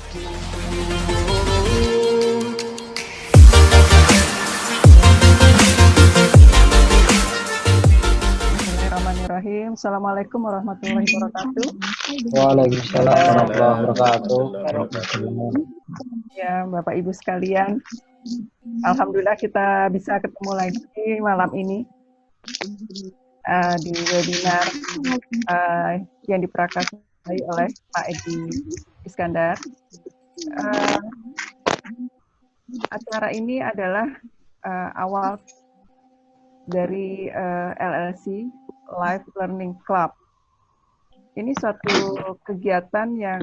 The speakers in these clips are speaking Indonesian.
Bismillahirrahmanirrahim. Assalamualaikum warahmatullahi wabarakatuh. Waalaikumsalam warahmatullahi wabarakatuh. Ya, Bapak Ibu sekalian, alhamdulillah kita bisa ketemu lagi malam ini di webinar yang diprakarsai oleh Pak Edi Iskandar. Acara ini adalah awal dari LLC Life Learning Club. Ini suatu kegiatan yang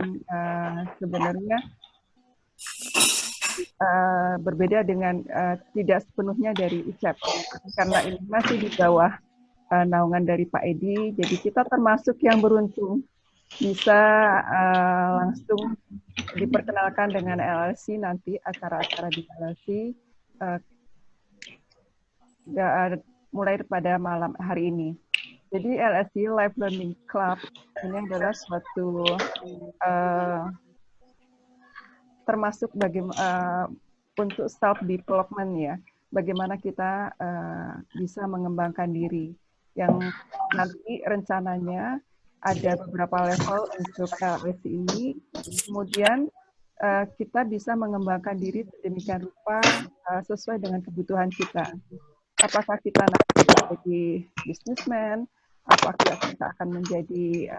sebenarnya berbeda dengan tidak sepenuhnya dari ICEP, karena ini masih di bawah naungan dari Pak Edi. Jadi kita termasuk yang beruntung bisa langsung diperkenalkan dengan LLC nanti, acara-acara di LLC mulai pada malam hari ini. Jadi LLC Life Learning Club ini adalah suatu termasuk untuk self development ya, bagaimana kita bisa mengembangkan diri. Yang nanti rencananya ada beberapa level untuk LLC ini, kemudian kita bisa mengembangkan diri sedemikian rupa sesuai dengan kebutuhan kita. Apakah kita nanti menjadi businessman, apakah kita akan menjadi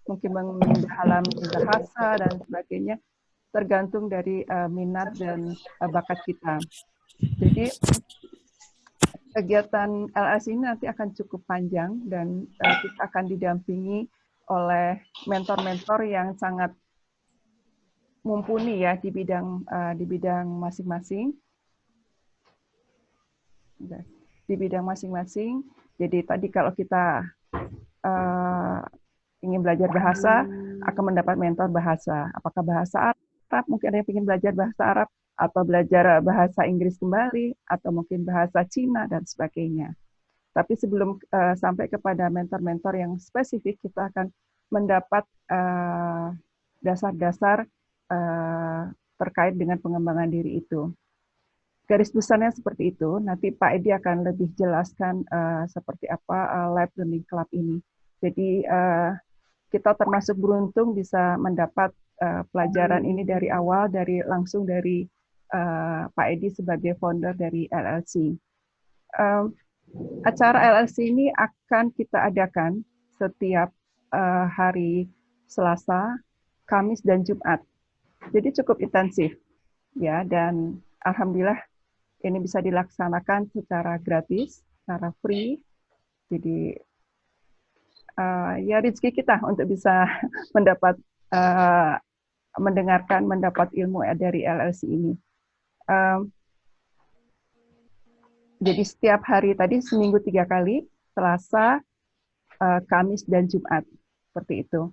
mungkin mendalami bahasa dan sebagainya, tergantung dari minat dan bakat kita. Jadi kegiatan LLC ini nanti akan cukup panjang dan kita akan didampingi oleh mentor-mentor yang sangat mumpuni ya di bidang masing-masing. Di bidang masing-masing. Jadi tadi kalau kita ingin belajar bahasa, akan mendapat mentor bahasa. Apakah bahasa Arab, mungkin ada yang ingin belajar bahasa Arab, atau belajar bahasa Inggris kembali, atau mungkin bahasa Cina, dan sebagainya. Tapi sebelum sampai kepada mentor-mentor yang spesifik, kita akan mendapat dasar-dasar terkait dengan pengembangan diri itu. Garis besarnya seperti itu. Nanti Pak Edi akan lebih jelaskan seperti apa Life Learning Club ini. Jadi kita termasuk beruntung bisa mendapat pelajaran ini dari awal, langsung dari Pak Edi sebagai founder dari LLC. Acara LLC ini akan kita adakan setiap hari Selasa, Kamis, dan Jumat. Jadi cukup intensif, ya. Dan alhamdulillah ini bisa dilaksanakan secara gratis, secara free. Jadi ya rezeki kita untuk bisa mendapat ilmu dari LLC ini. Jadi setiap hari tadi seminggu 3 kali, Selasa, Kamis, dan Jumat, seperti itu.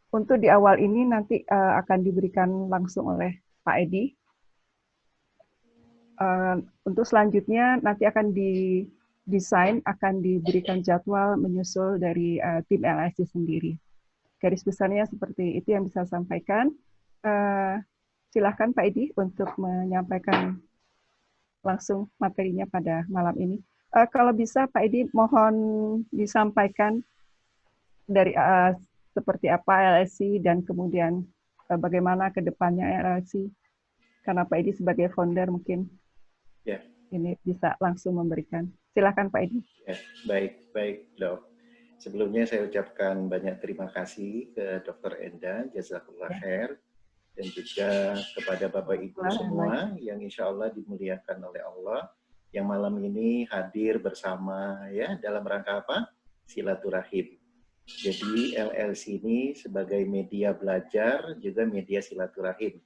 Untuk di awal ini nanti akan diberikan langsung oleh Pak Edi. Untuk selanjutnya nanti akan didesain, akan diberikan jadwal menyusul dari tim LLC sendiri. Garis besarnya seperti itu yang bisa saya sampaikan. Silahkan Pak Edi untuk menyampaikan langsung materinya pada malam ini. Kalau bisa Pak Edi mohon disampaikan dari seperti apa LLC dan kemudian bagaimana ke depannya LLC. Karena Pak Edi sebagai founder mungkin ini bisa langsung memberikan. Silakan Pak Edi. Ya, baik Dok. Sebelumnya saya ucapkan banyak terima kasih ke Dr. Enda, jazakallah khair, dan juga kepada Bapak Ibu semua yang insya Allah dimuliakan oleh Allah, yang malam ini hadir bersama ya dalam rangka apa? Silaturahim. Jadi LLC ini sebagai media belajar juga media silaturahim.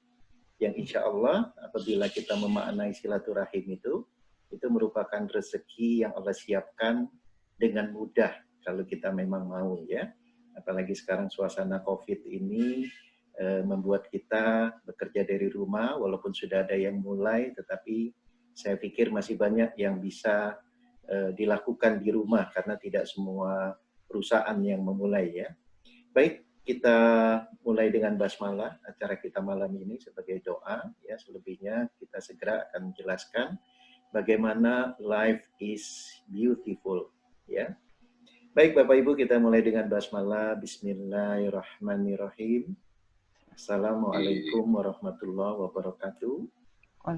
Yang insya Allah apabila kita memaknai silaturahim itu merupakan rezeki yang Allah siapkan dengan mudah kalau kita memang mau ya. Apalagi sekarang suasana COVID ini membuat kita bekerja dari rumah, walaupun sudah ada yang mulai, tetapi saya pikir masih banyak yang bisa dilakukan di rumah karena tidak semua perusahaan yang memulai ya. Baik, kita mulai dengan basmalah acara kita malam ini sebagai doa, ya. Selebihnya kita segera akan menjelaskan bagaimana life is beautiful, ya. Baik Bapak Ibu, kita mulai dengan basmalah. Bismillahirrahmanirrahim. Assalamualaikum warahmatullahi wabarakatuh.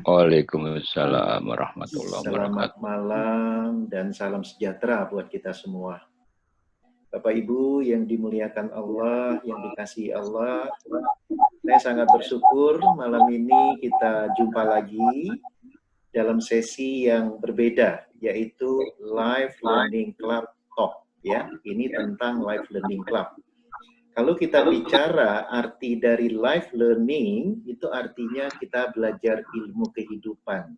Waalaikumsalam warahmatullahi Selamat wabarakatuh. malam dan salam sejahtera buat kita semua. Bapak Ibu yang dimuliakan Allah, yang dikasihi Allah, saya sangat bersyukur malam ini kita jumpa lagi dalam sesi yang berbeda, yaitu Life Learning Club Talk. Ya, ini tentang Life Learning Club. Kalau kita bicara arti dari life learning, itu artinya kita belajar ilmu kehidupan.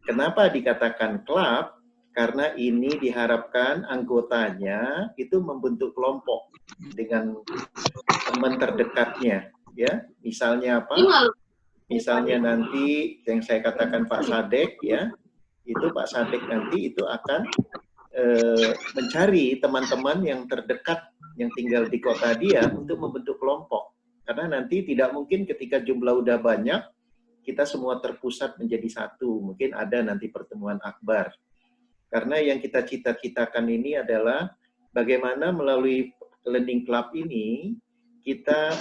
Kenapa dikatakan club? Karena ini diharapkan anggotanya itu membentuk kelompok dengan teman terdekatnya. Ya, misalnya apa? Misalnya nanti yang saya katakan Pak Sadek, ya, itu Pak Sadek nanti itu akan mencari teman-teman yang terdekat yang tinggal di kota dia untuk membentuk kelompok. Karena nanti tidak mungkin ketika jumlah udah banyak, kita semua terpusat menjadi satu. Mungkin ada nanti pertemuan akbar. Karena yang kita cita-citakan ini adalah bagaimana melalui Learning Club ini, kita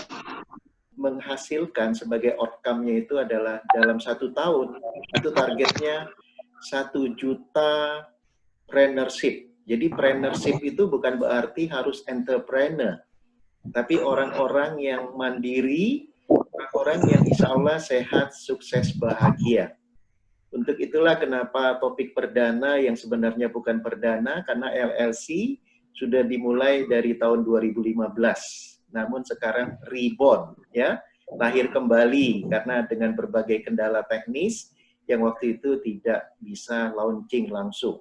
menghasilkan sebagai outcome-nya itu adalah dalam 1 tahun, itu targetnya 1 juta preneurship. Jadi preneurship itu bukan berarti harus entrepreneur, tapi orang-orang yang mandiri, orang yang insya Allah sehat, sukses, bahagia. Untuk itulah kenapa topik perdana yang sebenarnya bukan perdana, karena LLC sudah dimulai dari tahun 2015, namun sekarang reborn, ya, lahir kembali karena dengan berbagai kendala teknis yang waktu itu tidak bisa launching langsung.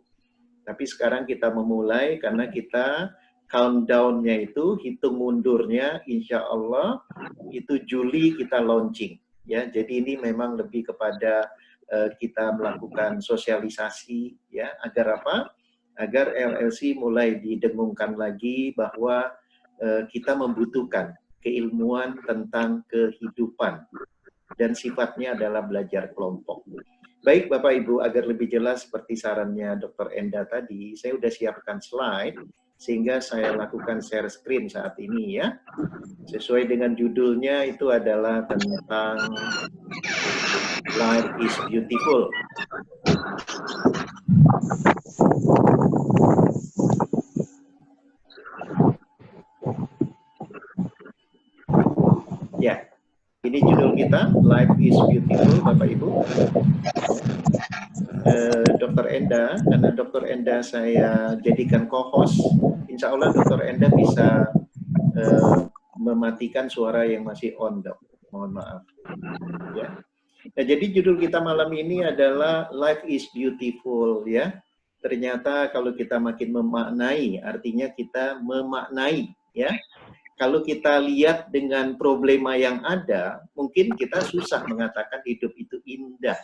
Tapi sekarang kita memulai karena kita countdown-nya itu, hitung mundurnya, insya Allah itu Juli kita launching. Ya, jadi ini memang lebih kepada kita melakukan sosialisasi, ya, agar apa? Agar LLC mulai didengungkan lagi bahwa kita membutuhkan keilmuan tentang kehidupan dan sifatnya adalah belajar kelompok. Baik Bapak Ibu, agar lebih jelas seperti sarannya Dr. Enda tadi, saya sudah siapkan slide sehingga saya lakukan share screen saat ini, ya. Sesuai dengan judulnya itu adalah tentang Life is Beautiful. Ya, ini judul kita, Life is Beautiful, Bapak Ibu. Dr. Enda, karena Dr. Enda saya jadikan co-host, insya Allah Dr. Enda bisa mematikan suara yang masih on, Dok. Mohon maaf. Ya. Nah, jadi judul kita malam ini adalah Life is Beautiful, ya. Ternyata kalau kita makin memaknai, artinya kita memaknai, ya. Kalau kita lihat dengan problema yang ada, mungkin kita susah mengatakan hidup itu indah.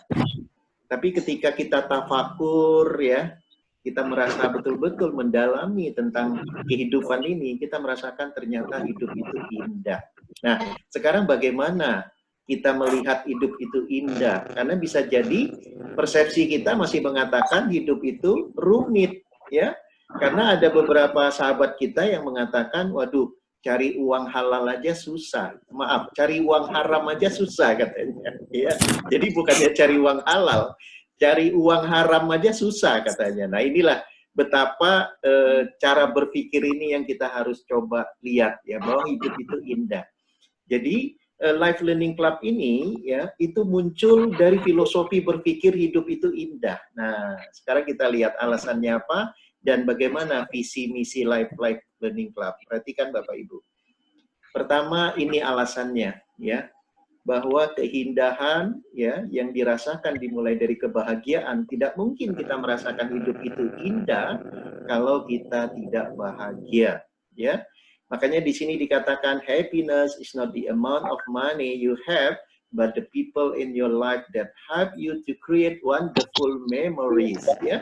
Tapi ketika kita tafakur, ya, kita merasa betul-betul mendalami tentang kehidupan ini, kita merasakan ternyata hidup itu indah. Nah, sekarang bagaimana kita melihat hidup itu indah? Karena bisa jadi persepsi kita masih mengatakan hidup itu rumit, ya. Karena ada beberapa sahabat kita yang mengatakan, waduh, cari uang halal aja susah. Maaf, cari uang haram aja susah katanya. Ya. Jadi bukannya cari uang halal, cari uang haram aja susah katanya. Nah, inilah betapa cara berpikir ini yang kita harus coba lihat, ya, bahwa hidup itu indah. Jadi Life Learning Club ini, ya, itu muncul dari filosofi berpikir hidup itu indah. Nah, sekarang kita lihat alasannya apa dan bagaimana visi misi Life Learning Club. Perhatikan Bapak Ibu. Pertama, ini alasannya, ya, bahwa keindahan, ya, yang dirasakan dimulai dari kebahagiaan, tidak mungkin kita merasakan hidup itu indah kalau kita tidak bahagia, ya. Makanya di sini dikatakan happiness is not the amount of money you have, but the people in your life that help you to create wonderful memories, ya.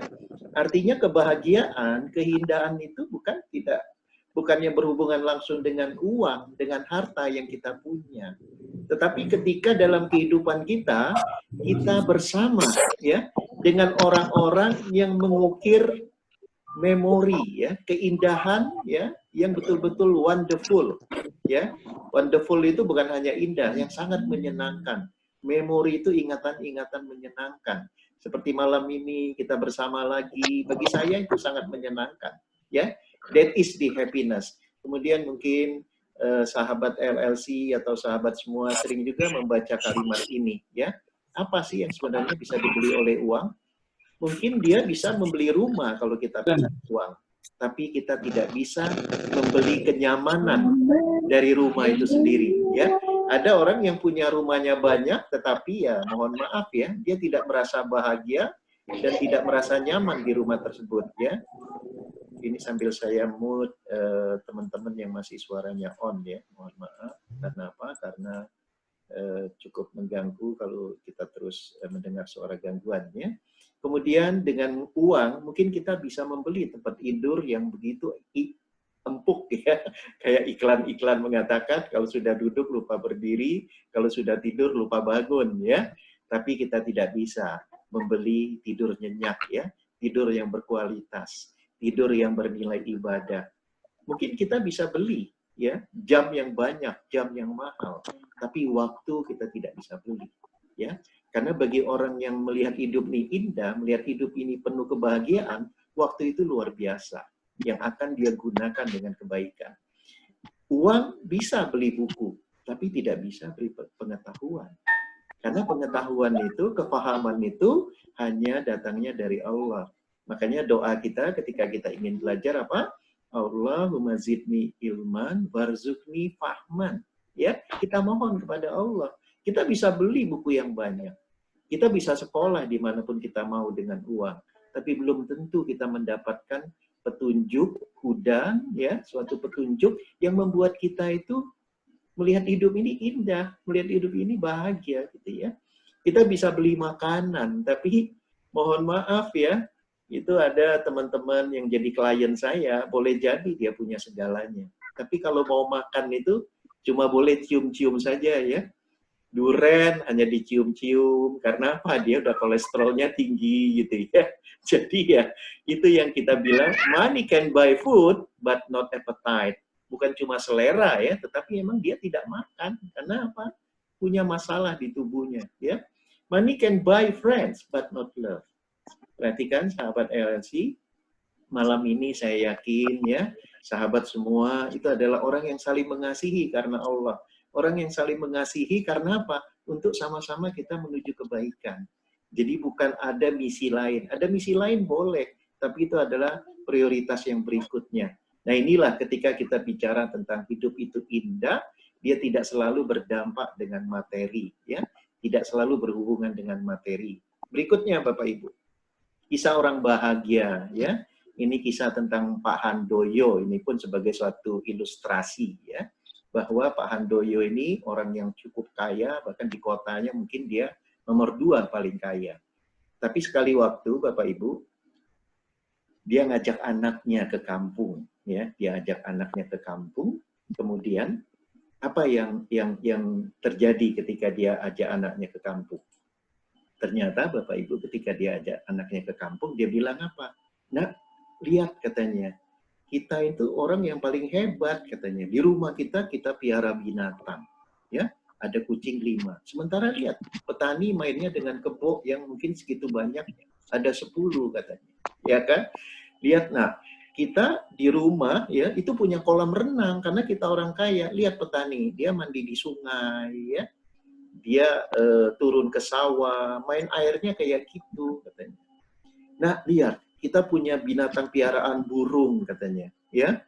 Artinya kebahagiaan, keindahan itu bukan bukannya berhubungan langsung dengan uang, dengan harta yang kita punya. Tetapi ketika dalam kehidupan kita, kita bersama ya dengan orang-orang yang mengukir memori ya, keindahan ya yang betul-betul wonderful ya. Wonderful itu bukan hanya indah, yang sangat menyenangkan. Memori itu ingatan-ingatan menyenangkan. Seperti malam ini kita bersama lagi, bagi saya itu sangat menyenangkan ya. That is the happiness. Kemudian mungkin sahabat LLC atau sahabat semua sering juga membaca kalimat ini ya. Apa sih yang sebenarnya bisa dibeli oleh uang? Mungkin dia bisa membeli rumah kalau kita punya uang, tapi kita tidak bisa membeli kenyamanan dari rumah itu sendiri. Ya, ada orang yang punya rumahnya banyak, tetapi ya mohon maaf ya, dia tidak merasa bahagia dan tidak merasa nyaman di rumah tersebut. Ya, ini sambil saya mute teman-teman yang masih suaranya on ya, mohon maaf. Karena apa? Karena cukup mengganggu kalau kita terus mendengar suara gangguan ya. Kemudian dengan uang mungkin kita bisa membeli tempat tidur yang begitu empuk ya. Kayak iklan-iklan mengatakan kalau sudah duduk lupa berdiri, kalau sudah tidur lupa bangun ya. Tapi kita tidak bisa membeli tidur nyenyak ya, tidur yang berkualitas, tidur yang bernilai ibadah. Mungkin kita bisa beli ya, jam yang banyak, jam yang mahal, tapi waktu kita tidak bisa beli ya. Karena bagi orang yang melihat hidup ini indah, melihat hidup ini penuh kebahagiaan, waktu itu luar biasa yang akan dia gunakan dengan kebaikan. Uang bisa beli buku, tapi tidak bisa beli pengetahuan. Karena pengetahuan itu, kefahaman itu hanya datangnya dari Allah. Makanya doa kita ketika kita ingin belajar apa? Allahumma zidni ilman warzuqni fahman. Ya, kita mohon kepada Allah. Kita bisa beli buku yang banyak. Kita bisa sekolah dimanapun kita mau dengan uang. Tapi belum tentu kita mendapatkan petunjuk, hudan, ya, suatu petunjuk yang membuat kita itu melihat hidup ini indah, melihat hidup ini bahagia, gitu ya. Kita bisa beli makanan, tapi mohon maaf ya, itu ada teman-teman yang jadi klien saya, boleh jadi dia punya segalanya. Tapi kalau mau makan itu cuma boleh cium-cium saja ya. Duren hanya dicium-cium, karena apa? Dia udah kolesterolnya tinggi gitu ya. Jadi ya, itu yang kita bilang, money can buy food, but not appetite. Bukan cuma selera ya, tetapi emang dia tidak makan. Karena apa? Punya masalah di tubuhnya ya. Money can buy friends, but not love. Perhatikan sahabat LLC, malam ini saya yakin ya, sahabat semua itu adalah orang yang saling mengasihi karena Allah. Orang yang saling mengasihi karena apa? Untuk sama-sama kita menuju kebaikan. Jadi bukan ada misi lain. Ada misi lain boleh, tapi itu adalah prioritas yang berikutnya. Nah inilah ketika kita bicara tentang hidup itu indah, dia tidak selalu berdampak dengan materi, ya, tidak selalu berhubungan dengan materi. Berikutnya Bapak Ibu, kisah orang bahagia, ya. Ini kisah tentang Pak Handoyo. Ini pun sebagai suatu ilustrasi, ya. Bahwa Pak Handoyo ini orang yang cukup kaya, bahkan di kotanya mungkin dia nomor 2 paling kaya. Tapi sekali waktu, Bapak Ibu, dia ngajak anaknya ke kampung, ya, dia ajak anaknya ke kampung. Kemudian apa yang terjadi ketika dia ajak anaknya ke kampung? Ternyata Bapak Ibu ketika dia ajak anaknya ke kampung, dia bilang apa? Nah, lihat katanya, kita itu orang yang paling hebat katanya. Di rumah kita piara binatang, ya, ada kucing 5. Sementara lihat petani mainnya dengan kebo yang mungkin segitu banyak, ada 10 katanya, ya kan? Lihat, nah kita di rumah ya itu punya kolam renang karena kita orang kaya. Lihat petani, dia mandi di sungai, ya, dia turun ke sawah, main airnya kayak gitu katanya. Nah lihat, kita punya binatang piaraan burung katanya, ya,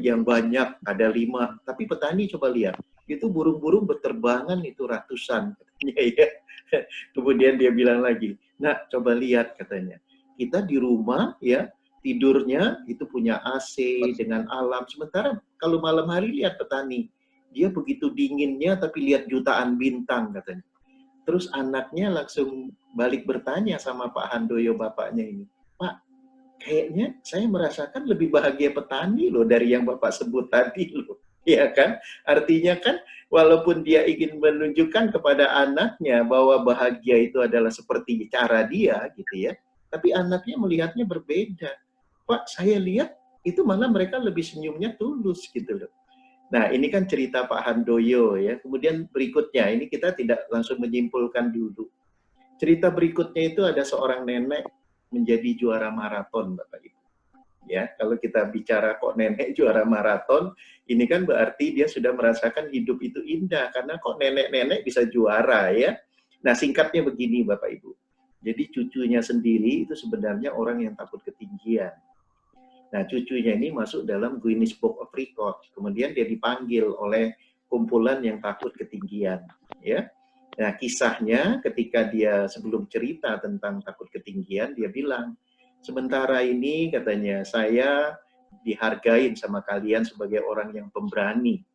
yang banyak ada 5. Tapi petani coba lihat, itu burung-burung berterbangan itu ratusan katanya, ya. Kemudian dia bilang lagi, nah coba lihat katanya, kita di rumah ya tidurnya itu punya AC dengan alam. Sementara kalau malam hari lihat petani, dia begitu dinginnya tapi lihat jutaan bintang katanya. Terus anaknya langsung balik bertanya sama Pak Handoyo bapaknya ini, Pak, kayaknya saya merasakan lebih bahagia petani loh dari yang Bapak sebut tadi loh. Ya kan? Artinya kan walaupun dia ingin menunjukkan kepada anaknya bahwa bahagia itu adalah seperti cara dia gitu ya, tapi anaknya melihatnya berbeda. Pak, saya lihat itu malah mereka lebih senyumnya tulus gitu loh. Nah, ini kan cerita Pak Handoyo ya. Kemudian berikutnya, ini kita tidak langsung menyimpulkan dulu. Cerita berikutnya itu ada seorang nenek menjadi juara maraton, Bapak Ibu. Ya, kalau kita bicara kok nenek juara maraton, ini kan berarti dia sudah merasakan hidup itu indah karena kok nenek-nenek bisa juara ya. Nah, singkatnya begini Bapak Ibu. Jadi cucunya sendiri itu sebenarnya orang yang takut ketinggian. Nah, cucunya ini masuk dalam Guinness Book of Record. Kemudian dia dipanggil oleh kumpulan yang takut ketinggian, ya. Nah, kisahnya ketika dia sebelum cerita tentang takut ketinggian, dia bilang, sementara ini katanya saya dihargain sama kalian sebagai orang yang pemberani.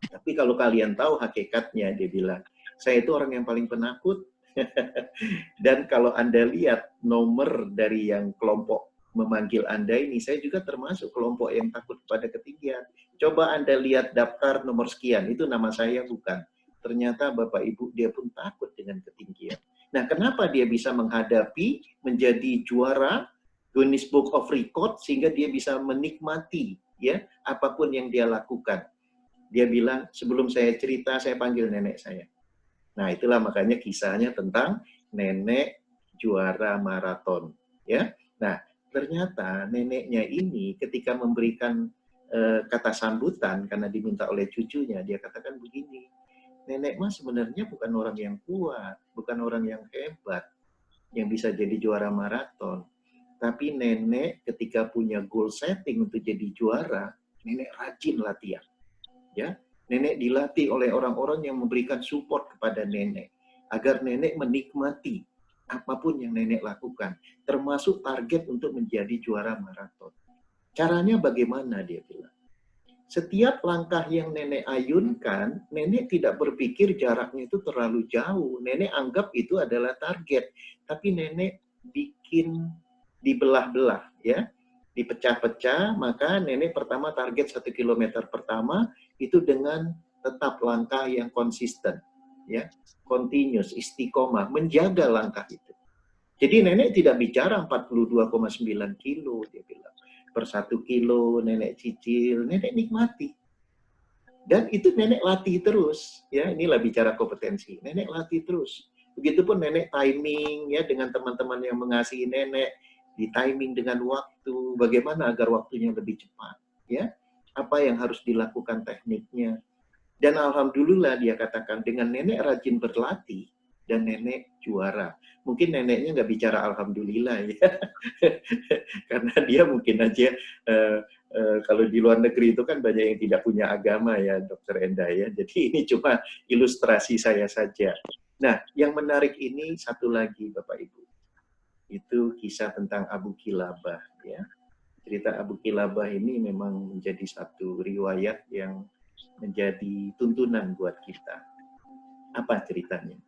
Tapi kalau kalian tahu hakikatnya, dia bilang, saya itu orang yang paling penakut. Dan kalau Anda lihat nomor dari yang kelompok memanggil Anda ini, saya juga termasuk kelompok yang takut pada ketinggian. Coba Anda lihat daftar nomor sekian, itu nama saya bukan. Ternyata Bapak Ibu dia pun takut dengan ketinggian. Nah, kenapa dia bisa menghadapi menjadi juara Guinness Book of Record sehingga dia bisa menikmati ya apapun yang dia lakukan. Dia bilang, sebelum saya cerita saya panggil nenek saya. Nah, itulah makanya kisahnya tentang nenek juara maraton ya. Nah, ternyata neneknya ini ketika memberikan kata sambutan karena diminta oleh cucunya, dia katakan begini, nenek mas sebenarnya bukan orang yang kuat, bukan orang yang hebat, yang bisa jadi juara maraton. Tapi nenek ketika punya goal setting untuk jadi juara, nenek rajin latihan. Ya, nenek dilatih oleh orang-orang yang memberikan support kepada nenek, agar nenek menikmati apapun yang nenek lakukan, termasuk target untuk menjadi juara maraton. Caranya bagaimana dia bilang? Setiap langkah yang nenek ayunkan, nenek tidak berpikir jaraknya itu terlalu jauh. Nenek anggap itu adalah target. Tapi nenek bikin dibelah-belah, ya, dipecah-pecah. Maka nenek pertama target 1 kilometer pertama itu dengan tetap langkah yang konsisten, ya, continuous, istiqomah, menjaga langkah itu. Jadi nenek tidak bicara 42,9 kilo, dia bilang. Per 1 kilo nenek cicil, nenek nikmati. Dan itu nenek latih terus, ya. Inilah bicara kompetensi. Nenek latih terus. Begitupun nenek timing ya dengan teman-teman yang mengasihi nenek, di timing dengan waktu, bagaimana agar waktunya lebih cepat, ya. Apa yang harus dilakukan tekniknya. Dan alhamdulillah dia katakan dengan nenek rajin berlatih dan nenek juara. Mungkin neneknya nggak bicara alhamdulillah ya, karena dia mungkin aja kalau di luar negeri itu kan banyak yang tidak punya agama ya, Dokter Enda ya. Jadi ini cuma ilustrasi saya saja. Nah, yang menarik ini satu lagi Bapak Ibu, itu kisah tentang Abu Kilabah ya. Cerita Abu Kilabah ini memang menjadi satu riwayat yang menjadi tuntunan buat kita. Apa ceritanya?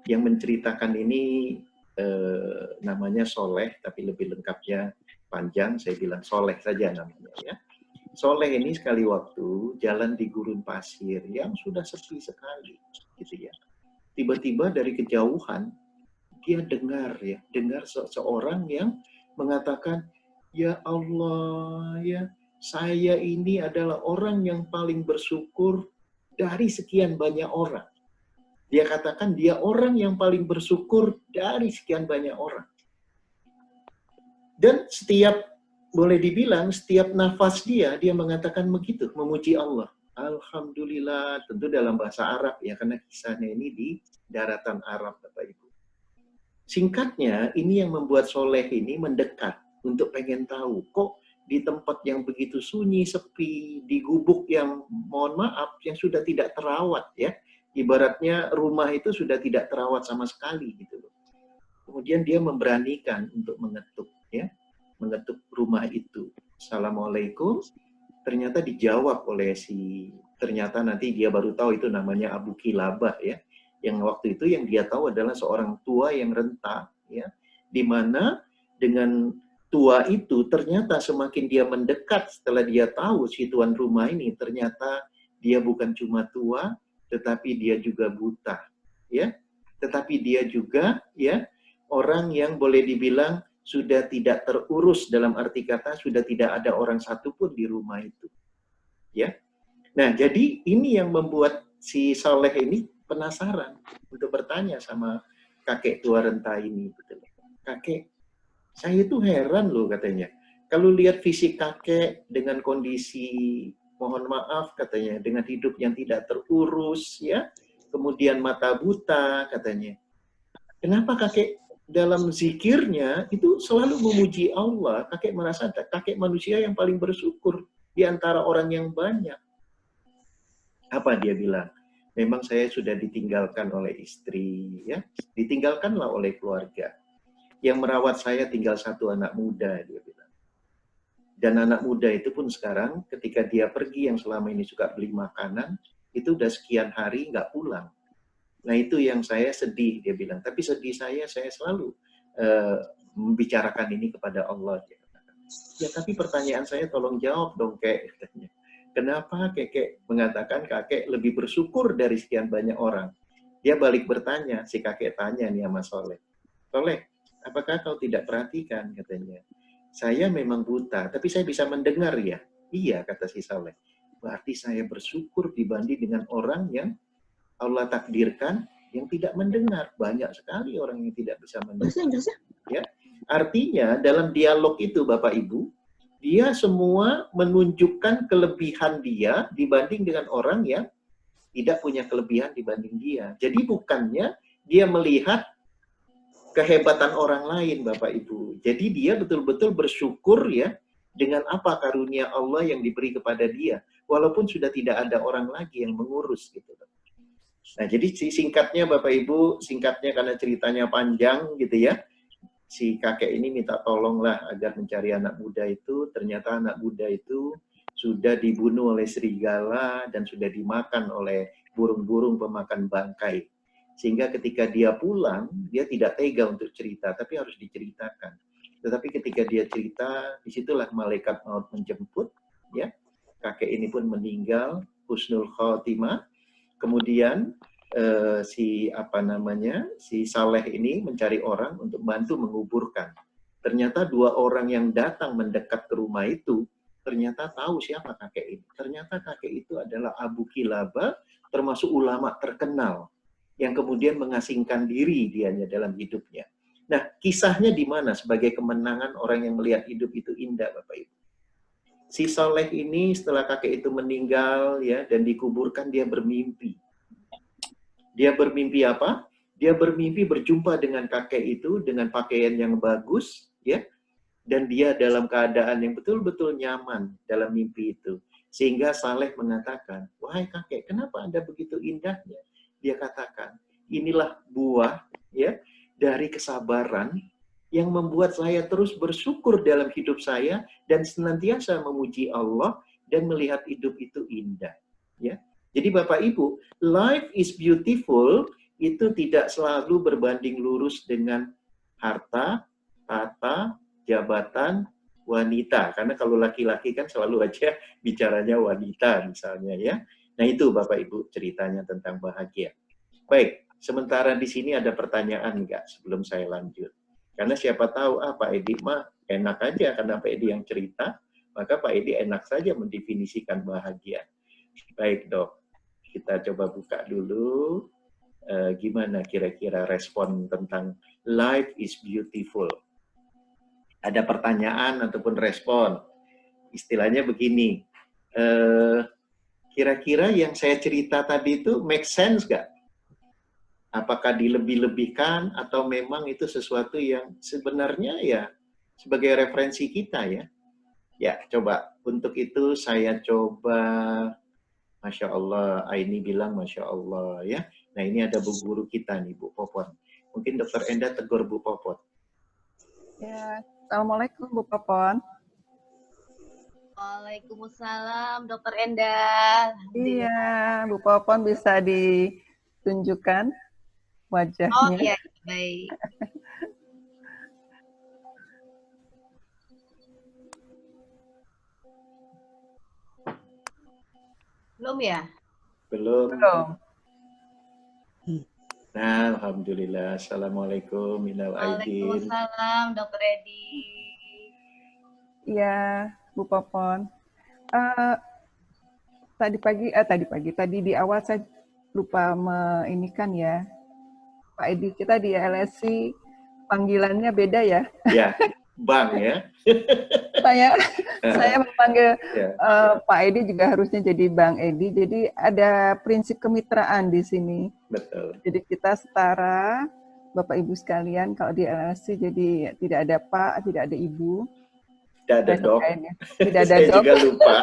Yang menceritakan ini namanya Soleh, tapi lebih lengkapnya panjang, saya bilang Soleh saja namanya ya. Soleh ini sekali waktu jalan di gurun pasir yang sudah sepi sekali, gitu ya. Tiba-tiba dari kejauhan dia dengar seorang yang mengatakan, ya Allah ya, saya ini adalah orang yang paling bersyukur dari sekian banyak orang. Dia katakan dia orang yang paling bersyukur dari sekian banyak orang. Dan setiap, boleh dibilang, setiap nafas dia mengatakan begitu, memuji Allah. Alhamdulillah, tentu dalam bahasa Arab ya, karena kisahnya ini di daratan Arab, Bapak Ibu. Singkatnya, ini yang membuat Soleh ini mendekat untuk pengen tahu, kok di tempat yang begitu sunyi, sepi, di gubuk yang, mohon maaf, yang sudah tidak terawat ya, ibaratnya rumah itu sudah tidak terawat sama sekali gitu loh. Kemudian dia memberanikan untuk mengetuk ya, mengetuk rumah itu. Assalamualaikum. Ternyata dijawab oleh ternyata nanti dia baru tahu itu namanya Abu Kilabah ya. Yang waktu itu yang dia tahu adalah seorang tua yang renta ya, di mana dengan tua itu ternyata semakin dia mendekat setelah dia tahu si tuan rumah ini ternyata dia bukan cuma tua, tetapi dia juga buta, ya. Tetapi dia juga, ya, orang yang boleh dibilang sudah tidak terurus, dalam arti kata sudah tidak ada orang satupun di rumah itu, ya. Nah, jadi ini yang membuat si Saleh ini penasaran untuk bertanya sama kakek tua renta ini, betul. Kakek, saya itu heran loh katanya. Kalau lihat fisik kakek dengan kondisi, mohon maaf katanya, dengan hidup yang tidak terurus, ya, kemudian mata buta katanya. Kenapa kakek dalam zikirnya itu selalu memuji Allah? Kakek merasa kakek manusia yang paling bersyukur di antara orang yang banyak. Apa dia bilang? Memang saya sudah ditinggalkan oleh istri, ya, ditinggalkanlah oleh keluarga. Yang merawat saya tinggal satu anak muda, dia bilang. Dan anak muda itu pun sekarang ketika dia pergi yang selama ini suka beli makanan, itu udah sekian hari nggak pulang. Nah itu yang saya sedih, dia bilang. Tapi sedih saya selalu membicarakan ini kepada Allah. Dia katakan. Ya tapi pertanyaan saya tolong jawab dong kek, katanya. Kenapa kakek mengatakan kakek lebih bersyukur dari sekian banyak orang? Dia balik bertanya, si kakek tanya nih sama Soleh. Soleh, apakah kau tidak perhatikan, katanya. Saya memang buta, tapi saya bisa mendengar ya. Iya, kata si Saleh. Berarti saya bersyukur dibanding dengan orang yang Allah takdirkan yang tidak mendengar. Banyak sekali orang yang tidak bisa mendengar. Ya. Artinya dalam dialog itu Bapak Ibu, dia semua menunjukkan kelebihan dia dibanding dengan orang yang tidak punya kelebihan dibanding dia. Jadi bukannya dia melihat kehebatan orang lain, Bapak Ibu. Jadi dia betul-betul bersyukur ya dengan apa karunia Allah yang diberi kepada dia, walaupun sudah tidak ada orang lagi yang mengurus gitu. Nah, jadi singkatnya Bapak Ibu, singkatnya karena ceritanya panjang gitu ya. Si kakek ini minta tolonglah agar mencari anak muda itu, ternyata anak muda itu sudah dibunuh oleh serigala dan sudah dimakan oleh burung-burung pemakan bangkai. Sehingga ketika dia pulang, dia tidak tega untuk cerita, tapi harus diceritakan. Tetapi ketika dia cerita, disitulah malaikat maut menjemput, ya. Kakek ini pun meninggal, husnul khotimah. Kemudian si Saleh ini mencari orang untuk bantu menguburkan. Ternyata dua orang yang datang mendekat ke rumah itu, ternyata tahu siapa kakek ini. Ternyata kakek itu adalah Abu Kilabah, termasuk ulama terkenal yang kemudian mengasingkan diri dianya dalam hidupnya. Nah, kisahnya di mana sebagai kemenangan orang yang melihat hidup itu indah, Bapak Ibu. Si Saleh ini setelah kakek itu meninggal ya dan dikuburkan, dia bermimpi. Dia bermimpi apa? Dia bermimpi berjumpa dengan kakek itu dengan pakaian yang bagus, ya. Dan dia dalam keadaan yang betul-betul nyaman dalam mimpi itu. Sehingga Saleh mengatakan, "Wahai kakek, kenapa Anda begitu indahnya?" Dia katakan, inilah buah ya dari kesabaran yang membuat saya terus bersyukur dalam hidup saya dan senantiasa memuji Allah dan melihat hidup itu indah. Ya, jadi Bapak Ibu, life is beautiful itu tidak selalu berbanding lurus dengan harta, tata, jabatan, wanita. Karena kalau laki-laki kan selalu aja bicaranya wanita misalnya ya. Nah itu Bapak Ibu ceritanya tentang bahagia. Baik, sementara di sini ada pertanyaan nggak sebelum saya lanjut? Karena siapa tahu Pak Edi mah enak aja karena Pak Edi yang cerita, maka Pak Edi enak saja mendefinisikan bahagia. Baik dok, kita coba buka dulu. Gimana kira-kira respon tentang life is beautiful? Ada pertanyaan ataupun respon? Istilahnya begini. Kira-kira yang saya cerita tadi itu make sense nggak? Apakah dilebih-lebihkan atau memang itu sesuatu yang sebenarnya ya sebagai referensi kita ya? Ya, coba untuk itu saya coba, Masya Allah, Aini bilang Masya Allah ya. Nah ini ada bu guru kita nih, Bu Popon. Mungkin Dokter Enda tegur Bu Popon. Ya, Assalamualaikum Bu Popon. Waalaikumsalam, Dokter Enda. Iya, Bu Popon bisa ditunjukkan wajahnya. Oh iya, baik. Belum ya? Belum. Belum. Nah, alhamdulillah. Assalamualaikum minal aidin. Waalaikumsalam, Dokter Edi. Iya, Bu Popon. Tadi di awal saya lupa meinikan ya, Pak Edi, kita di LSC panggilannya beda ya. Ya, Bang ya. Saya memanggil Ya. Pak Edi juga harusnya jadi Bang Edi. Jadi ada prinsip kemitraan di sini. Betul. Jadi kita setara, Bapak Ibu sekalian. Kalau di LSC jadi tidak ada Pak, tidak ada Ibu. Tidak ada dok. Tidak ada Saya dok. juga lupa.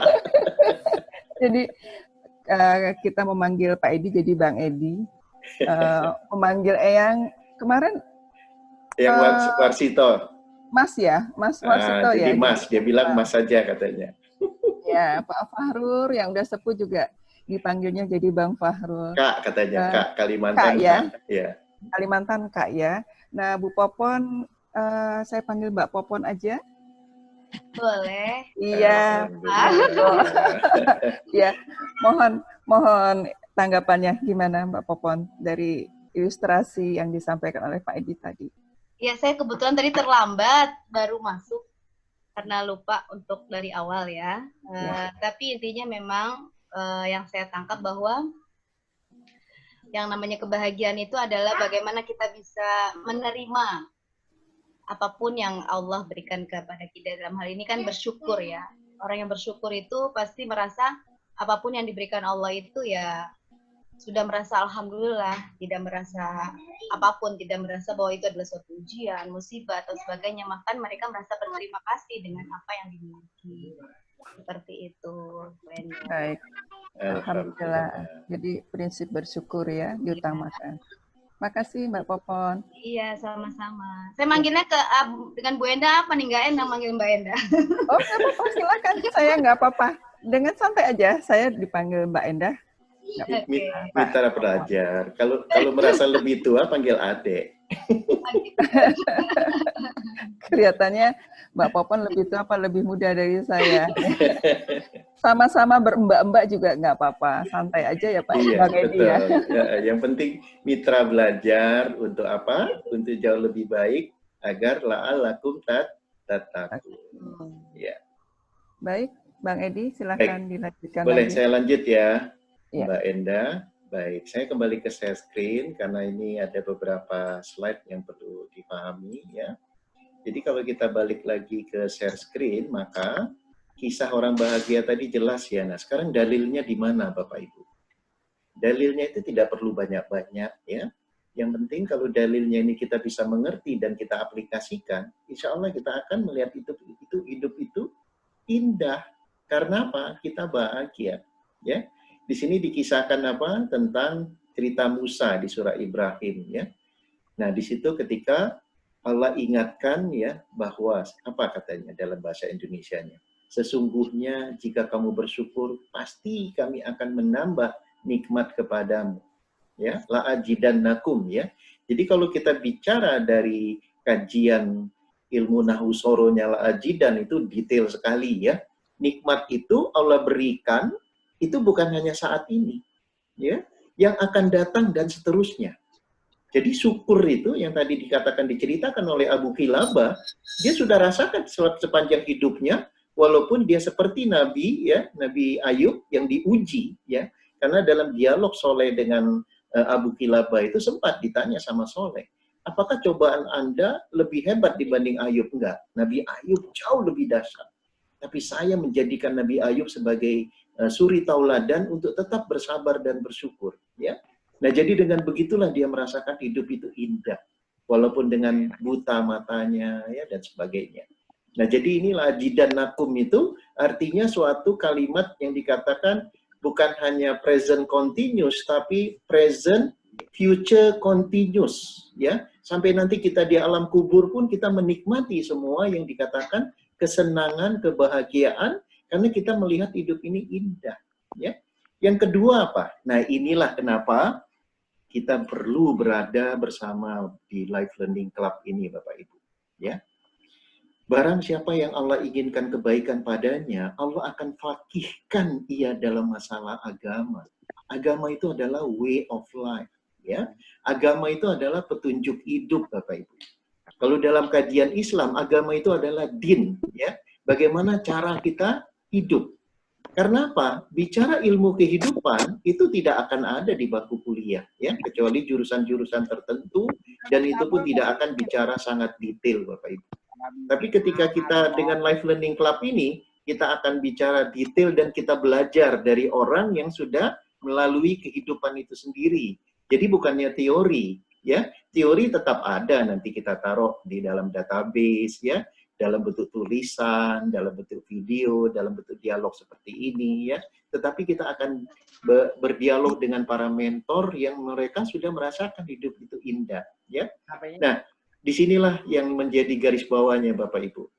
Jadi kita memanggil Pak Edi jadi Bang Edi. Memanggil Eyang kemarin. Yang Warsito. Mas ya, Mas Warsito ya. Jadi Mas, dia bilang Mas saja katanya. Ya, Pak Fahrur yang udah sepuh juga dipanggilnya jadi Bang Fahrur. Kak katanya, Kak Kalimantan. Kak ya. Kak. Ya. Kalimantan Kak ya. Nah, Bu Popon, saya panggil Mbak Popon aja. Boleh. Iya. Ya, mohon tanggapannya gimana Mbak Popon dari ilustrasi yang disampaikan oleh Pak Edi tadi. Ya, saya kebetulan tadi terlambat, baru masuk karena lupa untuk dari awal ya. Tapi intinya memang yang saya tangkap bahwa yang namanya kebahagiaan itu adalah bagaimana kita bisa menerima apapun yang Allah berikan kepada kita. Dalam hal ini kan bersyukur ya. Orang yang bersyukur itu pasti merasa apapun yang diberikan Allah itu ya sudah merasa alhamdulillah, tidak merasa apapun, tidak merasa bahwa itu adalah suatu ujian, musibah atau sebagainya. Bahkan mereka merasa berterima kasih dengan apa yang dimiliki. Seperti itu. Baik. Alhamdulillah. Jadi prinsip bersyukur ya diutamakan. Makasih Mbak Popon. Iya, sama-sama. Saya manggilnya dengan Bu Enda apa nih? Nggak enak manggil Mbak Enda. Oh, nggak apa-apa, silakan. Saya nggak apa-apa. Dengan santai aja, saya dipanggil Mbak Enda. Mitra pelajar. Kalau merasa lebih tua, panggil adek. Kelihatannya Mbak Popon lebih tua apa lebih muda dari saya. Sama-sama berembak-embak juga nggak apa-apa. Santai aja ya Pak. Iya, Bang Edi betul. ya. Yang penting mitra belajar untuk apa? Untuk jauh lebih baik agar la'allakum tattaqun. Ya. Baik, Bang Edi silakan dilanjutkan. Boleh lagi. saya lanjut ya, Ya. Mbak Enda. Baik, saya kembali ke share screen karena ini ada beberapa slide yang perlu dipahami ya. Jadi kalau kita balik lagi ke share screen, maka kisah orang bahagia tadi jelas ya. Nah, sekarang dalilnya di mana Bapak Ibu? Dalilnya itu tidak perlu banyak-banyak ya. Yang penting kalau dalilnya ini kita bisa mengerti dan kita aplikasikan, insya Allah kita akan melihat hidup itu indah. Karena apa? Kita bahagia ya. Di sini dikisahkan apa? Tentang cerita Musa di surah Ibrahim ya. Nah, di situ ketika Allah ingatkan ya bahwa apa katanya dalam bahasa Indonesianya? Sesungguhnya jika kamu bersyukur, pasti kami akan menambah nikmat kepadamu. Ya, la'ajidannakum ya. Jadi kalau kita bicara dari kajian ilmu nahwu soronya la'ajidan itu detail sekali ya. Nikmat itu Allah berikan itu bukan hanya saat ini, ya, yang akan datang dan seterusnya. Jadi syukur itu yang tadi diceritakan oleh Abu Kilabah, dia sudah rasakan sepanjang hidupnya, walaupun dia seperti Nabi, ya, Nabi Ayub yang diuji, ya, karena dalam dialog Soleh dengan Abu Kilabah itu sempat ditanya sama Soleh, apakah cobaan Anda lebih hebat dibanding Ayub? Enggak, Nabi Ayub jauh lebih dahsyat. Tapi saya menjadikan Nabi Ayub sebagai suri tauladan untuk tetap bersabar dan bersyukur ya. Nah, jadi dengan begitulah dia merasakan hidup itu indah walaupun dengan buta matanya ya dan sebagainya. Nah, jadi inilah jidannakum itu artinya suatu kalimat yang dikatakan bukan hanya present continuous tapi present future continuous ya. Sampai nanti kita di alam kubur pun kita menikmati semua yang dikatakan kesenangan, kebahagiaan karena kita melihat hidup ini indah, ya. Yang kedua apa? Nah, inilah kenapa kita perlu berada bersama di Life Learning Club ini, Bapak Ibu, ya. Barang siapa yang Allah inginkan kebaikan padanya, Allah akan fakihkan ia dalam masalah agama. Agama itu adalah way of life, ya. Agama itu adalah petunjuk hidup, Bapak Ibu. Kalau dalam kajian Islam, agama itu adalah din, ya. Bagaimana cara kita hidup. Karena apa? Bicara ilmu kehidupan itu tidak akan ada di bangku kuliah, ya, kecuali jurusan-jurusan tertentu, dan itu pun tidak akan bicara sangat detail, Bapak Ibu. Tapi ketika kita dengan Life Learning Club ini, kita akan bicara detail dan kita belajar dari orang yang sudah melalui kehidupan itu sendiri. Jadi bukannya teori, ya. Teori tetap ada, nanti kita taruh di dalam database, ya, dalam bentuk tulisan, dalam bentuk video, dalam bentuk dialog seperti ini, ya. Tetapi kita akan berdialog dengan para mentor yang mereka sudah merasakan hidup itu indah, ya. Nah, disinilah yang menjadi garis bawahnya, Bapak Ibu.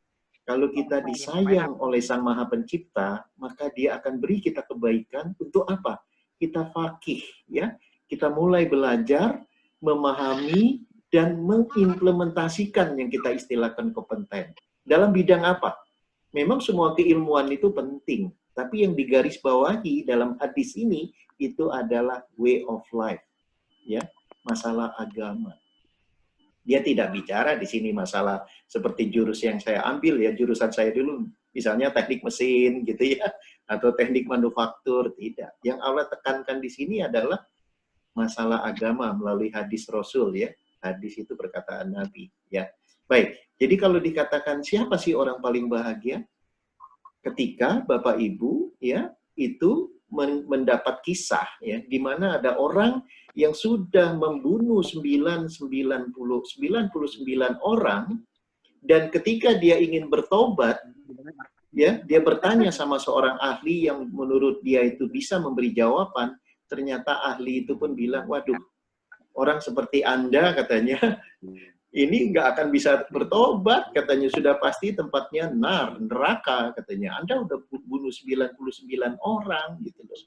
Kalau kita disayang oleh Sang Maha Pencipta, maka Dia akan beri kita kebaikan untuk apa? Kita fakih, ya. Kita mulai belajar, memahami, dan mengimplementasikan yang kita istilahkan kompeten. Dalam bidang apa? Memang semua keilmuan itu penting, tapi yang digarisbawahi dalam hadis ini itu adalah way of life, ya, masalah agama. Dia tidak bicara di sini masalah seperti jurus yang saya ambil, ya, jurusan saya dulu, misalnya teknik mesin gitu, ya, atau teknik manufaktur, tidak. Yang Allah tekankan di sini adalah masalah agama melalui hadis Rasul, ya. Hadis itu perkataan Nabi, ya. Baik. Jadi kalau dikatakan siapa sih orang paling bahagia? Ketika Bapak Ibu, ya, itu mendapat kisah, ya, di mana ada orang yang sudah membunuh 99 orang, dan ketika dia ingin bertobat, ya, dia bertanya sama seorang ahli yang menurut dia itu bisa memberi jawaban. Ternyata ahli itu pun bilang, waduh, orang seperti Anda, katanya, ini nggak akan bisa bertobat, katanya, sudah pasti tempatnya neraka, katanya. Anda udah bunuh 99 orang, gitu loh.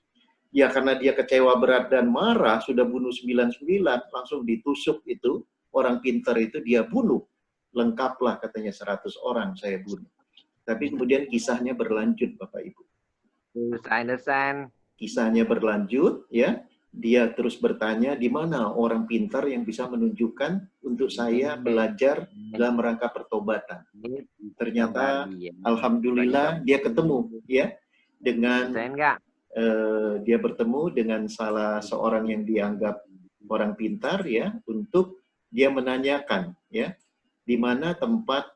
Ya karena dia kecewa berat dan marah, sudah bunuh 99, langsung ditusuk itu, orang pintar itu dia bunuh. Lengkaplah, katanya, 100 orang saya bunuh. Tapi kemudian kisahnya berlanjut, Bapak Ibu. Kisahnya berlanjut, ya. Dia terus bertanya, di mana orang pintar yang bisa menunjukkan untuk saya belajar dalam rangka pertobatan. Ternyata, alhamdulillah, dia ketemu, ya, dengan dia bertemu dengan salah seorang yang dianggap orang pintar, ya, untuk dia menanyakan, ya, di mana tempat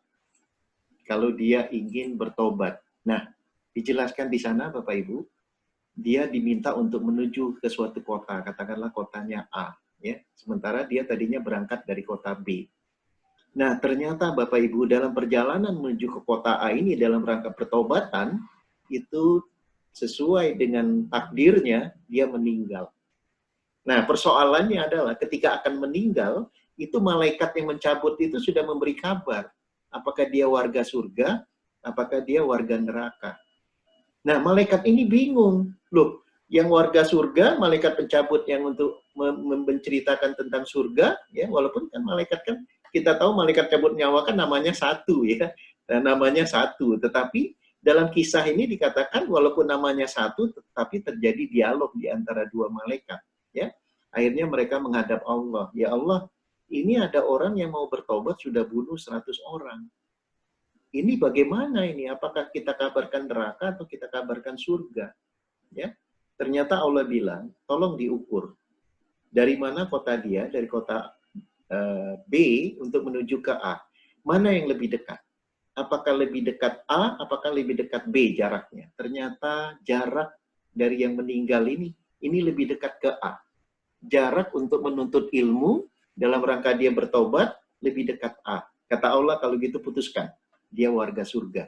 kalau dia ingin bertobat. Nah, dijelaskan di sana, Bapak Ibu, dia diminta untuk menuju ke suatu kota, katakanlah kotanya A, ya. Sementara dia tadinya berangkat dari kota B. Nah, ternyata Bapak Ibu dalam perjalanan menuju ke kota A ini dalam rangka pertobatan, itu sesuai dengan takdirnya, dia meninggal. Nah, persoalannya adalah ketika akan meninggal, itu malaikat yang mencabut itu sudah memberi kabar. Apakah dia warga surga, apakah dia warga neraka. Nah, malaikat ini bingung. Loh, yang warga surga, malaikat pencabut yang untuk menceritakan tentang surga, ya, walaupun kan malaikat kan, kita tahu malaikat cabut nyawa kan namanya satu, ya. Dan namanya satu, tetapi dalam kisah ini dikatakan walaupun namanya satu, tetapi terjadi dialog di antara dua malaikat, ya. Akhirnya mereka menghadap Allah. Ya Allah, ini ada orang yang mau bertobat sudah bunuh 100 orang. Ini bagaimana ini? Apakah kita kabarkan neraka atau kita kabarkan surga? Ya, ternyata Allah bilang, tolong diukur. Dari mana kota dia? Dari kota B untuk menuju ke A. Mana yang lebih dekat? Apakah lebih dekat A? Apakah lebih dekat B jaraknya? Ternyata jarak dari yang meninggal ini lebih dekat ke A. Jarak untuk menuntut ilmu dalam rangka dia bertobat lebih dekat A. Kata Allah, kalau gitu putuskan. Dia warga surga.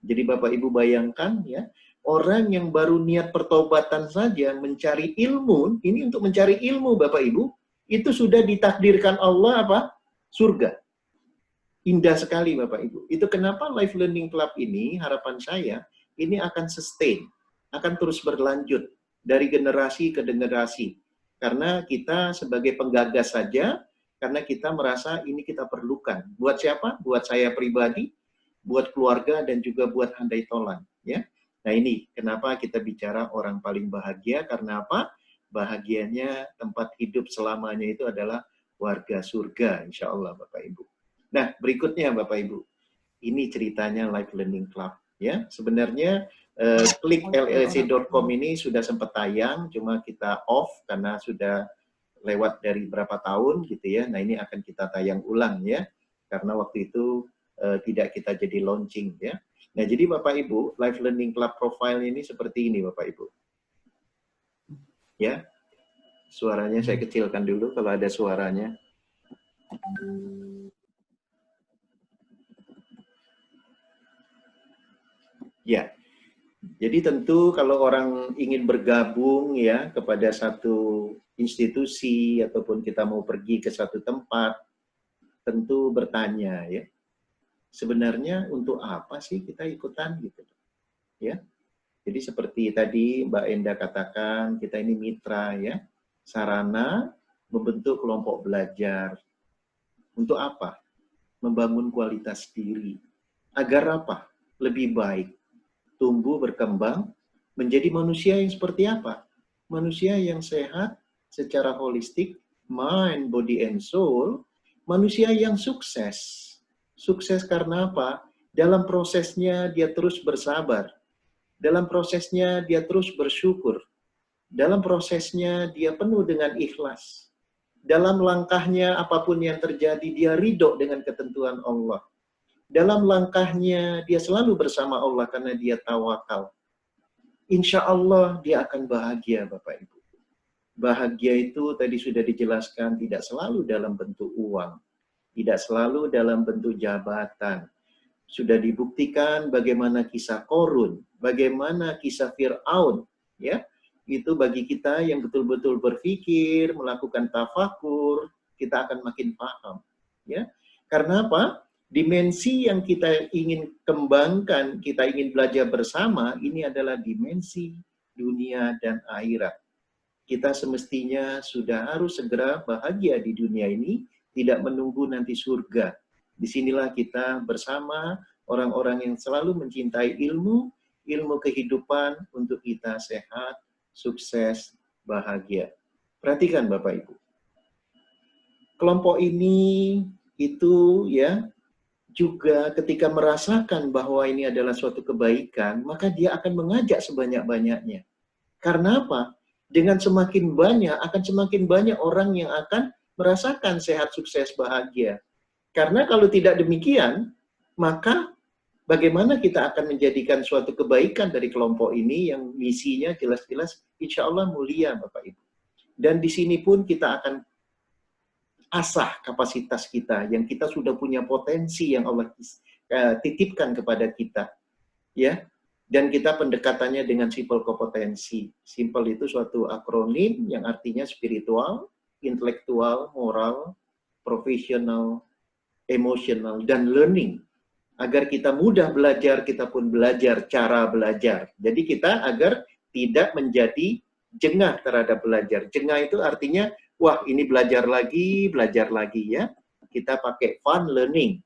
Jadi Bapak Ibu bayangkan, ya, orang yang baru niat pertobatan saja mencari ilmu, ini untuk mencari ilmu Bapak Ibu, itu sudah ditakdirkan Allah apa? Surga. Indah sekali Bapak Ibu. Itu kenapa Life Learning Club ini, harapan saya, ini akan sustain, akan terus berlanjut dari generasi ke generasi. Karena kita sebagai penggagas saja, karena kita merasa ini kita perlukan. Buat siapa? Buat saya pribadi, buat keluarga dan juga buat handai tolan, ya. Nah, ini kenapa kita bicara orang paling bahagia, karena apa? Bahagianya tempat hidup selamanya itu adalah warga surga, insya Allah, Bapak Ibu. Nah, berikutnya Bapak Ibu, ini ceritanya Life Learning Club, ya. Sebenarnya klik llc.com ini sudah sempat tayang, cuma kita off karena sudah lewat dari berapa tahun gitu ya. Nah, ini akan kita tayang ulang ya, karena waktu itu tidak kita jadi launching ya. Nah, jadi Bapak Ibu, Life Learning Club profile ini seperti ini Bapak Ibu. Ya, suaranya saya kecilkan dulu kalau ada suaranya. Ya, jadi tentu kalau orang ingin bergabung ya kepada satu institusi ataupun kita mau pergi ke satu tempat, tentu bertanya ya, sebenarnya untuk apa sih kita ikutan gitu ya. Jadi seperti tadi Mbak Enda katakan, kita ini mitra ya, sarana membentuk kelompok belajar. Untuk apa? Membangun kualitas diri. Agar apa? Lebih baik, tumbuh berkembang, menjadi manusia yang seperti apa? Manusia yang sehat secara holistik, mind, body, and soul, manusia yang sukses. Sukses karena apa? Dalam prosesnya dia terus bersabar. Dalam prosesnya dia terus bersyukur. Dalam prosesnya dia penuh dengan ikhlas. Dalam langkahnya apapun yang terjadi dia ridho dengan ketentuan Allah. Dalam langkahnya dia selalu bersama Allah karena dia tawakal. Insya Allah dia akan bahagia Bapak Ibu. Bahagia itu tadi sudah dijelaskan tidak selalu dalam bentuk uang. Tidak selalu dalam bentuk jabatan. Sudah dibuktikan bagaimana kisah Korun, bagaimana kisah Fir'aun. Ya, itu bagi kita yang betul-betul berpikir, melakukan tafakur, kita akan makin paham. Ya, karena apa? Dimensi yang kita ingin kembangkan, kita ingin belajar bersama, ini adalah dimensi dunia dan akhirat. Kita semestinya sudah harus segera bahagia di dunia ini, tidak menunggu nanti surga. Disinilah kita bersama orang-orang yang selalu mencintai ilmu, ilmu kehidupan untuk kita sehat, sukses, bahagia. Perhatikan Bapak Ibu. Kelompok ini itu ya, juga ketika merasakan bahwa ini adalah suatu kebaikan, maka dia akan mengajak sebanyak-banyaknya. Karena apa? Dengan semakin banyak, akan semakin banyak orang yang akan merasakan sehat, sukses, bahagia. Karena kalau tidak demikian, maka bagaimana kita akan menjadikan suatu kebaikan dari kelompok ini yang misinya jelas-jelas insya Allah mulia Bapak Ibu. Dan di sini pun kita akan asah kapasitas kita yang kita sudah punya potensi yang Allah titipkan kepada kita, ya. Dan kita pendekatannya dengan simple kompetensi. Simple itu suatu akronim yang artinya spiritual, intelektual, moral, profesional, emosional, dan learning. Agar kita mudah belajar, kita pun belajar cara belajar. Jadi kita agar tidak menjadi jengah terhadap belajar. Jengah itu artinya wah, ini belajar lagi ya. Kita pakai fun learning.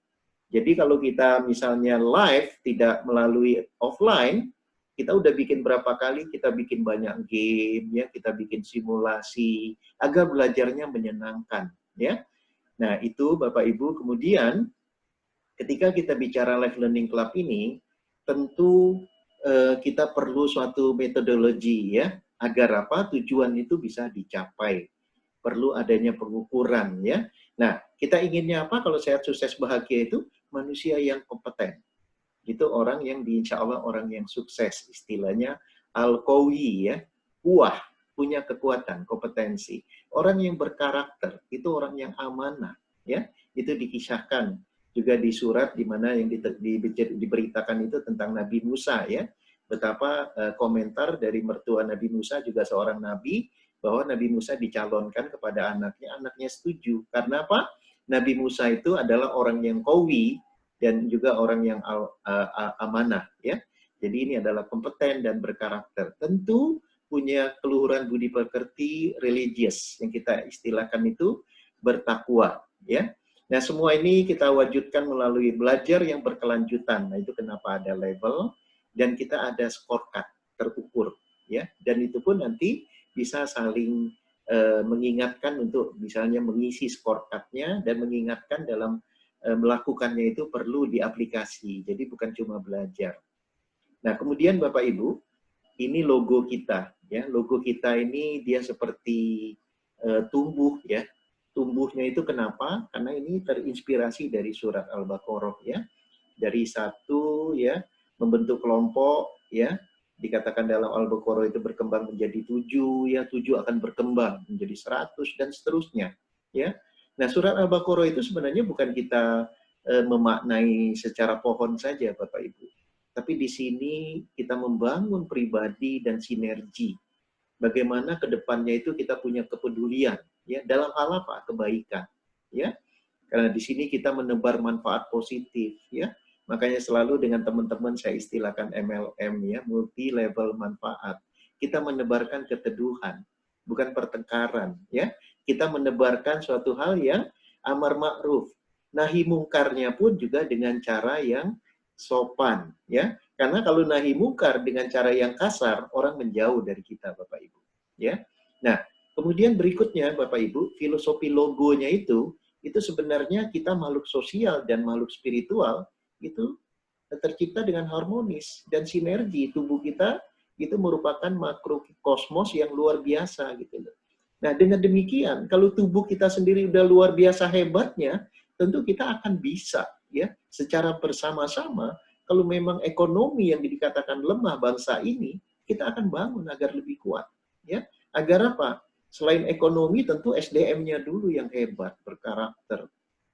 Jadi kalau kita misalnya live, tidak melalui offline, kita udah bikin berapa kali, kita bikin banyak game, ya, kita bikin simulasi, agar belajarnya menyenangkan. Ya. Nah, itu Bapak Ibu, kemudian ketika kita bicara Life Learning Club ini, tentu kita perlu suatu metodologi, ya, agar apa? Tujuan itu bisa dicapai. Perlu adanya pengukuran ya. Nah, kita inginnya apa kalau sehat, sukses, bahagia itu? Manusia yang kompeten. Itu orang yang insya Allah orang yang sukses. Istilahnya al-qawi ya. Kuah, punya kekuatan, kompetensi. Orang yang berkarakter, itu orang yang amanah ya. Itu dikisahkan juga di surat di mana yang diberitakan itu tentang Nabi Musa ya. Betapa komentar dari mertua Nabi Musa juga seorang nabi, bahwa Nabi Musa dicalonkan kepada anaknya setuju. Karena apa? Nabi Musa itu adalah orang yang qawi dan juga orang yang amanah. Ya. Jadi ini adalah kompeten dan berkarakter. Tentu punya keluhuran budi pekerti religius, yang kita istilahkan itu bertakwa. Ya. Nah, semua ini kita wujudkan melalui belajar yang berkelanjutan. Nah, itu kenapa ada label dan kita ada scorecard terukur, ya. Dan itu pun nanti bisa saling mengingatkan untuk misalnya mengisi scorecard-nya dan mengingatkan dalam melakukannya itu perlu di aplikasi. Jadi bukan cuma belajar. Nah, kemudian Bapak Ibu, ini logo kita, ya. Logo kita ini dia seperti tumbuh, ya. Tumbuhnya itu kenapa? Karena ini terinspirasi dari surat Al-Baqarah, ya. Dari satu, ya, membentuk kelompok, ya. Dikatakan dalam Al-Baqarah itu berkembang menjadi 7, ya, 7 akan berkembang menjadi 100 dan seterusnya, ya. Nah, surat Al-Baqarah itu sebenarnya bukan kita memaknai secara pohon saja, Bapak Ibu. Tapi di sini kita membangun pribadi dan sinergi. Bagaimana ke depannya itu kita punya kepedulian, ya, dalam hal apa? Kebaikan, ya. Karena di sini kita menebar manfaat positif, ya. Makanya selalu dengan teman-teman saya istilahkan MLM, ya, multi level manfaat. Kita menebarkan keteduhan, bukan pertengkaran, ya. Kita menebarkan suatu hal yang amar ma'ruf. Nahi mungkarnya pun juga dengan cara yang sopan, ya. Karena kalau nahi mungkar dengan cara yang kasar, orang menjauh dari kita, Bapak Ibu, ya. Nah, kemudian berikutnya, Bapak Ibu, filosofi logonya itu sebenarnya kita makhluk sosial dan makhluk spiritual itu tercipta dengan harmonis dan sinergi. Tubuh kita itu merupakan makrokosmos yang luar biasa gitu loh. Nah, dengan demikian kalau tubuh kita sendiri udah luar biasa hebatnya, tentu kita akan bisa, ya, secara bersama-sama. Kalau memang ekonomi yang dikatakan lemah bangsa ini, kita akan bangun agar lebih kuat, ya. Agar apa? Selain ekonomi tentu SDM-nya dulu yang hebat, berkarakter,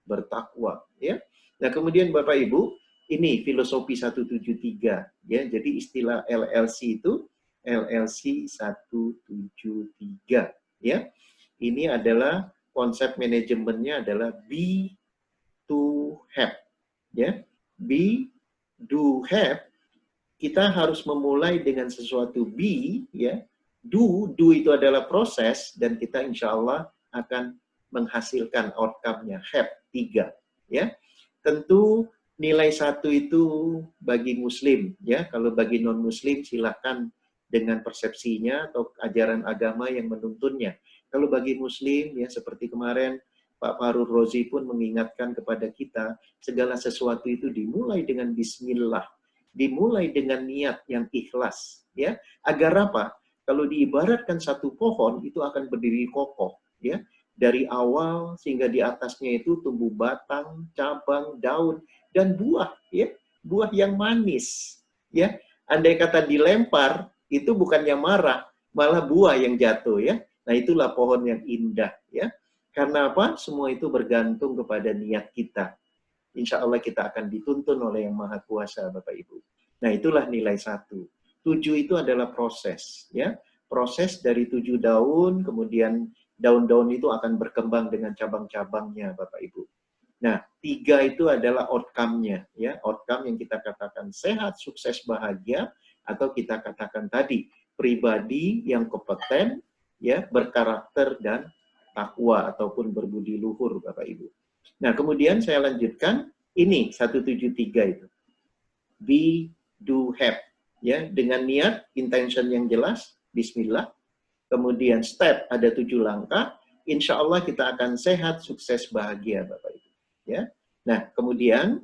bertakwa, ya. Nah, kemudian Bapak Ibu, ini filosofi 173, ya. Jadi istilah LLC itu LLC 173, ya. Ini adalah konsep manajemennya adalah be to have, ya. Be do have, kita harus memulai dengan sesuatu be, ya. Do itu adalah proses dan kita insya Allah akan menghasilkan outcome-nya, have 3, ya. Tentu nilai 1 itu bagi muslim, ya. Kalau bagi non muslim silahkan dengan persepsinya atau ajaran agama yang menuntunnya. Kalau bagi muslim, ya, seperti kemarin Pak Farur Rozi pun mengingatkan kepada kita, segala sesuatu itu dimulai dengan bismillah, dimulai dengan niat yang ikhlas, ya. Agar apa? Kalau diibaratkan satu pohon itu akan berdiri kokoh, ya. Dari awal sehingga di atasnya itu tumbuh batang, cabang, daun, dan buah, ya, buah yang manis, ya. Andai kata dilempar, itu bukannya marah, malah buah yang jatuh, ya. Nah, itulah pohon yang indah, ya. Karena apa? Semua itu bergantung kepada niat kita. Insya Allah kita akan dituntun oleh Yang Maha Kuasa, Bapak Ibu. Nah, itulah nilai 1. 7 itu adalah proses, ya. Proses dari 7 daun, kemudian daun-daun itu akan berkembang dengan cabang-cabangnya, Bapak Ibu. Nah, 3 itu adalah outcome-nya, ya. Outcome yang kita katakan sehat, sukses, bahagia, atau kita katakan tadi pribadi yang kompeten, ya, berkarakter dan takwa ataupun berbudi luhur, Bapak Ibu. Nah, kemudian saya lanjutkan ini 173 itu. Be, do, have, ya, dengan niat, intention yang jelas, bismillah. Kemudian step, ada 7 langkah, insya Allah kita akan sehat, sukses, bahagia, Bapak Ibu. Ya. Nah, kemudian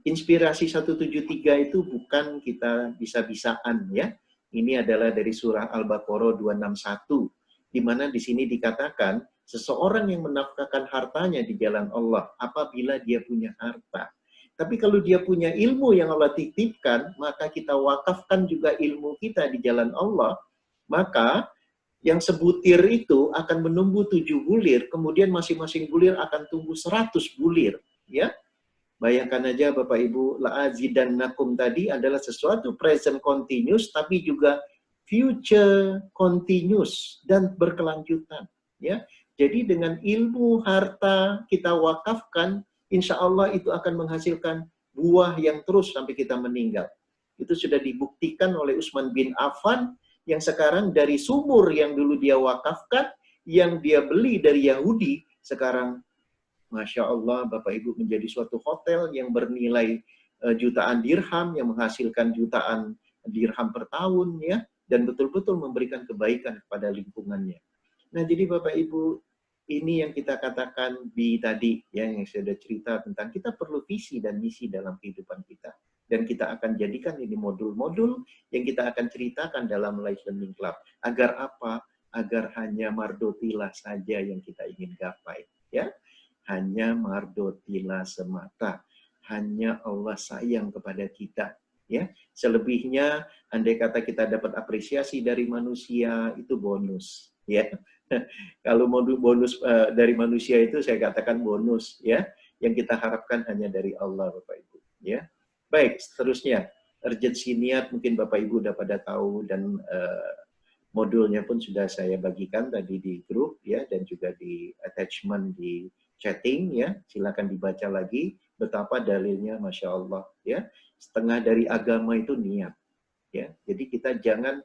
inspirasi 173 itu bukan kita bisa-bisaan, ya. Ini adalah dari surah Al-Baqarah 261, di mana di sini dikatakan seseorang yang menafkahkan hartanya di jalan Allah apabila dia punya harta. Tapi kalau dia punya ilmu yang Allah titipkan, maka kita wakafkan juga ilmu kita di jalan Allah, maka yang sebutir itu akan menumbuh 7 bulir, kemudian masing-masing bulir akan tumbuh 100 bulir, ya. Bayangkan aja Bapak Ibu, la'azidannakum tadi adalah sesuatu present continuous tapi juga future continuous dan berkelanjutan, ya. Jadi dengan ilmu harta kita wakafkan, insya Allah itu akan menghasilkan buah yang terus sampai kita meninggal. Itu sudah dibuktikan oleh Utsman bin Affan yang sekarang dari sumur yang dulu dia wakafkan, yang dia beli dari Yahudi, sekarang Masya Allah, Bapak Ibu menjadi suatu hotel yang bernilai jutaan dirham, yang menghasilkan jutaan dirham per tahun, ya, dan betul-betul memberikan kebaikan kepada lingkungannya. Nah, jadi Bapak Ibu, ini yang kita katakan di tadi, ya, yang saya sudah cerita tentang kita perlu visi dan misi dalam kehidupan kita. Dan kita akan jadikan ini modul-modul yang kita akan ceritakan dalam Life Learning Club. Agar apa? Agar hanya mardotilah saja yang kita ingin gapai, ya. Hanya mardotilah semata. Hanya Allah sayang kepada kita, ya. Selebihnya, andai kata kita dapat apresiasi dari manusia, itu bonus, ya. Kalau modul bonus dari manusia itu saya katakan bonus, ya. Yang kita harapkan hanya dari Allah, Bapak Ibu, ya. Baik, seterusnya urgency niat mungkin Bapak Ibu udah pada tahu, dan modulnya pun sudah saya bagikan tadi di grup, ya, dan juga di attachment di chatting, ya. Silakan dibaca lagi betapa dalilnya, Masya Allah, ya. Setengah dari agama itu niat, ya. Jadi kita jangan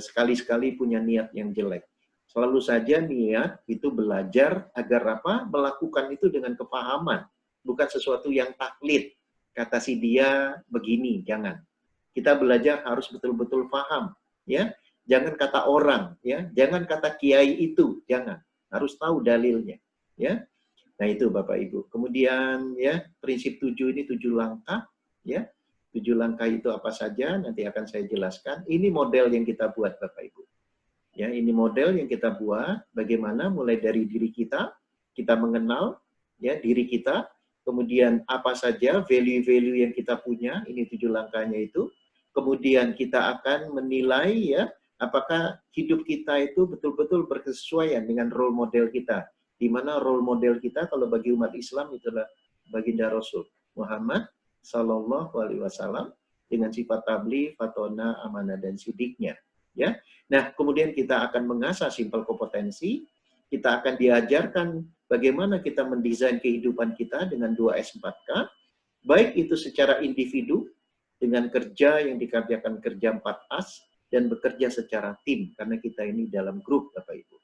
sekali-sekali punya niat yang jelek. Selalu saja niat itu belajar agar apa? Melakukan itu dengan kepahaman, bukan sesuatu yang taklid. Kata si dia begini, jangan. Kita belajar harus betul-betul paham, ya. Jangan kata orang, ya. Jangan kata kiai itu, jangan. Harus tahu dalilnya, ya. Nah, itu Bapak Ibu. Kemudian, ya, prinsip 7 ini 7 langkah, ya. 7 langkah itu apa saja nanti akan saya jelaskan. Ini model yang kita buat Bapak Ibu. Ya, ini model yang kita buat bagaimana mulai dari diri kita mengenal, ya, diri kita. Kemudian apa saja value-value yang kita punya, ini 7 langkahnya itu. Kemudian kita akan menilai, ya, apakah hidup kita itu betul-betul berkesesuaian dengan role model kita. Di mana role model kita kalau bagi umat Islam itulah baginda Rasul Muhammad Sallallahu Alaihi Wasallam dengan sifat tabligh, fatona, amanah, dan sidiknya. Ya. Nah, kemudian kita akan mengasah simpel kompetensi. Kita akan diajarkan bagaimana kita mendesain kehidupan kita dengan 2S4K, baik itu secara individu, dengan kerja yang dikerjakan kerja 4As, dan bekerja secara tim, karena kita ini dalam grup, Bapak Ibu.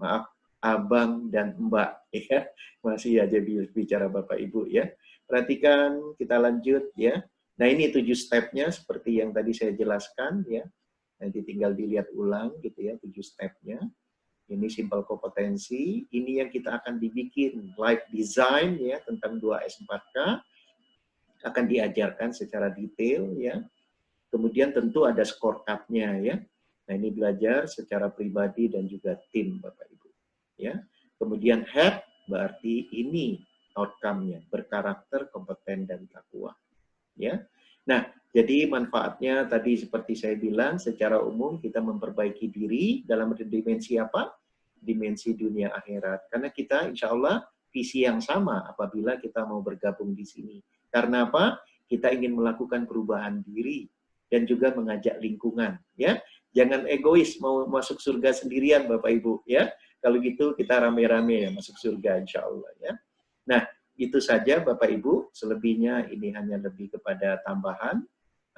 Maaf, abang dan mbak, ya. Masih aja bicara Bapak Ibu, ya. Perhatikan, kita lanjut, ya. Nah, ini 7 stepnya, seperti yang tadi saya jelaskan, ya. Nanti tinggal dilihat ulang, gitu ya, 7 stepnya. Ini simpel kompetensi, ini yang kita akan dibikin live design, ya, tentang 2S4K, akan diajarkan secara detail, ya. Kemudian tentu ada scorecard-nya, ya. Nah, ini belajar secara pribadi dan juga tim, Bapak Ibu, ya. Kemudian HAP berarti ini outcome-nya, berkarakter, kompeten, dan takwa, ya. Nah, jadi manfaatnya tadi seperti saya bilang, secara umum kita memperbaiki diri dalam dimensi apa? Dimensi dunia akhirat. Karena kita insya Allah visi yang sama apabila kita mau bergabung di sini. Karena apa? Kita ingin melakukan perubahan diri dan juga mengajak lingkungan, ya. Jangan egois mau masuk surga sendirian, Bapak Ibu, ya. Kalau gitu kita rame-rame ya masuk surga insya Allah, ya. Nah, itu saja Bapak Ibu. Selebihnya ini hanya lebih kepada tambahan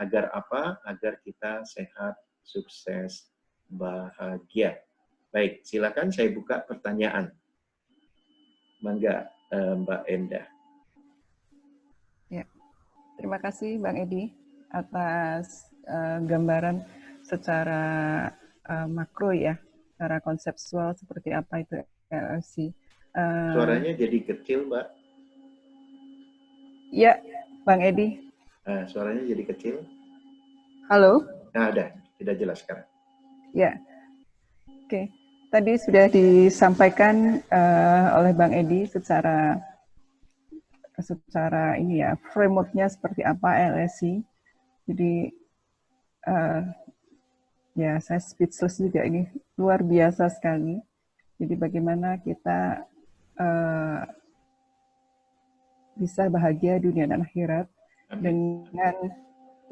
agar apa? Agar kita sehat, sukses, bahagia. Baik, silakan saya buka pertanyaan. Mangga, Mbak Endah. Ya, terima kasih Bang Edi atas gambaran secara makro, ya, secara konseptual seperti apa itu LLC. Suaranya jadi kecil, Mbak. Ya, Bang Edi. Suaranya jadi kecil. Halo? Nah, sudah jelas sekarang. Ya, oke. Tadi sudah disampaikan oleh Bang Edi secara ini ya, framework-nya seperti apa LSC. Jadi ya saya speechless juga ini, luar biasa sekali. Jadi bagaimana kita bisa bahagia dunia dan akhirat dengan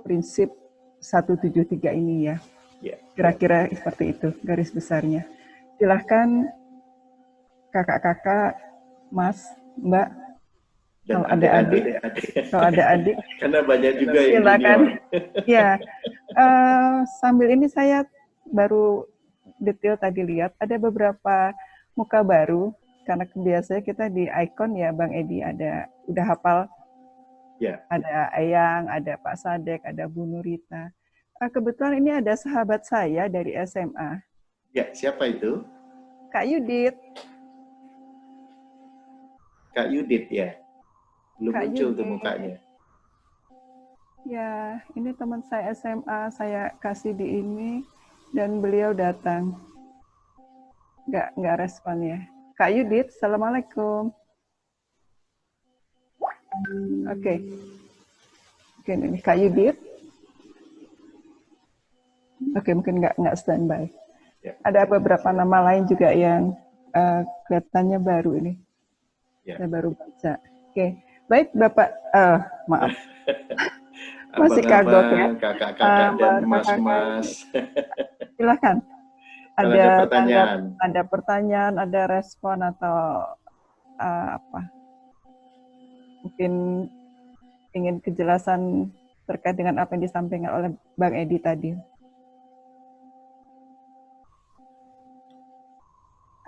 prinsip 173 ini, ya. Kira-kira seperti itu garis besarnya. Silahkan kakak-kakak, Mas, Mbak, dan kalau ada adik, kalau ada adik, karena banyak juga yang silakan. Ya, sambil ini saya baru detail tadi lihat ada beberapa muka baru karena biasanya kita di ikon ya Bang Edi udah hafal. Ya. Ada Ayang, ada Pak Sadek, ada Bu Nurita. Kebetulan ini ada sahabat saya dari SMA. Ya, siapa itu? Kak Yudit. Kak Yudit ya. Belum Kak muncul Yudit. tuh mukanya. Ya, ini teman saya SMA, saya kasih di ini dan beliau datang. Nggak respon ya. Kak Yudit, Assalamualaikum. Oke. Oke, ini Kak Yudit. Oke, mungkin nggak standby. Ya. Ada beberapa nama lain juga yang kelihatannya baru ini. Ya. Saya baru baca. Oke, baik Bapak. Maaf. Masih kagok ya. Kakak-kakak dan mas-mas. Silakan. Ada pertanyaan. Ada pertanyaan, ada respon atau apa? Mungkin ingin kejelasan terkait dengan apa yang disampaikan oleh Bang Edi tadi.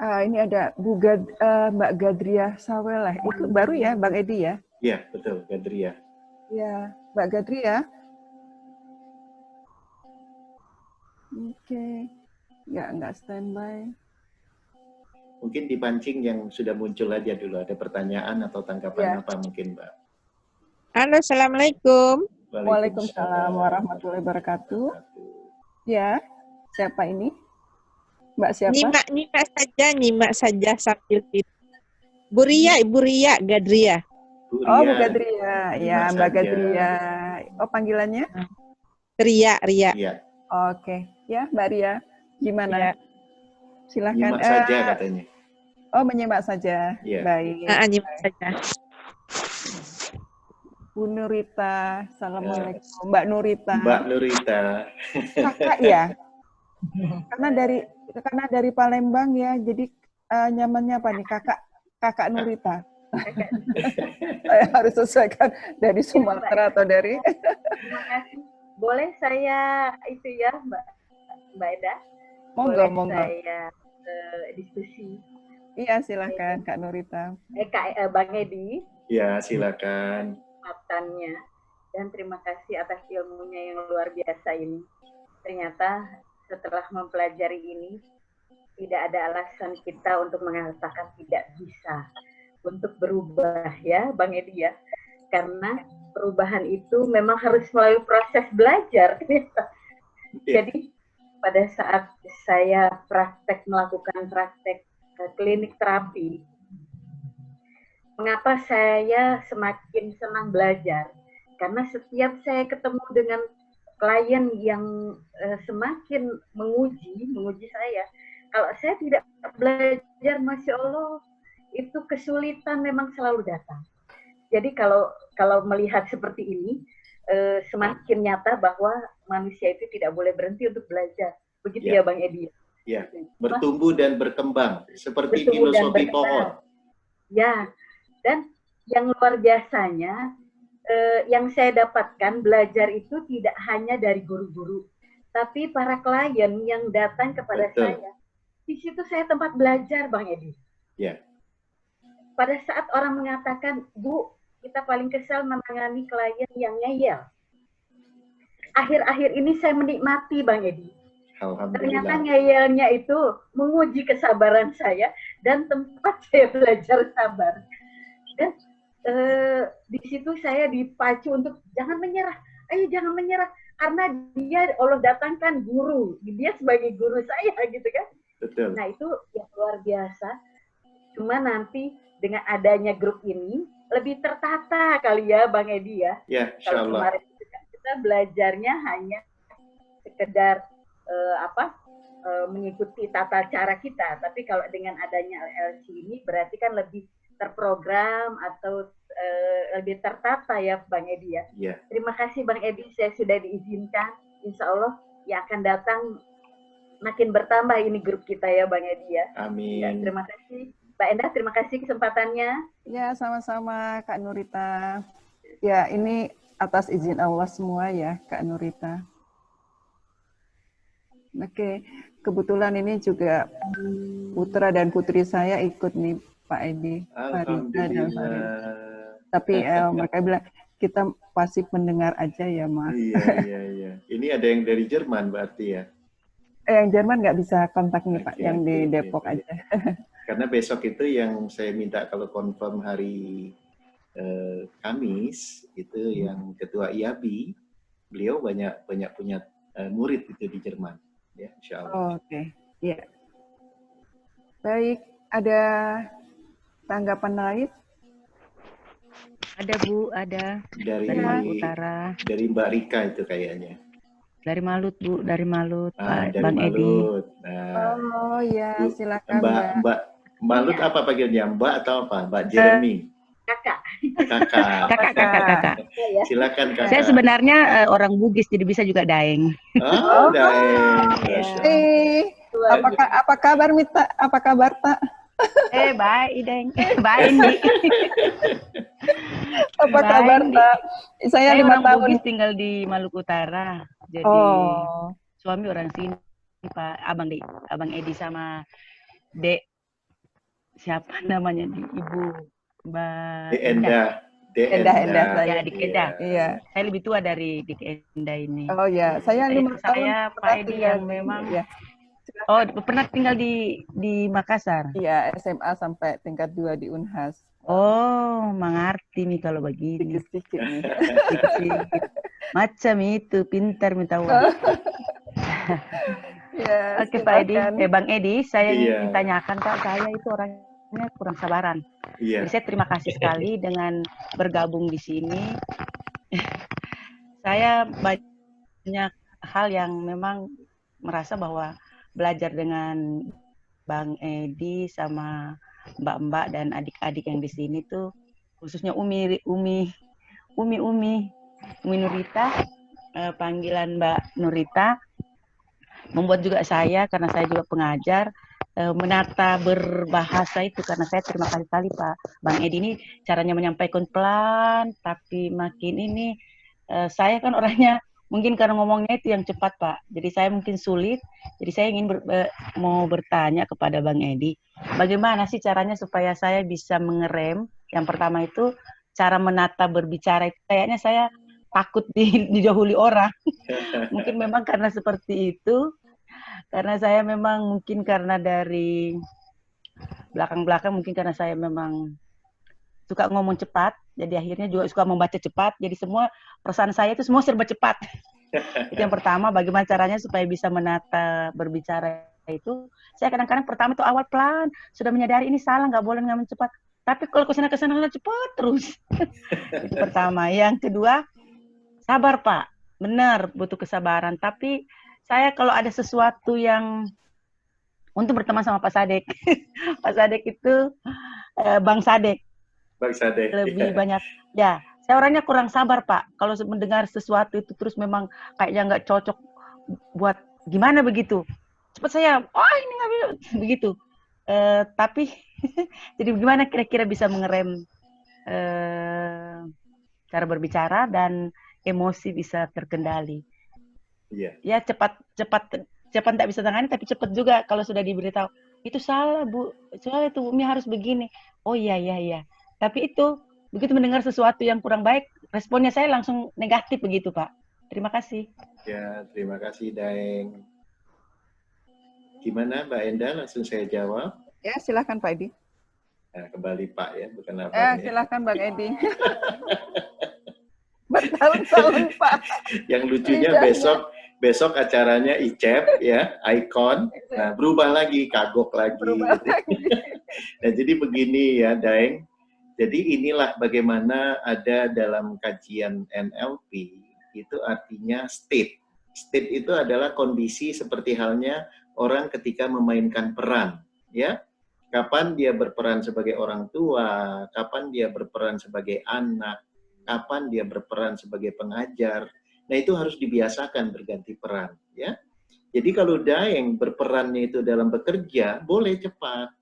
Ini ada Mbak Gadria Saweleh. Itu baru ya, Bang Edi ya? Iya, betul, Gadria. Ya, Mbak Gadria. Oke. Nggak standby. Mungkin dipancing yang sudah muncul aja dulu. Ada pertanyaan atau tanggapan apa mungkin, Mbak? Halo, Assalamualaikum. Waalaikumsalam warahmatullahi wabarakatuh. Ya, siapa ini? Mbak siapa? Nyimak saja sambil tidur. Bu Ria, Ibu Ria, Gadria. Bu Bu Gadria. Ya, Mbak saja. Gadria. Oh, panggilannya? Ria. Iya. Oke. Ya, Mbak Ria. Gimana? Ya. Silakan. Nyimak saja katanya. Oh, menyimak saja. Ya. Baik. Nyimak saja. Bu Nurita. Assalamualaikum. Mbak Nurita. Mbak Nurita. Kakak ya? Karena dari Palembang ya, jadi nyamannya apa nih? Kakak Nurita. Saya harus sesuaikan dari Sumatera atau dari... Terima kasih. Boleh saya itu ya, Mbak Eda? Monggo. Saya diskusi. Iya, silakan Kak Nurita. Bang Edi. Ya, silakan. Kesempatannya dan terima kasih atas ilmunya yang luar biasa ini. Ternyata setelah mempelajari ini tidak ada alasan kita untuk mengatakan tidak bisa untuk berubah ya, Bang Edi ya. Karena perubahan itu memang harus melalui proses belajar. Jadi pada saat saya melakukan praktek klinik terapi, mengapa saya semakin senang belajar? Karena setiap saya ketemu dengan klien yang semakin menguji saya, kalau saya tidak belajar, Masya Allah, itu kesulitan memang selalu datang. Jadi kalau melihat seperti ini, semakin nyata bahwa manusia itu tidak boleh berhenti untuk belajar. Begitu ya Bang Edi? Ya, bertumbuh dan berkembang, seperti filosofi pohon. Ya, dan yang luar biasanya, yang saya dapatkan belajar itu tidak hanya dari guru-guru, tapi para klien yang datang kepada saya. Di situ saya tempat belajar, Bang Edi. Ya. Pada saat orang mengatakan, Bu, kita paling kesal menangani klien yang ngeyel. Akhir-akhir ini saya menikmati, Bang Edi. Ternyata ngeyelnya itu menguji kesabaran saya dan tempat saya belajar sabar. Dan di situ saya dipacu untuk jangan menyerah. Ayo jangan menyerah. Karena dia Allah datangkan guru. Dia sebagai guru saya gitu kan. Betul. Nah itu yang luar biasa. Cuma nanti dengan adanya grup ini lebih tertata kali ya Bang Edi ya. Ya, kalau kemarin kita belajarnya hanya sekedar mengikuti tata cara kita. Tapi kalau dengan adanya LLC ini berarti kan lebih terprogram atau lebih tertata ya Bang Edi ya. Ya. Terima kasih Bang Edi, saya sudah diizinkan. Insya Allah yang akan datang makin bertambah ini grup kita ya Bang Edi ya. Amin. Ya, terima kasih. Mbak Endah, terima kasih kesempatannya. Ya, sama-sama Kak Nurita. Ya, ini atas izin Allah semua ya Kak Nurita. Oke, kebetulan ini juga putra dan putri saya ikut nih Pak Edi, Farida dan Farid. Alhamdulillah. Tapi mereka bilang kita pasif mendengar aja ya, Mas. Iya. Ini ada yang dari Jerman berarti ya? Yang Jerman nggak bisa kontak nih Pak, yang di Oke, Depok baik. aja. Karena besok itu yang saya minta kalau confirm hari Kamis itu yang ketua IABI, beliau banyak punya murid itu di Jerman, ya, insya Allah. Oke, iya. Baik, ada tanggapan lain? Ada Bu, ada Dari Maluku Utara. dari Mbak Rika itu kayaknya. Dari Malut Bu, dari Malut Pak Dari Bang Edi. Malut. Nah, Oh ya, Bu, silakan Mbak Malut apa panggilnya? Mbak atau apa? Mbak Jeremy? Kakak. Kakak. Silakan Kakak. Saya sebenarnya orang Bugis, jadi bisa juga Daeng. Oh, Daeng. Masya Allah. Apa kabar Mita? Apa kabar Tak? Baik Daeng. Baik nih. Apa kabar Tak? Saya 5 orang tahun. Bugis tinggal di Maluku Utara. Jadi suami orang sini Pak, Abang Edi sama Dek. Siapa namanya di Ibu Mbak Enda. Ya, Dik Enda. Iya. Saya lebih tua dari Dik Enda ini. Oh ya, saya 5 tahun. Saya Pak Edi yang memang pernah tinggal di Makassar. Iya, SMA sampai tingkat 2 di Unhas. Oh, mengerti nih kalau begini. Sedikit nih. Macam itu, pintar minta uang. Ya, Oke Pak Edi, Bang Edi, saya ingin tanyakan Pak, saya itu orangnya kurang sabaran. Jadi saya terima kasih sekali dengan bergabung di sini. Saya banyak hal yang memang merasa bahwa belajar dengan Bang Edi sama mbak-mbak dan adik-adik yang di sini tuh, khususnya Umi Nurita, panggilan Mbak Nurita, membuat juga saya, karena saya juga pengajar, menata berbahasa itu, karena saya terima kasih sekali Pak Bang Edi ini caranya menyampaikan pelan, tapi makin ini saya kan orangnya mungkin karena ngomongnya itu yang cepat Pak, jadi saya mungkin sulit, jadi saya ingin mau bertanya kepada Bang Edi, bagaimana sih caranya supaya saya bisa mengerem? Yang pertama itu cara menata berbicara itu kayaknya saya takut dijauhi orang. Mungkin memang karena seperti itu, karena saya memang mungkin karena dari belakang-belakang, mungkin karena saya memang suka ngomong cepat, jadi akhirnya juga suka membaca cepat, jadi semua perasaan saya itu semua serba cepat. Itu yang pertama, bagaimana caranya supaya bisa menata berbicara itu. Saya kadang-kadang pertama itu awal pelan, sudah menyadari ini salah, nggak boleh ngomong cepat. Tapi kalau kesana-kesana cepat terus. Itu pertama. Yang kedua, sabar Pak, benar butuh kesabaran. Tapi saya kalau ada sesuatu yang untuk berteman sama Pak Sadek, Pak Sadek itu Bang Sadek. Bang Sadek. Lebih banyak, ya. Saya orangnya kurang sabar Pak. Kalau mendengar sesuatu itu terus memang kayaknya nggak cocok buat gimana begitu. Cepat saya, ini nggak bisa begitu. Tapi jadi gimana kira-kira bisa mengerem cara berbicara dan emosi bisa terkendali. Ya cepat tak bisa tangani, tapi cepat juga kalau sudah diberitahu itu salah Bu, soalnya itu Umi harus begini. Oh iya. Tapi itu begitu mendengar sesuatu yang kurang baik, responnya saya langsung negatif begitu Pak. Terima kasih. Ya, terima kasih Daeng. Gimana Mbak Enda? Langsung saya jawab. Ya, silakan Pak Edi. Nah, kembali Pak ya, bukan apa. Silakan Bang Edi. Bertahun-tahun Pak. Yang lucunya besok acaranya ICEP ya, Icon. Nah, berubah lagi, kagok lagi. Nah, jadi begini ya, Daeng. Jadi inilah bagaimana ada dalam kajian NLP, itu artinya state. State itu adalah kondisi seperti halnya orang ketika memainkan peran, ya. Kapan dia berperan sebagai orang tua, kapan dia berperan sebagai anak, kapan dia berperan sebagai pengajar. Nah, itu harus dibiasakan berganti peran, ya. Jadi kalau Daeng berperannya itu dalam bekerja, boleh cepat.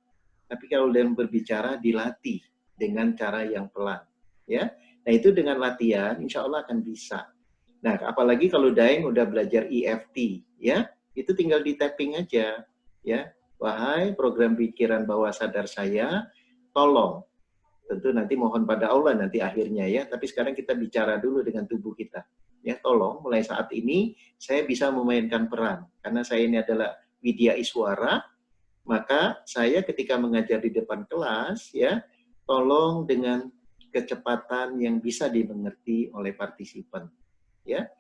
Tapi kalau dalam berbicara, dilatih dengan cara yang pelan, ya. Nah, itu dengan latihan, insya Allah akan bisa. Nah, apalagi kalau Daeng udah belajar EFT, ya, itu tinggal di tapping aja, ya. Wahai program pikiran bawah sadar saya, tolong. Tentu nanti mohon pada Allah nanti akhirnya ya, tapi sekarang kita bicara dulu dengan tubuh kita. Ya, tolong mulai saat ini saya bisa memainkan peran. Karena saya ini adalah widya iswara, maka saya ketika mengajar di depan kelas, ya, tolong dengan kecepatan yang bisa dimengerti oleh partisipan. Ya.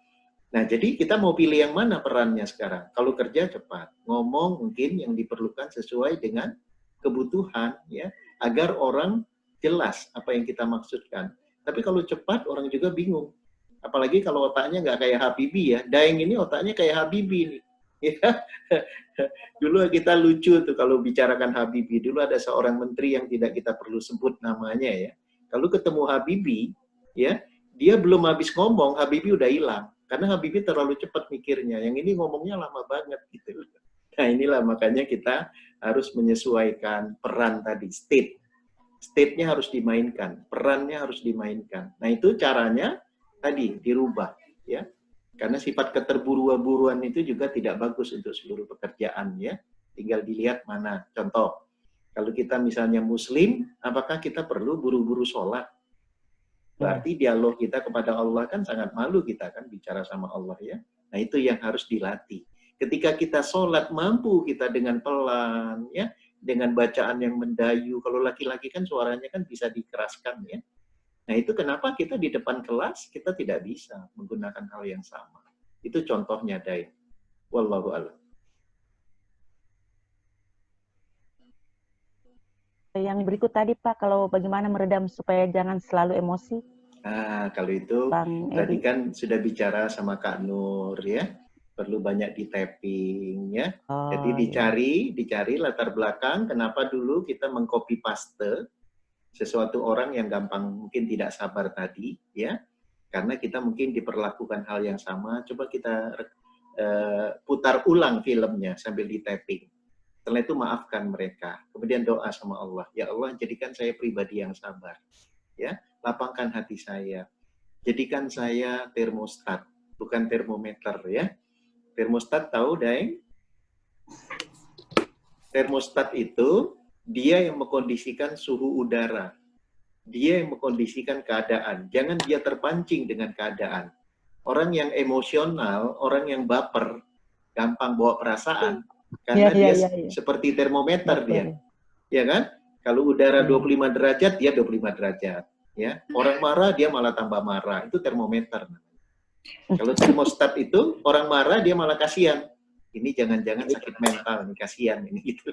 Nah, jadi kita mau pilih yang mana perannya sekarang? Kalau kerja cepat, ngomong mungkin yang diperlukan sesuai dengan kebutuhan, ya, agar orang jelas apa yang kita maksudkan. Tapi kalau cepat orang juga bingung. Apalagi kalau otaknya nggak kayak Habibie ya. Daeng ini otaknya kayak Habibie nih. Ya. Dulu kita lucu tuh kalau bicarakan Habibie. Dulu ada seorang menteri yang tidak kita perlu sebut namanya ya. Kalau ketemu Habibie, ya, dia belum habis ngomong, Habibie udah hilang. Karena Habibie terlalu cepat mikirnya. Yang ini ngomongnya lama banget gitu. Nah inilah makanya kita harus menyesuaikan peran tadi, state. State-nya harus dimainkan, perannya harus dimainkan. Nah itu caranya tadi dirubah, ya. Karena sifat keterburu-buruan itu juga tidak bagus untuk seluruh pekerjaan, ya. Tinggal dilihat mana. Contoh, kalau kita misalnya Muslim, apakah kita perlu buru-buru sholat? Berarti dialog kita kepada Allah kan sangat malu kita kan bicara sama Allah, ya. Nah itu yang harus dilatih. Ketika kita sholat mampu kita dengan pelan, ya, dengan bacaan yang mendayu. Kalau laki-laki kan suaranya kan bisa dikeraskan, ya. Nah itu kenapa kita di depan kelas kita tidak bisa menggunakan hal yang sama. Itu contohnya, Dai. Wallahu a'lam. Yang berikut tadi Pak, kalau bagaimana meredam supaya jangan selalu emosi? Kalau itu Bang tadi Edi. kan sudah bicara sama Kak Nur, ya. Perlu banyak di tapping, ya. Jadi dicari latar belakang kenapa dulu kita mengcopy paste sesuatu orang yang gampang mungkin tidak sabar tadi, ya. Karena kita mungkin diperlakukan hal yang sama, coba kita putar ulang filmnya sambil di tapping. Setelah itu maafkan mereka. Kemudian doa sama Allah. Ya Allah, jadikan saya pribadi yang sabar. Ya, lapangkan hati saya. Jadikan saya termostat, bukan termometer, ya. Termostat tahu, Daeng? Termostat itu dia yang mengkondisikan suhu udara. Dia yang mengkondisikan keadaan. Jangan dia terpancing dengan keadaan. Orang yang emosional, orang yang baper, gampang bawa perasaan, karena dia seperti termometer dia. Ya kan? Kalau udara 25 derajat, dia 25 derajat. Ya. Orang marah, dia malah tambah marah. Itu termometer. Kalau termostat itu, orang marah, dia malah kasihan. Ini jangan-jangan sakit mental, nih kasihan ini gitu.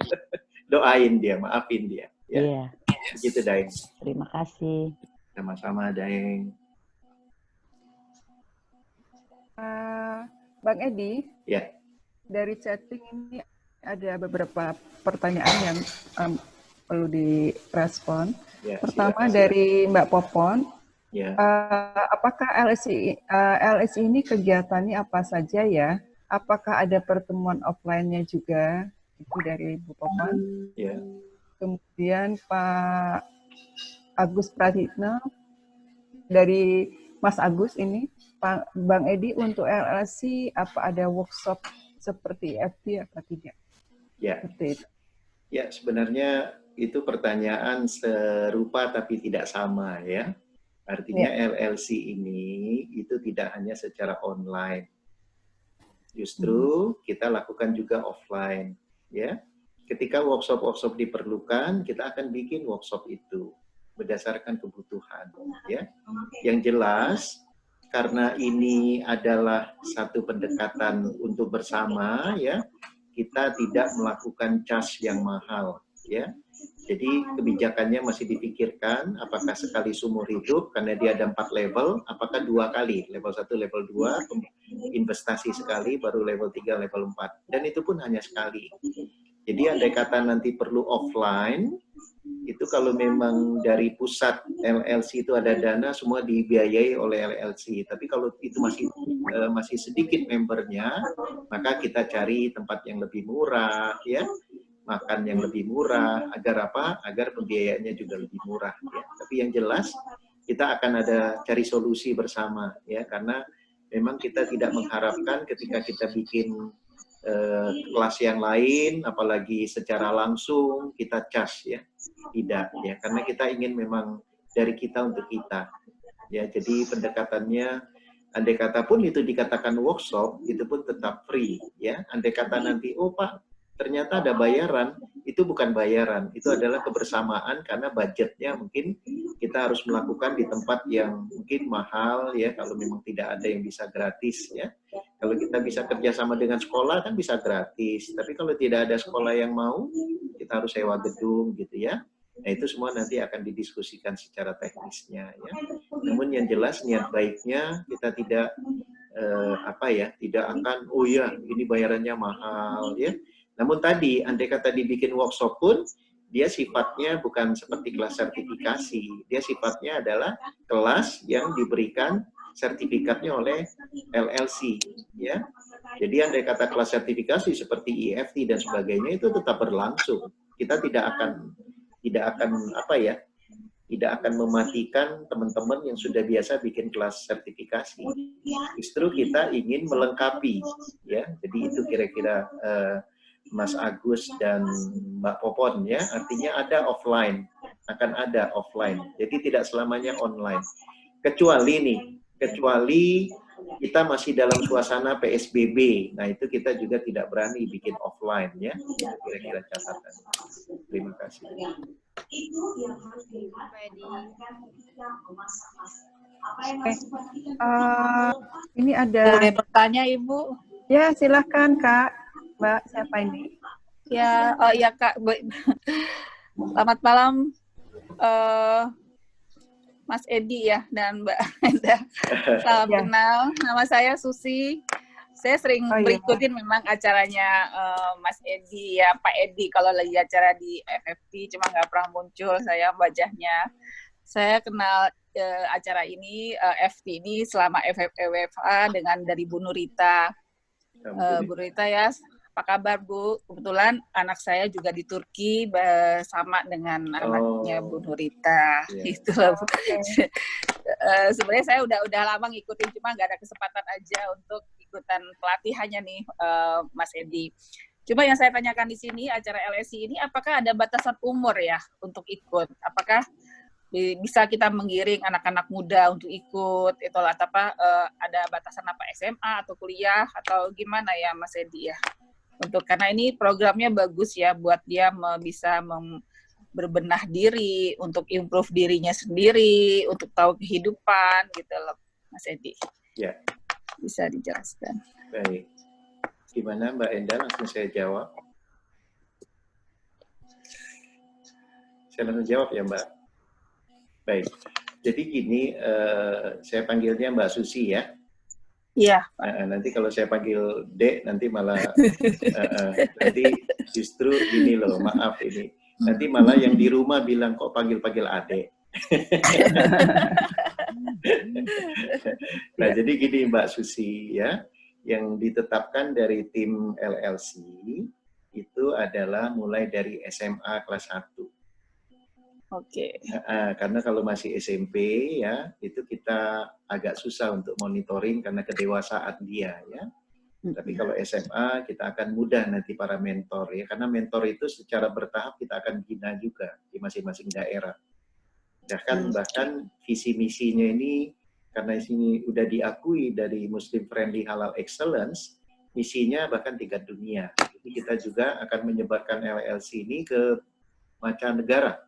Doain dia, maafin dia. Ya. Iya. Begitu, Daeng. Terima kasih. Sama-sama, Daeng. Bang Edi, Ya. dari chatting ini ada beberapa pertanyaan yang perlu direspon. Ya, Pertama silakan. dari Mbak Popon, Ya. apakah LSI ini kegiatannya apa saja ya? Apakah ada pertemuan offline-nya juga? Itu dari Bu Popon. Ya. Kemudian Pak Agus Pratitno, dari Mas Agus ini, Pak Bang Edi, untuk LLC apa ada workshop seperti FT apa tidak? Ya. Seperti itu. Ya, sebenarnya itu pertanyaan serupa tapi tidak sama, ya. Artinya LLC ini itu tidak hanya secara online. Justru kita lakukan juga offline, ya. Ketika workshop-workshop diperlukan, kita akan bikin workshop itu berdasarkan kebutuhan, ya. Yang jelas, karena ini adalah satu pendekatan untuk bersama, ya, kita tidak melakukan charge yang mahal, ya. Jadi kebijakannya masih dipikirkan, apakah sekali seumur hidup, karena dia ada 4 level, apakah 2 kali, level 1, level 2, investasi sekali, baru level 3, level 4. Dan itu pun hanya sekali. Jadi andai kata nanti perlu offline, itu kalau memang dari pusat LLC itu ada dana, semua dibiayai oleh LLC. Tapi kalau itu masih sedikit membernya, maka kita cari tempat yang lebih murah, ya. Makan yang lebih murah, agar apa? Agar pembiayaannya juga lebih murah, ya. Tapi yang jelas kita akan ada cari solusi bersama, ya, karena memang kita tidak mengharapkan ketika kita bikin kelas yang lain, apalagi secara langsung kita cas ya, tidak ya, karena kita ingin memang dari kita untuk kita ya. Jadi pendekatannya, andai kata pun itu dikatakan workshop, itu pun tetap free ya. Andai kata nanti, oh Pak, ternyata ada bayaran, itu bukan bayaran, itu adalah kebersamaan karena budgetnya mungkin kita harus melakukan di tempat yang mungkin mahal ya, kalau memang tidak ada yang bisa gratis ya. Kalau kita bisa kerjasama dengan sekolah kan bisa gratis, tapi kalau tidak ada sekolah yang mau, kita harus sewa gedung gitu ya. Nah itu semua nanti akan didiskusikan secara teknisnya ya. Namun yang jelas niat baiknya kita tidak tidak akan, oh ya ini bayarannya mahal ya. Namun tadi, andai kata dibikin workshop pun, dia sifatnya bukan seperti kelas sertifikasi. Dia sifatnya adalah kelas yang diberikan sertifikatnya oleh LLC. Ya. Jadi andai kata kelas sertifikasi seperti EFT dan sebagainya itu tetap berlangsung. Kita tidak akan mematikan teman-teman yang sudah biasa bikin kelas sertifikasi. Justru kita ingin melengkapi. Ya. Jadi itu kira-kira Mas Agus dan Mbak Popon ya, artinya ada offline, akan ada offline. Jadi tidak selamanya online. Kecuali kita masih dalam suasana PSBB. Nah, itu kita juga tidak berani bikin offline ya. Kira-kira catatan. Terima kasih. Ini ada. Boleh bertanya, Ibu? Ya, silahkan Kak. Mbak, siapa ini? Ya, oh ya Kak. Selamat malam, Mas Edi ya dan Mbak Enda. Salam kenal. Nama saya Susi. Saya sering berikutin memang acaranya Mas Edi ya, Pak Edi kalau lagi acara di FFP, cuma nggak pernah muncul saya wajahnya. Saya kenal acara ini, FT ini selama FFA dengan dari Bu Nurita. Bu Nurita ya, apa kabar Bu? Kebetulan anak saya juga di Turki sama dengan anaknya Bu Nurita. Gitu loh. Sebenarnya saya udah lama ngikutin, cuma nggak ada kesempatan aja untuk ikutan pelatihannya nih, Mas Edi. Cuma yang saya tanyakan di sini, acara LSI ini apakah ada batasan umur ya untuk ikut? Apakah bisa kita menggiring anak-anak muda untuk ikut? Itu lah, ada batasan apa, SMA atau kuliah atau gimana ya Mas Edi ya? Karena ini programnya bagus ya buat dia bisa berbenah diri, untuk improve dirinya sendiri, untuk tahu kehidupan gitu loh, Mas Edi. Ya. Bisa dijelaskan. Baik. Gimana Mbak Enda, langsung saya jawab. Saya langsung jawab ya Mbak. Baik. Jadi gini, saya panggilnya Mbak Susi ya. Iya. Nanti kalau saya panggil Dek, nanti malah nanti justru gini loh, maaf ini. Nanti malah yang di rumah bilang kok panggil-panggil adek. Nah, jadi gini Mbak Susi ya, yang ditetapkan dari tim LLC itu adalah mulai dari SMA kelas 1. Oke. Karena kalau masih SMP ya, itu kita agak susah untuk monitoring karena kedewasaan dia ya. Tapi kalau SMA kita akan mudah nanti para mentor ya, karena mentor itu secara bertahap kita akan bina juga di masing-masing daerah. Bahkan visi misinya ini karena sini udah diakui dari Muslim Friendly Halal Excellence, misinya bahkan tingkat dunia. Jadi kita juga akan menyebarkan LLC ini ke mancanegara.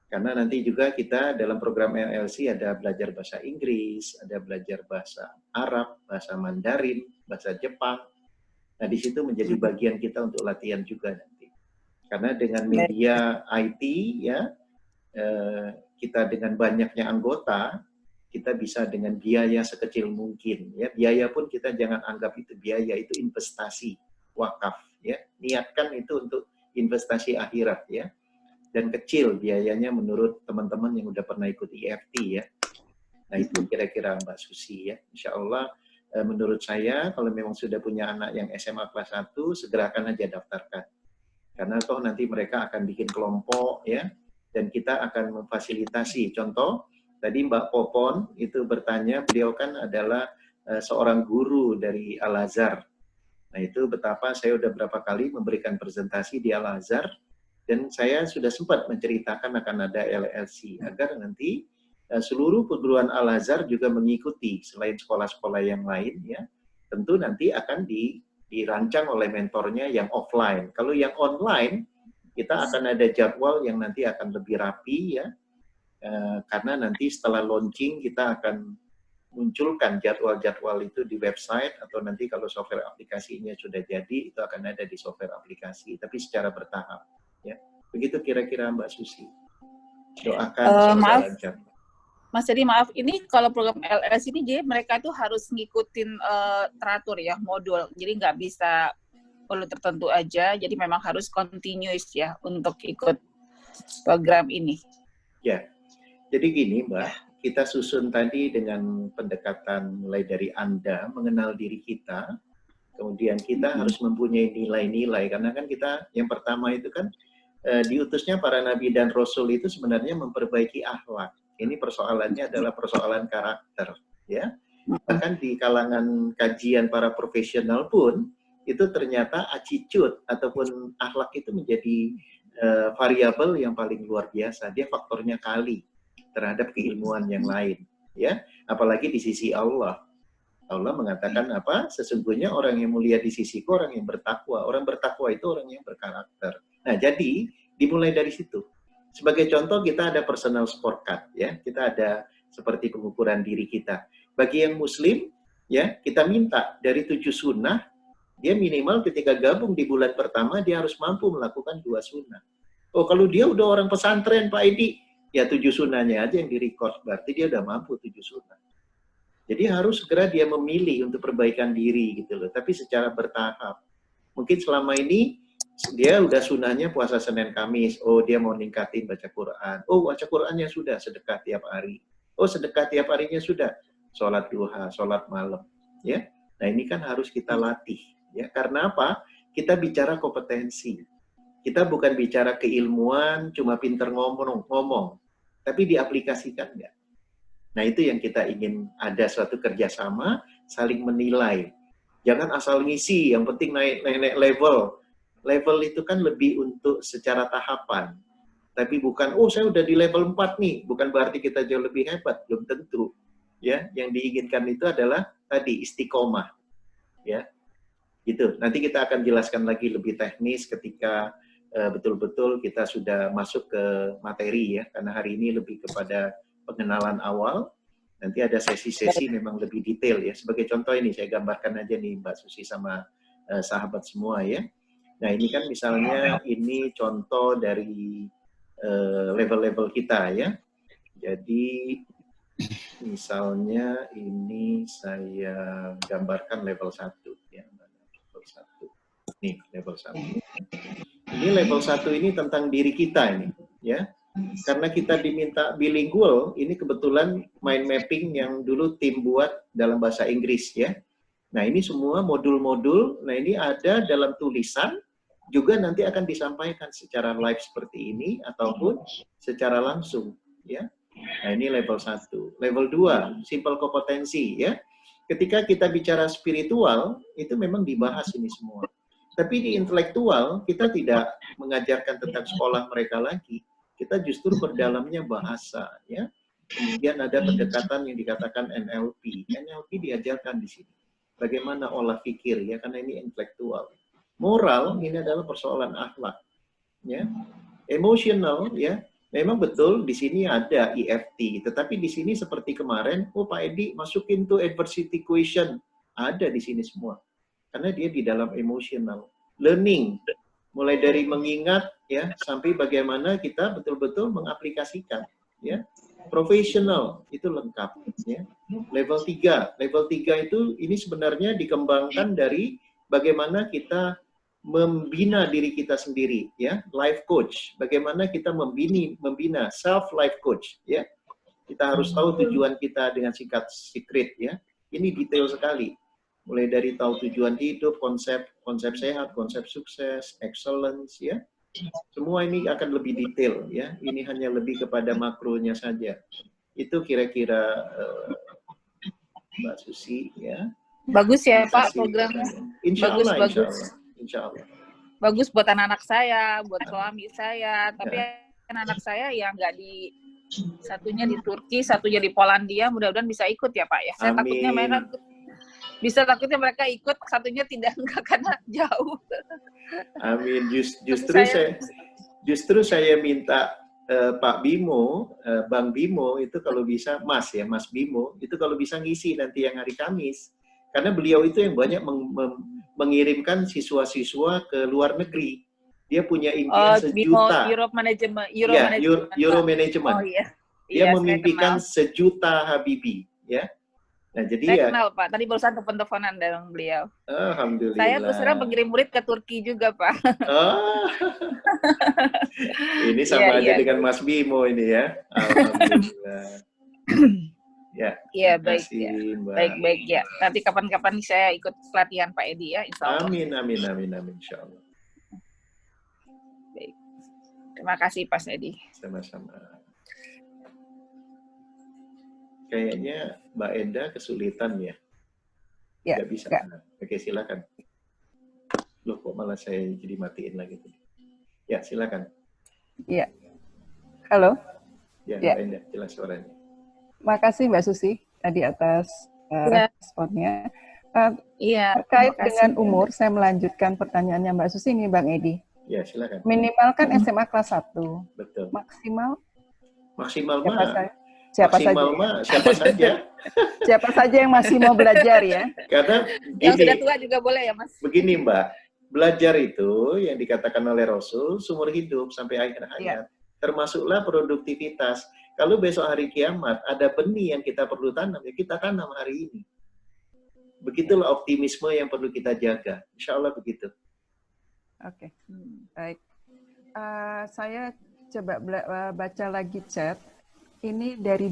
Karena nanti juga kita dalam program LLC ada belajar bahasa Inggris, ada belajar bahasa Arab, bahasa Mandarin, bahasa Jepang. Nah, di situ menjadi bagian kita untuk latihan juga nanti. Karena dengan media IT ya, kita dengan banyaknya anggota, kita bisa dengan biaya sekecil mungkin ya. Biaya pun kita jangan anggap itu biaya, itu investasi wakaf ya. Niatkan itu untuk investasi akhirat ya. Dan kecil biayanya menurut teman-teman yang udah pernah ikut EFT ya. Nah itu kira-kira Mbak Susi ya. Insya Allah menurut saya kalau memang sudah punya anak yang SMA kelas 1, segerakan aja daftarkan. Karena toh nanti mereka akan bikin kelompok ya. Dan kita akan memfasilitasi. Contoh, tadi Mbak Popon itu bertanya, beliau kan adalah seorang guru dari Al-Azhar. Nah itu betapa saya udah berapa kali memberikan presentasi di Al-Azhar, dan saya sudah sempat menceritakan akan ada LLC, agar nanti seluruh perguruan Al-Azhar juga mengikuti, selain sekolah-sekolah yang lain, ya tentu nanti akan dirancang oleh mentornya yang offline. Kalau yang online, kita akan ada jadwal yang nanti akan lebih rapi, ya, karena nanti setelah launching kita akan munculkan jadwal-jadwal itu di website, atau nanti kalau software aplikasinya sudah jadi, itu akan ada di software aplikasi, tapi secara bertahap. Ya, begitu kira-kira Mbak Susi. Doakan semoga lancar. Mas jadi maaf, ini kalau program LLC ini jadi mereka tuh harus ngikutin teratur ya, modul. Jadi nggak bisa perlu tertentu aja, jadi memang harus continuous ya untuk ikut program ini. Ya, jadi gini Mbak, kita susun tadi dengan pendekatan mulai dari Anda mengenal diri kita, kemudian kita harus mempunyai nilai-nilai, karena kan kita yang pertama itu kan diutusnya para nabi dan rasul itu sebenarnya memperbaiki akhlak. Ini persoalannya adalah persoalan karakter, ya. Bahkan di kalangan kajian para profesional pun itu ternyata attitude ataupun akhlak itu menjadi variabel yang paling luar biasa. Dia faktornya kali terhadap keilmuan yang lain, ya. Apalagi di sisi Allah. Allah mengatakan apa? Sesungguhnya orang yang mulia di sisiku orang yang bertakwa. Orang bertakwa itu orang yang berkarakter. Nah, jadi dimulai dari situ. Sebagai contoh kita ada personal scorecard, ya. Kita ada seperti pengukuran diri kita. Bagi yang muslim, ya, kita minta dari 7 sunnah, dia minimal ketika gabung di bulan pertama dia harus mampu melakukan 2 sunnah. Oh, kalau dia udah orang pesantren Pak Edi, ya 7 sunnahnya aja yang direcord, berarti dia udah mampu 7 sunnah. Jadi harus segera dia memilih untuk perbaikan diri gitu loh, tapi secara bertahap. Mungkin selama ini dia udah sunnahnya puasa Senin Kamis, oh dia mau ningkatin baca Quran, oh baca Qurannya sudah, sedekah tiap hari, oh sedekah tiap harinya sudah, sholat duha, sholat malam, ya. Nah ini kan harus kita latih, ya. Karena apa? Kita bicara kompetensi, kita bukan bicara keilmuan, cuma pinter ngomong, tapi diaplikasikan nggak? Nah itu yang kita ingin, ada suatu kerjasama, saling menilai. Jangan asal ngisi, yang penting naik level. Level itu kan lebih untuk secara tahapan. Tapi bukan, oh saya udah di level 4 nih, bukan berarti kita jauh lebih hebat, belum tentu. Ya, yang diinginkan itu adalah tadi istiqomah. Ya. Gitu. Nanti kita akan jelaskan lagi lebih teknis ketika betul-betul kita sudah masuk ke materi, ya. Karena hari ini lebih kepada pengenalan awal. Nanti ada sesi-sesi memang lebih detail, ya. Sebagai contoh ini saya gambarkan aja nih Mbak Susi sama sahabat semua, ya. Nah ini kan misalnya ini contoh dari level-level kita, ya. Jadi misalnya ini saya gambarkan level 1, ya. Level 1. Nih level 1. Ini level 1 ini tentang diri kita ini, ya. Karena kita diminta bilingual, ini kebetulan mind mapping yang dulu tim buat dalam bahasa Inggris, ya. Nah ini semua modul-modul, nah ini ada dalam tulisan, juga nanti akan disampaikan secara live seperti ini, ataupun secara langsung, ya. Nah ini level 1. Level 2, simple kompetensi, ya. Ketika kita bicara spiritual, itu memang dibahas ini semua. Tapi di intelektual, kita tidak mengajarkan tentang sekolah mereka lagi. Kita justru berdalamnya bahasa, ya. Kemudian ada pendekatan yang dikatakan NLP. NLP diajarkan di sini. Bagaimana olah pikir, ya, karena ini intelektual. Moral ini adalah persoalan akhlak, ya. Emotional, ya. Memang betul di sini ada EFT, tetapi di sini seperti kemarin, oh Pak Edi masukin tuh adversity question, ada di sini semua. Karena dia di dalam emotional. Learning, mulai dari mengingat, ya, sampai bagaimana kita betul-betul mengaplikasikan, ya. Profesional itu lengkap, ya. Level 3 itu ini sebenarnya dikembangkan dari bagaimana kita membina diri kita sendiri, ya. Life coach, bagaimana kita membina self life coach, ya. Kita harus tahu tujuan kita dengan singkat secret, ya. Ini detail sekali. Mulai dari tahu tujuan hidup, konsep sehat, konsep sukses, excellence, ya. Semua ini akan lebih detail, ya. Ini hanya lebih kepada makronya saja. Itu kira-kira Mbak Susi, ya. Bagus ya Pak Kasih programnya. pertanyaan. Insya Bagus, Allah, insya bagus. Allah, insya Allah. Bagus buat anak-anak saya, buat suami saya. Tapi Ya. anak saya yang nggak di, satunya di Turki, satunya di Polandia, mudah-mudahan bisa ikut ya Pak ya. Saya takutnya mereka takutnya mereka ikut, satunya tidak enggak karena jauh. Amin. Saya- Justru saya minta Pak Bimo, Bang Bimo itu kalau bisa, Mas Bimo itu kalau bisa ngisi nanti yang hari Kamis, karena beliau itu yang banyak mengirimkan siswa-siswa ke luar negeri. Dia punya impian sejuta. Europe Management. Euro Management. Oh iya. Dia Iya, memimpikan saya sejuta Habibie, ya. Nah, jadi kenal. Saya ya, kenal Pak. Tadi barusan telepon-teleponan dengan beliau. alhamdulillah. Saya terus terang mengirim murid ke Turki juga Pak. Oh. Ini sama aja Iya. dengan Mas Bimo ini ya. Alhamdulillah. Ya. Iya, terima baik kasih, ya. Mbak. Baik ya. Nanti kapan-kapan saya ikut pelatihan Pak Edi ya, insya Allah. Amin, insya Allah. Baik. Terima kasih Pak Edi. Sama-sama. Kayaknya Mbak Enda kesulitan ya. Ya, Nggak bisa. nggak. Oke, silakan. Loh, kok malah saya jadi matiin lagi tadi. Ya, silakan. Iya. Halo. Ya, Ya. Mbak Enda, jelas suaranya. Makasih Mbak Susi tadi atas Ya. responnya. Iya. Terkait terima kasih. dengan umur, saya melanjutkan pertanyaannya Mbak Susi ini, Bang Edi. Ya, silakan. Minimal kan SMA kelas 1. Betul. Maksimal Maksimal siapa mah. saja? Siapa saja? Maksimal mah siapa saja. Siapa saja yang masih mau belajar ya? Karena Yang sudah gini, tua juga boleh ya Mas? begini Mbak, belajar itu yang dikatakan oleh Rasul seumur hidup sampai akhir hayat. Termasuklah produktivitas. Kalau besok hari kiamat ada benih yang kita perlu tanam, ya kita tanam hari ini. Begitulah optimisme yang perlu kita jaga. Insya Allah begitu. Oke, baik. Saya coba baca lagi chat. Ini dari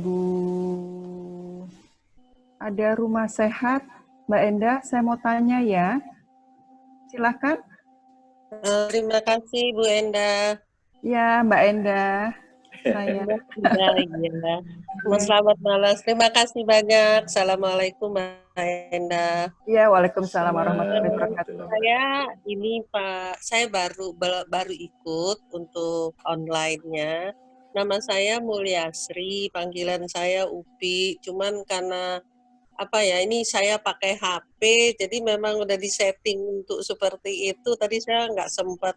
ada Rumah Sehat, Mbak Enda. Saya mau tanya ya. Silakan. Terima kasih Bu Enda. Ya, Mbak Enda. Saya. Iya. Selamat malam. Terima kasih banyak. Assalamualaikum Mbak Enda. Ya, waalaikumsalam warahmatullahi wabarakatuh. Saya ini Pak, saya baru ikut untuk online-nya. Nama saya Mulyasri, panggilan saya Upi. Cuman karena apa ya, ini saya pakai HP, jadi memang udah disetting untuk seperti itu. Tadi saya nggak sempat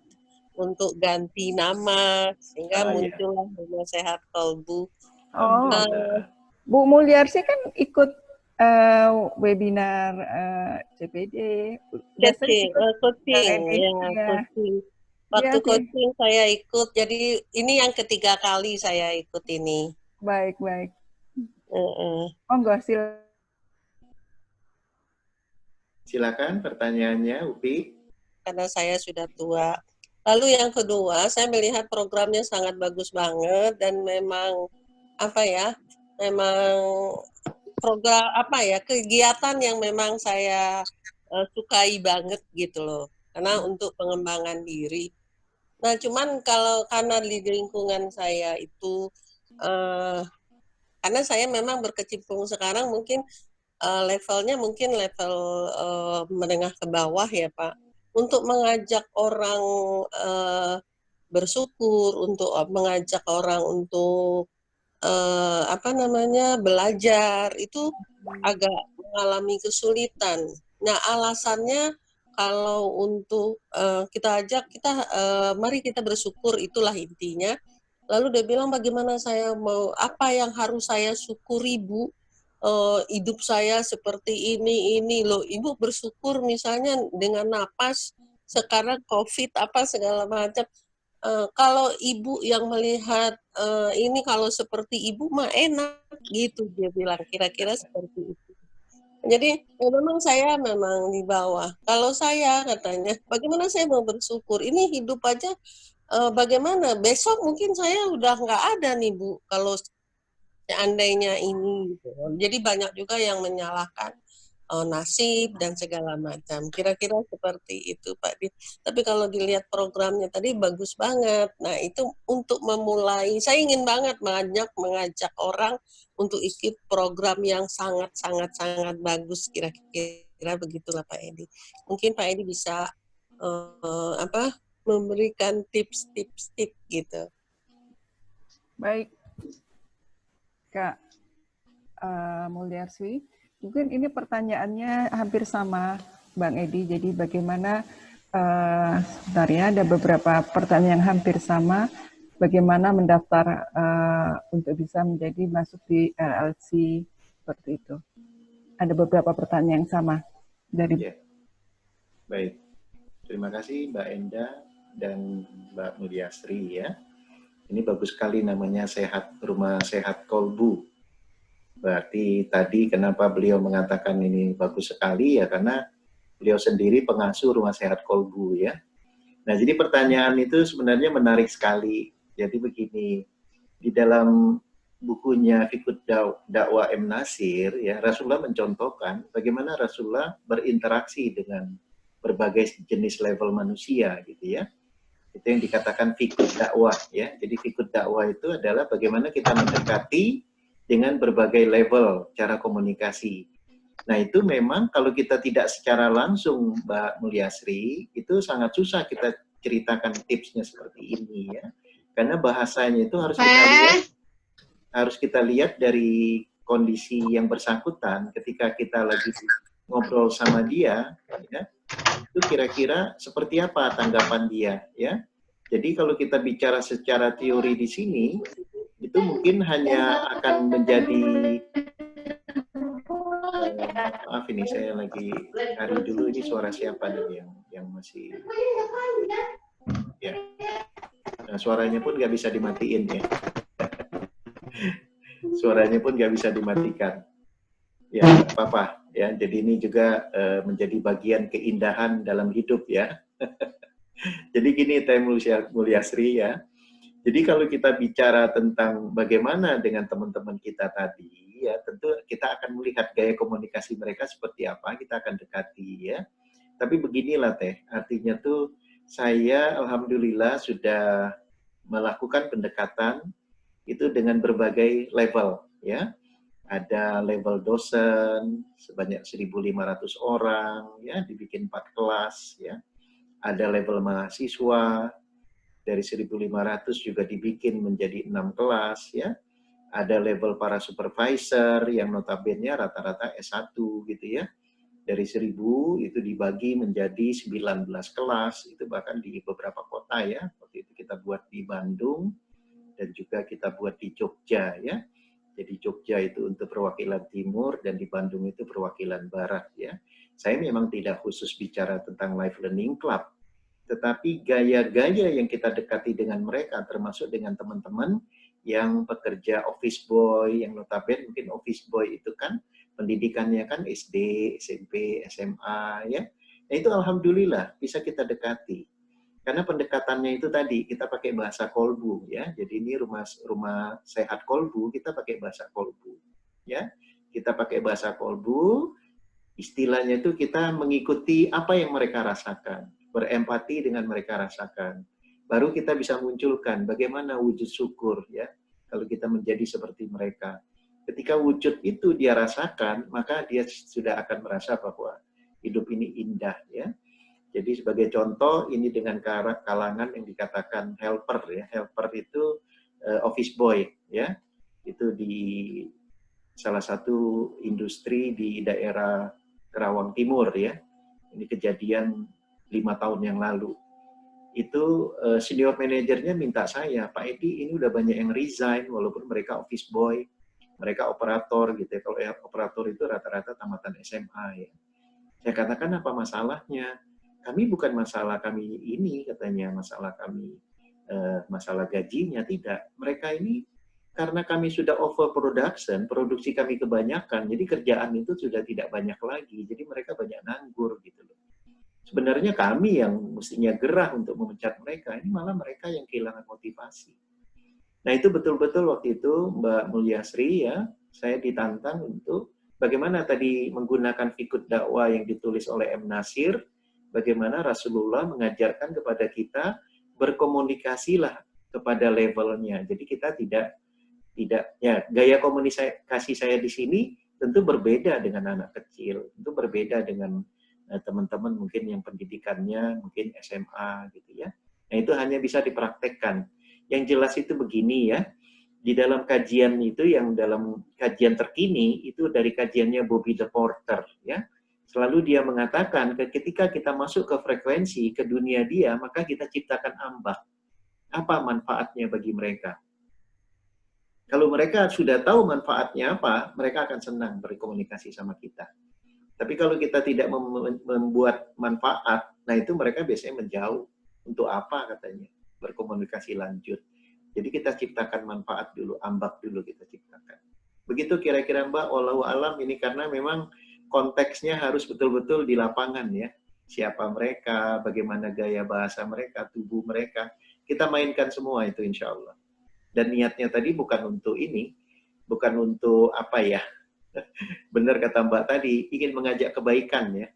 untuk ganti nama, sehingga muncullah Rumah Sehat Kolbu. Oh, Bu Mulyarsi kan ikut webinar CPD. Coaching. Ya. Waktu coaching saya ikut, jadi ini yang ketiga kali saya ikut ini. Baik. Monggo, silakan pertanyaannya, Upi. Karena saya sudah tua. Lalu yang kedua, saya melihat programnya sangat bagus banget dan memang memang program kegiatan yang memang saya sukai banget gitu loh. Karena untuk pengembangan diri. Nah, cuman karena di lingkungan saya itu, karena saya memang berkecimpung sekarang mungkin levelnya mungkin level menengah ke bawah ya Pak. Untuk mengajak orang bersyukur, untuk mengajak orang untuk belajar, itu agak mengalami kesulitan. Nah, alasannya kalau untuk kita ajak, mari kita bersyukur, itulah intinya. Lalu dia bilang, bagaimana apa yang harus saya syukuri Bu? Hidup saya seperti ini loh. Ibu bersyukur misalnya dengan napas, sekarang COVID segala macam. Kalau ibu yang melihat ini, kalau seperti ibu mah enak gitu, dia bilang, kira-kira seperti itu. Jadi memang saya memang di bawah. Kalau saya katanya, bagaimana saya mau bersyukur? Ini hidup aja bagaimana? Besok mungkin saya udah nggak ada nih Bu, kalau seandainya ini. Gitu. Jadi banyak juga yang menyalahkan nasib dan segala macam. Kira-kira seperti itu Pak Di. Tapi kalau dilihat programnya tadi bagus banget. Nah itu untuk memulai, saya ingin banget mengajak orang untuk ikut program yang sangat bagus kira-kira Kira begitulah Pak Edi. Mungkin Pak Edi bisa memberikan tips-tips gitu. Baik, Kak Mulyarswi. Mungkin ini pertanyaannya hampir sama, Bang Edi. Jadi bagaimana, sebentar ya, ada beberapa pertanyaan yang hampir sama. Bagaimana mendaftar untuk bisa menjadi masuk di LLC seperti itu. Ada beberapa pertanyaan yang sama dari. Ya. Baik, terima kasih Mbak Enda dan Mbak Mulyarswi ya. Ini bagus sekali namanya Rumah Sehat Kolbu. Berarti tadi kenapa beliau mengatakan ini bagus sekali ya karena beliau sendiri pengasuh Rumah Sehat Kolbu ya. Nah jadi pertanyaan itu sebenarnya menarik sekali. Jadi begini, di dalam bukunya Fiqh Dakwah M. Nasir, ya Rasulullah mencontohkan bagaimana Rasulullah berinteraksi dengan berbagai jenis level manusia, gitu ya. Itu yang dikatakan fiqh dakwah, ya. Jadi fiqh dakwah itu adalah bagaimana kita mendekati dengan berbagai level cara komunikasi. Nah itu memang kalau kita tidak secara langsung, Mbak Mulyarswi, itu sangat susah kita ceritakan tipsnya seperti ini, ya. Karena bahasanya itu harus kita lihat dari kondisi yang bersangkutan ketika kita lagi ngobrol sama dia, ya, itu kira-kira seperti apa tanggapan dia, ya. Jadi kalau kita bicara secara teori di sini, itu mungkin hanya akan menjadi maaf ini saya lagi cari dulu ini suara siapa nih yang masih ya. Nah, suaranya pun nggak bisa dimatiin ya. Suaranya pun nggak bisa dimatikan. Ya, apa-apa. Ya, jadi ini juga menjadi bagian keindahan dalam hidup ya. Jadi gini, Teh Mulyarswi ya. Jadi kalau kita bicara tentang bagaimana dengan teman-teman kita tadi, ya tentu kita akan melihat gaya komunikasi mereka seperti apa, kita akan dekati ya. Tapi beginilah Teh, artinya tuh saya alhamdulillah sudah melakukan pendekatan itu dengan berbagai level ya. Ada level dosen sebanyak 1.500 orang ya, dibikin 4 kelas ya. Ada level mahasiswa dari 1.500 juga dibikin menjadi 6 kelas ya. Ada level para supervisor yang notabene rata-rata S1 gitu ya. Dari 1.000 itu dibagi menjadi 19 kelas, itu bahkan di beberapa kota ya. Waktu itu kita buat di Bandung dan juga kita buat di Jogja ya. Jadi Jogja itu untuk perwakilan timur dan di Bandung itu perwakilan barat ya. Saya memang tidak khusus bicara tentang Life Learning Club, tetapi gaya-gaya yang kita dekati dengan mereka termasuk dengan teman-teman yang pekerja office boy, yang notabene mungkin office boy itu kan pendidikannya kan SD, SMP, SMA ya. Nah itu alhamdulillah bisa kita dekati. Karena pendekatannya itu tadi kita pakai bahasa kolbu ya. Jadi ini rumah sehat kolbu, kita pakai bahasa kolbu ya. Kita pakai bahasa kolbu, istilahnya itu kita mengikuti apa yang mereka rasakan, berempati dengan mereka rasakan. Baru kita bisa munculkan bagaimana wujud syukur ya. Kalau kita menjadi seperti mereka. Ketika wujud itu dia rasakan, maka dia sudah akan merasa bahwa hidup ini indah ya. Jadi sebagai contoh ini dengan kalangan yang dikatakan helper ya. Helper itu office boy ya. Itu di salah satu industri di daerah Kerawang Timur ya. Ini kejadian 5 tahun yang lalu. Itu senior manajernya minta saya, Pak Edi ini udah banyak yang resign walaupun mereka office boy. Mereka operator gitu ya. Kalau operator itu rata-rata tamatan SMA ya. Saya katakan apa masalahnya? Kami bukan masalah kami ini katanya, masalah kami masalah gajinya tidak. Mereka ini karena kami sudah overproduction, produksi kami kebanyakan, jadi kerjaan itu sudah tidak banyak lagi. Jadi mereka banyak nganggur gitu loh. Sebenarnya kami yang mestinya gerah untuk memecat mereka, ini malah mereka yang kehilangan motivasi. Nah itu betul-betul waktu itu Mbak Mulyarswi ya, saya ditantang untuk bagaimana tadi menggunakan fiqh dakwah yang ditulis oleh M. Nasir, bagaimana Rasulullah mengajarkan kepada kita berkomunikasilah kepada levelnya. Jadi kita tidak ya gaya komunikasi saya di sini tentu berbeda dengan anak kecil, tentu berbeda dengan teman-teman mungkin yang pendidikannya mungkin SMA gitu ya. Nah itu hanya bisa dipraktekkan. Yang jelas itu begini ya, di dalam kajian itu yang dalam kajian terkini itu dari kajiannya Bobby the Porter ya. Selalu dia mengatakan ketika kita masuk ke frekuensi ke dunia dia, maka kita ciptakan ambak. Apa manfaatnya bagi mereka? Kalau mereka sudah tahu manfaatnya apa, mereka akan senang berkomunikasi sama kita. Tapi kalau kita tidak membuat manfaat, nah itu mereka biasanya menjauh. Untuk apa katanya? Berkomunikasi lanjut. Jadi kita ciptakan manfaat dulu, ambak dulu kita ciptakan. Begitu kira-kira Mbak, wallahu alam ini karena memang konteksnya harus betul-betul di lapangan ya. Siapa mereka, bagaimana gaya bahasa mereka, tubuh mereka. Kita mainkan semua itu insya Allah. Dan niatnya tadi bukan untuk ini, bukan untuk apa ya. Benar kata Mbak tadi, ingin mengajak kebaikan ya.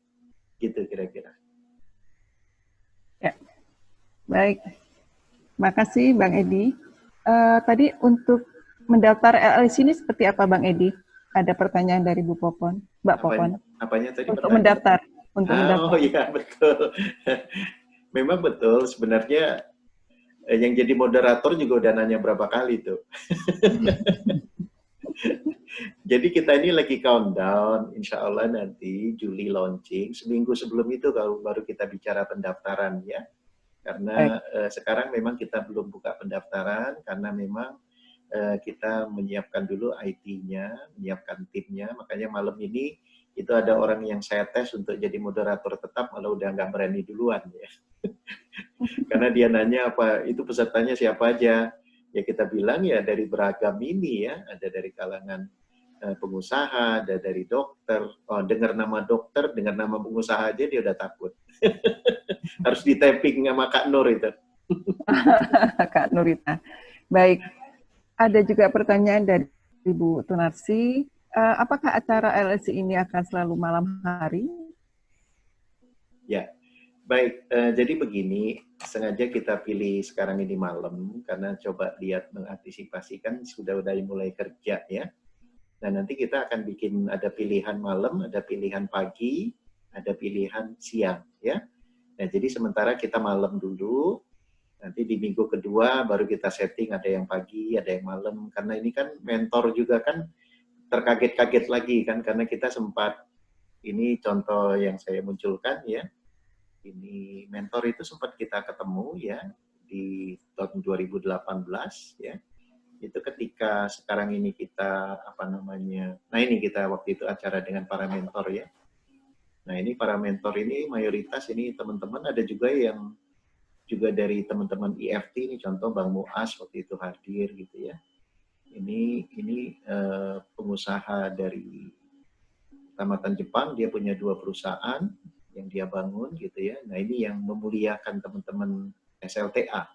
Gitu kira-kira. Ya. Baik. Makasih Bang Edi. Tadi untuk mendaftar LLC ini seperti apa Bang Edi? Ada pertanyaan dari Bu Popon, Mbak Popon. Apanya tadi? Untuk mendaftar. Oh iya betul. Memang betul sebenarnya yang jadi moderator juga udah nanya berapa kali tuh. Jadi kita ini lagi countdown, insya Allah nanti Juli launching. Seminggu sebelum itu kalau baru kita bicara pendaftaran ya. Karena sekarang memang kita belum buka pendaftaran karena memang kita menyiapkan dulu IT-nya, menyiapkan timnya. Makanya malam ini itu ada orang yang saya tes untuk jadi moderator tetap, malah udah nggak berani duluan ya. Karena dia nanya apa itu pesertanya siapa aja. Ya kita bilang ya dari beragam ini ya, ada dari kalangan pengusaha, ada dari dokter. Oh, dengar nama dokter, dengar nama pengusaha aja dia udah takut. Harus di-tapping sama Kak Nur itu. Kak Nurita. Baik. Ada juga pertanyaan dari Ibu Tunarsi. Apakah acara LSC ini akan selalu malam hari? Ya. Baik, jadi begini, sengaja kita pilih sekarang ini malam, karena coba lihat mengantisipasikan sudah mulai kerja ya. Nah nanti kita akan bikin ada pilihan malam, ada pilihan pagi, ada pilihan siang ya. Nah jadi sementara kita malam dulu, nanti di minggu kedua baru kita setting ada yang pagi, ada yang malam, karena ini kan mentor juga kan terkaget-kaget lagi kan, karena kita sempat, ini contoh yang saya munculkan ya, ini mentor itu sempat kita ketemu ya di tahun 2018 ya. Itu ketika sekarang ini kita apa namanya? Nah ini kita waktu itu acara dengan para mentor ya. Nah ini para mentor ini mayoritas ini teman-teman, ada juga yang juga dari teman-teman EFT ini, contoh Bang Muas waktu itu hadir gitu ya. Ini pengusaha dari Tamatan Jepang, dia punya 2 perusahaan yang dia bangun gitu ya. Nah ini yang memuliakan teman-teman SLTA.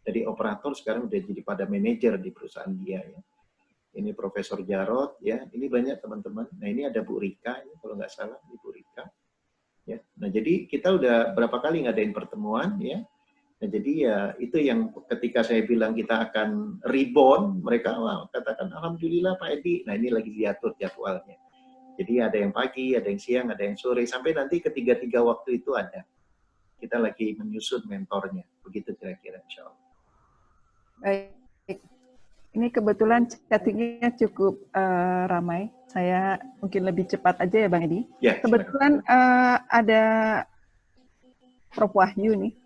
Jadi operator sekarang udah jadi pada manajer di perusahaan dia ya. Ini Profesor Jarot ya. Ini banyak teman-teman. Nah ini ada Bu Rika, ini kalau nggak salah Ibu Rika. Ya. Nah jadi kita udah berapa kali ngadain pertemuan ya. Nah jadi ya itu yang ketika saya bilang kita akan rebound, mereka katakan alhamdulillah Pak Edi. Nah ini lagi diatur jadwalnya. Jadi ada yang pagi, ada yang siang, ada yang sore, sampai nanti ketiga-tiga waktu itu ada. Kita lagi menyusun mentornya, begitu kira-kira insya Allah. Baik, ini kebetulan chattingnya cukup ramai. Saya mungkin lebih cepat aja ya Bang Edi. Ya, kebetulan ada Prof Wahyu nih.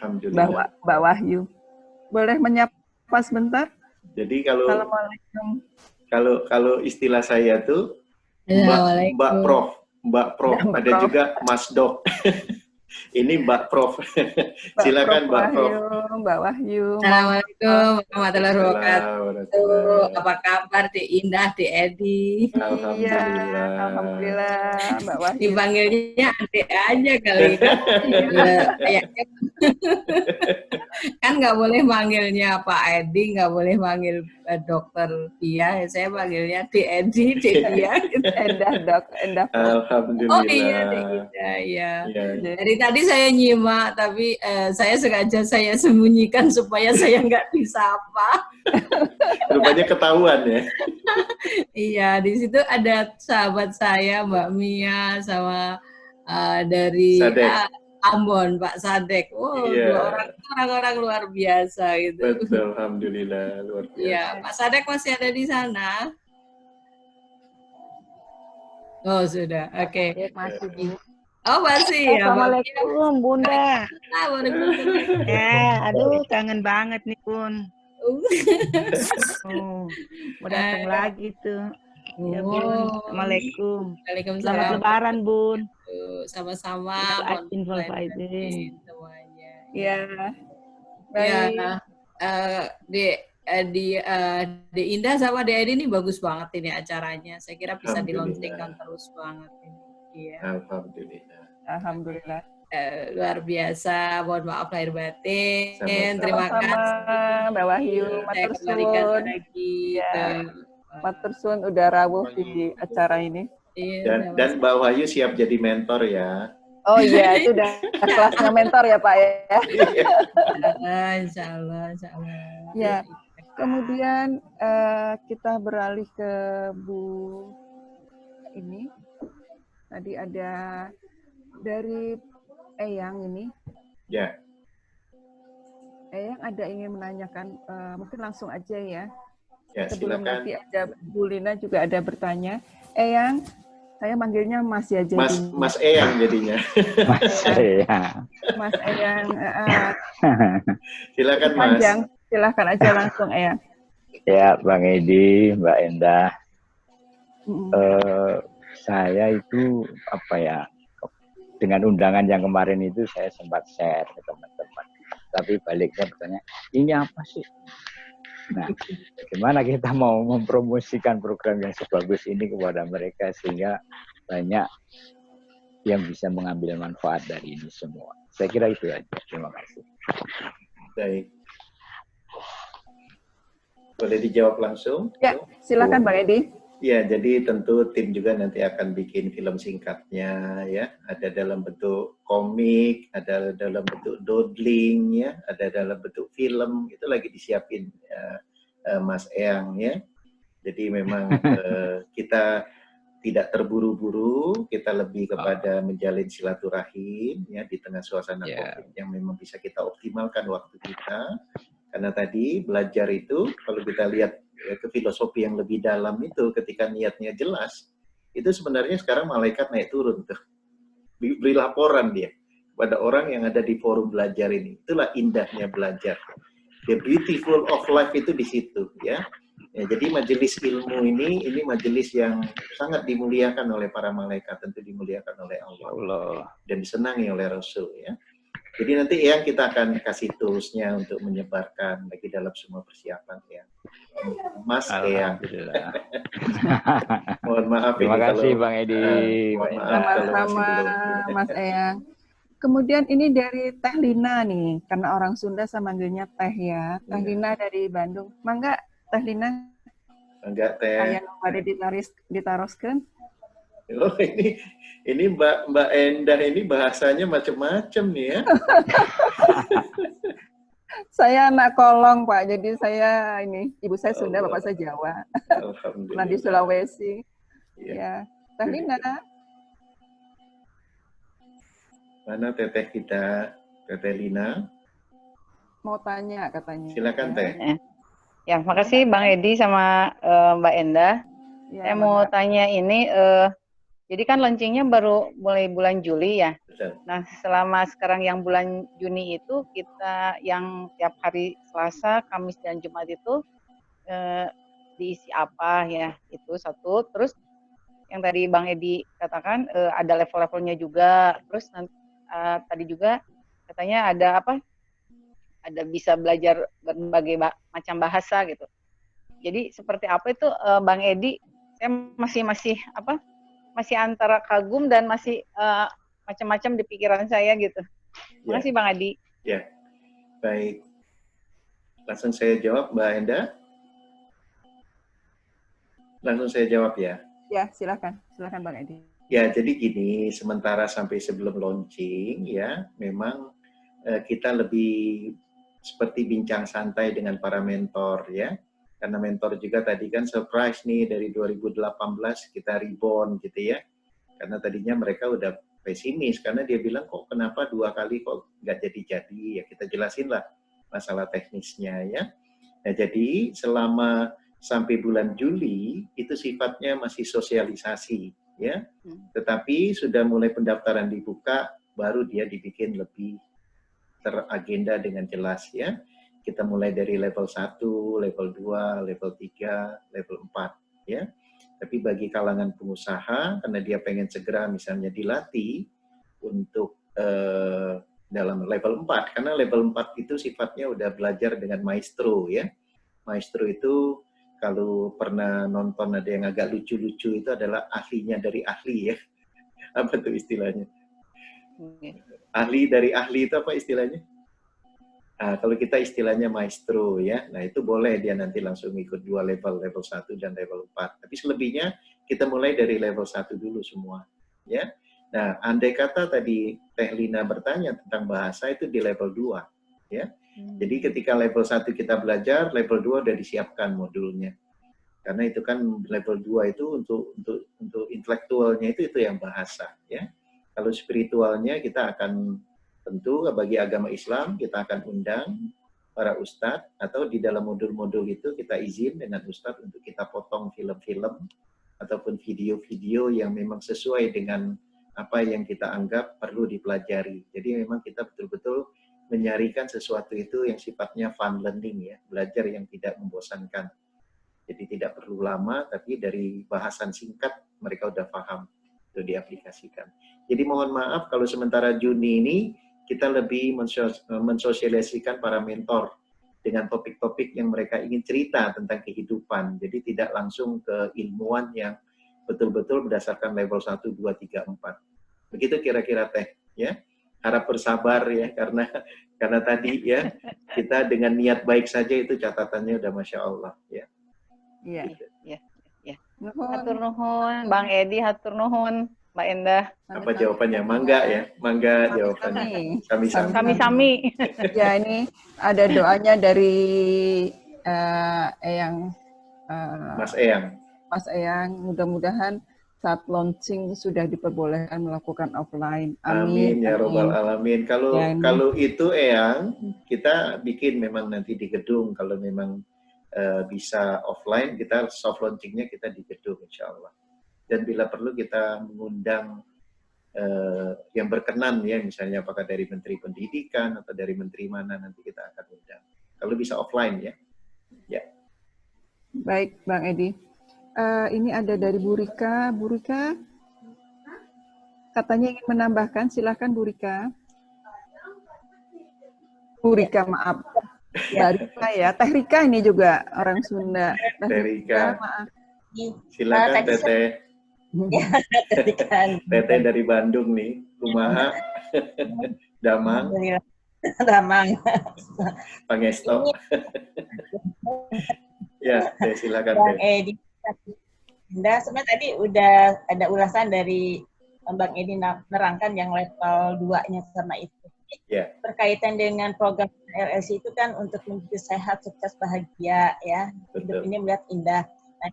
Alhamdulillah. Mbak Wahyu. Boleh menyapa sebentar? Jadi kalau Assalamualaikum. Kalau istilah saya tuh Mbak Prof, ada Prof. Juga Mas Dok. Ini Mbak Prof. Silakan Mbak Prof. Mbak Wahyu. Assalamualaikum warahmatullahi wabarakatuh. Apa kabar Dek Indah, Dek Edi? Alhamdulillah. Alhamdulillah Mbak Wahyu. Dipanggilnya Adek aja kali kan. Kayaknya kan nggak boleh manggilnya Pak Edi, nggak boleh manggil Dokter Dia. Saya panggilnya Dek Edi, Dek Dia. Endah Dok, Endah. Alhamdulillah. Oh iya Dek Indah ya. Dari tadi saya nyimak, tapi saya sengaja saya sembunyikan supaya saya nggak disapa. Rupanya ketahuan ya. Iya, di situ ada sahabat saya, Mbak Mia, sama dari Sadek. Ambon, Pak Sadek. Wow, dua orang luar biasa gitu. Betul, alhamdulillah luar biasa. Iya, Pak Sadek masih ada di sana. Oh sudah, oke. Masih Bu. Oh masih ya. Assalamualaikum Bunda. Waalaikumsalam. Aduh kangen banget nih Bun. Mau datang lagi tuh. Ya Bun, Assalamualaikum. Waalaikumsalam. Selamat Lebaran Bun. Sama-sama. Faizin. Semuanya. Ya. Baik. De Indah sama De Edi ini bagus banget ini acaranya. Saya kira bisa dilaunchingkan terus banget ini. Iya. Alhamdulillah. Alhamdulillah. Luar biasa. Mohon maaf lahir batin. Sama-sama. Terima kasih. Mbak Wahyu, Saya kembalikan lagi. Matur suwun udah rawuh di acara ini. Dan Mbak Wahyu siap jadi mentor ya. Oh iya, itu udah kelasnya mentor ya Pak ya. Insya Allah. Ya. Kemudian kita beralih ke Bu ini. Tadi ada dari Eyang ini. Ya. Eyang ada ingin menanyakan, mungkin langsung aja ya. Ya, sebelum silakan. nanti ada Bu Lina juga ada bertanya. Eyang, saya manggilnya Mas ya jadi. Mas Eyang jadinya. Mas Eyang. Mas Eyang. Silakan Mas. Panjang. Silakan aja langsung Eyang. Ya, Bang Edi, Mbak Endah. Saya itu apa ya, dengan undangan yang kemarin itu saya sempat share ke teman-teman. Tapi baliknya bertanya, ini apa sih? Nah, bagaimana kita mau mempromosikan program yang sebagus ini kepada mereka sehingga banyak yang bisa mengambil manfaat dari ini semua. Saya kira itu aja. Terima kasih. Baik. Boleh dijawab langsung? Ya, silakan Bang Edi. Ya, jadi tentu tim juga nanti akan bikin film singkatnya ya. Ada dalam bentuk komik, ada dalam bentuk dodling ya, ada dalam bentuk film. Itu lagi disiapin Mas Eyang ya. Jadi memang kita tidak terburu-buru, kita lebih kepada menjalin silaturahim ya di tengah suasana Covid yang memang bisa kita optimalkan waktu kita. Karena tadi belajar itu kalau kita lihat ke filosofi yang lebih dalam itu ketika niatnya jelas, itu sebenarnya sekarang malaikat naik turun tuh. Beri laporan dia pada orang yang ada di forum belajar ini. Itulah indahnya belajar. The beautiful of life itu di situ ya. Ya, jadi majelis ilmu ini majelis yang sangat dimuliakan oleh para malaikat, tentu dimuliakan oleh Allah. Dan disenangi oleh Rasul ya. Jadi nanti yang kita akan kasih toolsnya untuk menyebarkan lagi dalam semua persiapan ya. Mas Eyang. Mohon maaf. Terima kasih Bang Edi. Sama-sama Mas Eyang. Kemudian ini dari Teh Lina nih, karena orang Sunda saya manggilnya Teh ya. Teh Lina dari Bandung. Mangga Teh Lina. Mangga Teh. Kayak ada ditaroskan. Oh, ini Mbak Endah ini bahasanya macam-macam nih ya. Saya anak Kolong Pak, jadi saya ini ibu saya Sunda, bapak saya Jawa. Alhamdulillah. Di Sulawesi. Ya, Teh Lina. Mana teteh kita, Teteh Lina? Mau tanya katanya. Silakan Teh. Ya, makasih Bang Edi sama Mbak Endah. Ya, saya mau tanya ini. Jadi kan launchingnya baru mulai bulan Juli ya. Betul. Nah selama sekarang yang bulan Juni itu kita yang tiap hari Selasa, Kamis dan Jumat itu diisi apa ya, itu satu. Terus yang tadi Bang Edi katakan ada level-levelnya juga. Terus tadi juga katanya ada apa? Ada bisa belajar berbagai macam bahasa gitu. Jadi seperti apa itu Bang Edi? Saya masih apa? Masih antara kagum dan masih macam-macam di pikiran saya gitu. Terima kasih Bang Adi. Ya, baik. Langsung saya jawab Mbak Endah. Langsung saya jawab ya. Ya, silakan Bang Edi. Ya, jadi gini, sementara sampai sebelum launching ya, memang kita lebih seperti bincang santai dengan para mentor ya. karena mentor juga tadi kan surprise nih dari 2018 kita rebound gitu ya. Karena tadinya mereka udah pesimis karena dia bilang kok kenapa 2 kali kok nggak jadi-jadi, ya kita jelasin lah masalah teknisnya ya. Nah jadi selama sampai bulan Juli itu sifatnya masih sosialisasi ya. Tetapi sudah mulai pendaftaran dibuka baru dia dibikin lebih teragenda dengan jelas ya. Kita mulai dari level 1, level 2, level 3, level 4 ya. Tapi bagi kalangan pengusaha karena dia pengen segera misalnya dilatih untuk dalam level 4 karena level 4 itu sifatnya udah belajar dengan maestro ya. Maestro itu kalau pernah nonton ada yang agak lucu-lucu itu adalah ahlinya dari ahli ya. Apa tuh istilahnya? Ahli dari ahli itu apa istilahnya? Nah, kalau kita istilahnya maestro ya, nah itu boleh dia nanti langsung ikut 2 level, level 1 dan level 4. Tapi selebihnya kita mulai dari level 1 dulu semua. Ya. Nah, andai kata tadi Teh Lina bertanya tentang bahasa itu di level 2. Ya. Jadi ketika level 1 kita belajar, level 2 udah disiapkan modulnya. Karena itu kan level 2 itu untuk intelektualnya itu yang bahasa. Ya. Kalau spiritualnya kita akan tentu bagi agama Islam kita akan undang para ustadz atau di dalam modul-modul itu kita izin dengan ustadz untuk kita potong film-film ataupun video-video yang memang sesuai dengan apa yang kita anggap perlu dipelajari. Jadi memang kita betul-betul menyarikan sesuatu itu yang sifatnya fun learning ya, belajar yang tidak membosankan. Jadi tidak perlu lama tapi dari bahasan singkat mereka udah paham itu diaplikasikan. Jadi mohon maaf kalau sementara Juni ini kita lebih mensosialisasikan para mentor dengan topik-topik yang mereka ingin cerita tentang kehidupan. Jadi tidak langsung ke ilmuwan yang betul-betul berdasarkan level 1, 2, 3, 4. Begitu kira-kira Teh, ya. Harap bersabar ya, karena tadi ya, kita dengan niat baik saja itu catatannya udah Masya Allah. Ya. Iya, iya, iya. Hatur nuhun, Bang Edi, hatur nuhun. Mbak Endah. Apa jawabannya? Mangga ya? Mangga jawabannya. Kami-sami. Ya ini ada doanya dari Eyang. Mas Eyang. Mas Eyang, mudah-mudahan saat launching sudah diperbolehkan melakukan offline. Amin, ya robbal alamin. Kalau itu Eyang, kita bikin memang nanti di gedung. Kalau memang bisa offline, kita soft launchingnya kita di gedung insya Allah. Dan bila perlu kita mengundang yang berkenan ya, misalnya apakah dari Menteri Pendidikan atau dari Menteri mana nanti kita akan undang. Kalau bisa offline ya. Ya. Baik, Bang Edi. Ini ada dari Bu Rika. Bu Rika, katanya ingin menambahkan, silakan Bu Rika. Bu Rika, maaf. Mbak Rika ya. Teh Rika ini juga orang Sunda. Teh Rika. Maaf. Silakan Teteh. Ya, Teteh dari Bandung nih, kumaha, Damang, Damang, Pangesto. Ya, silakan. Bang Edi, sebenarnya tadi udah ada ulasan dari Bang Edi nerangkan yang level 2-nya sama itu. Ya. Berkaitan dengan program LLC itu kan untuk menuju sehat, sukses, bahagia ya. Hidup ini melihat indah. Nah,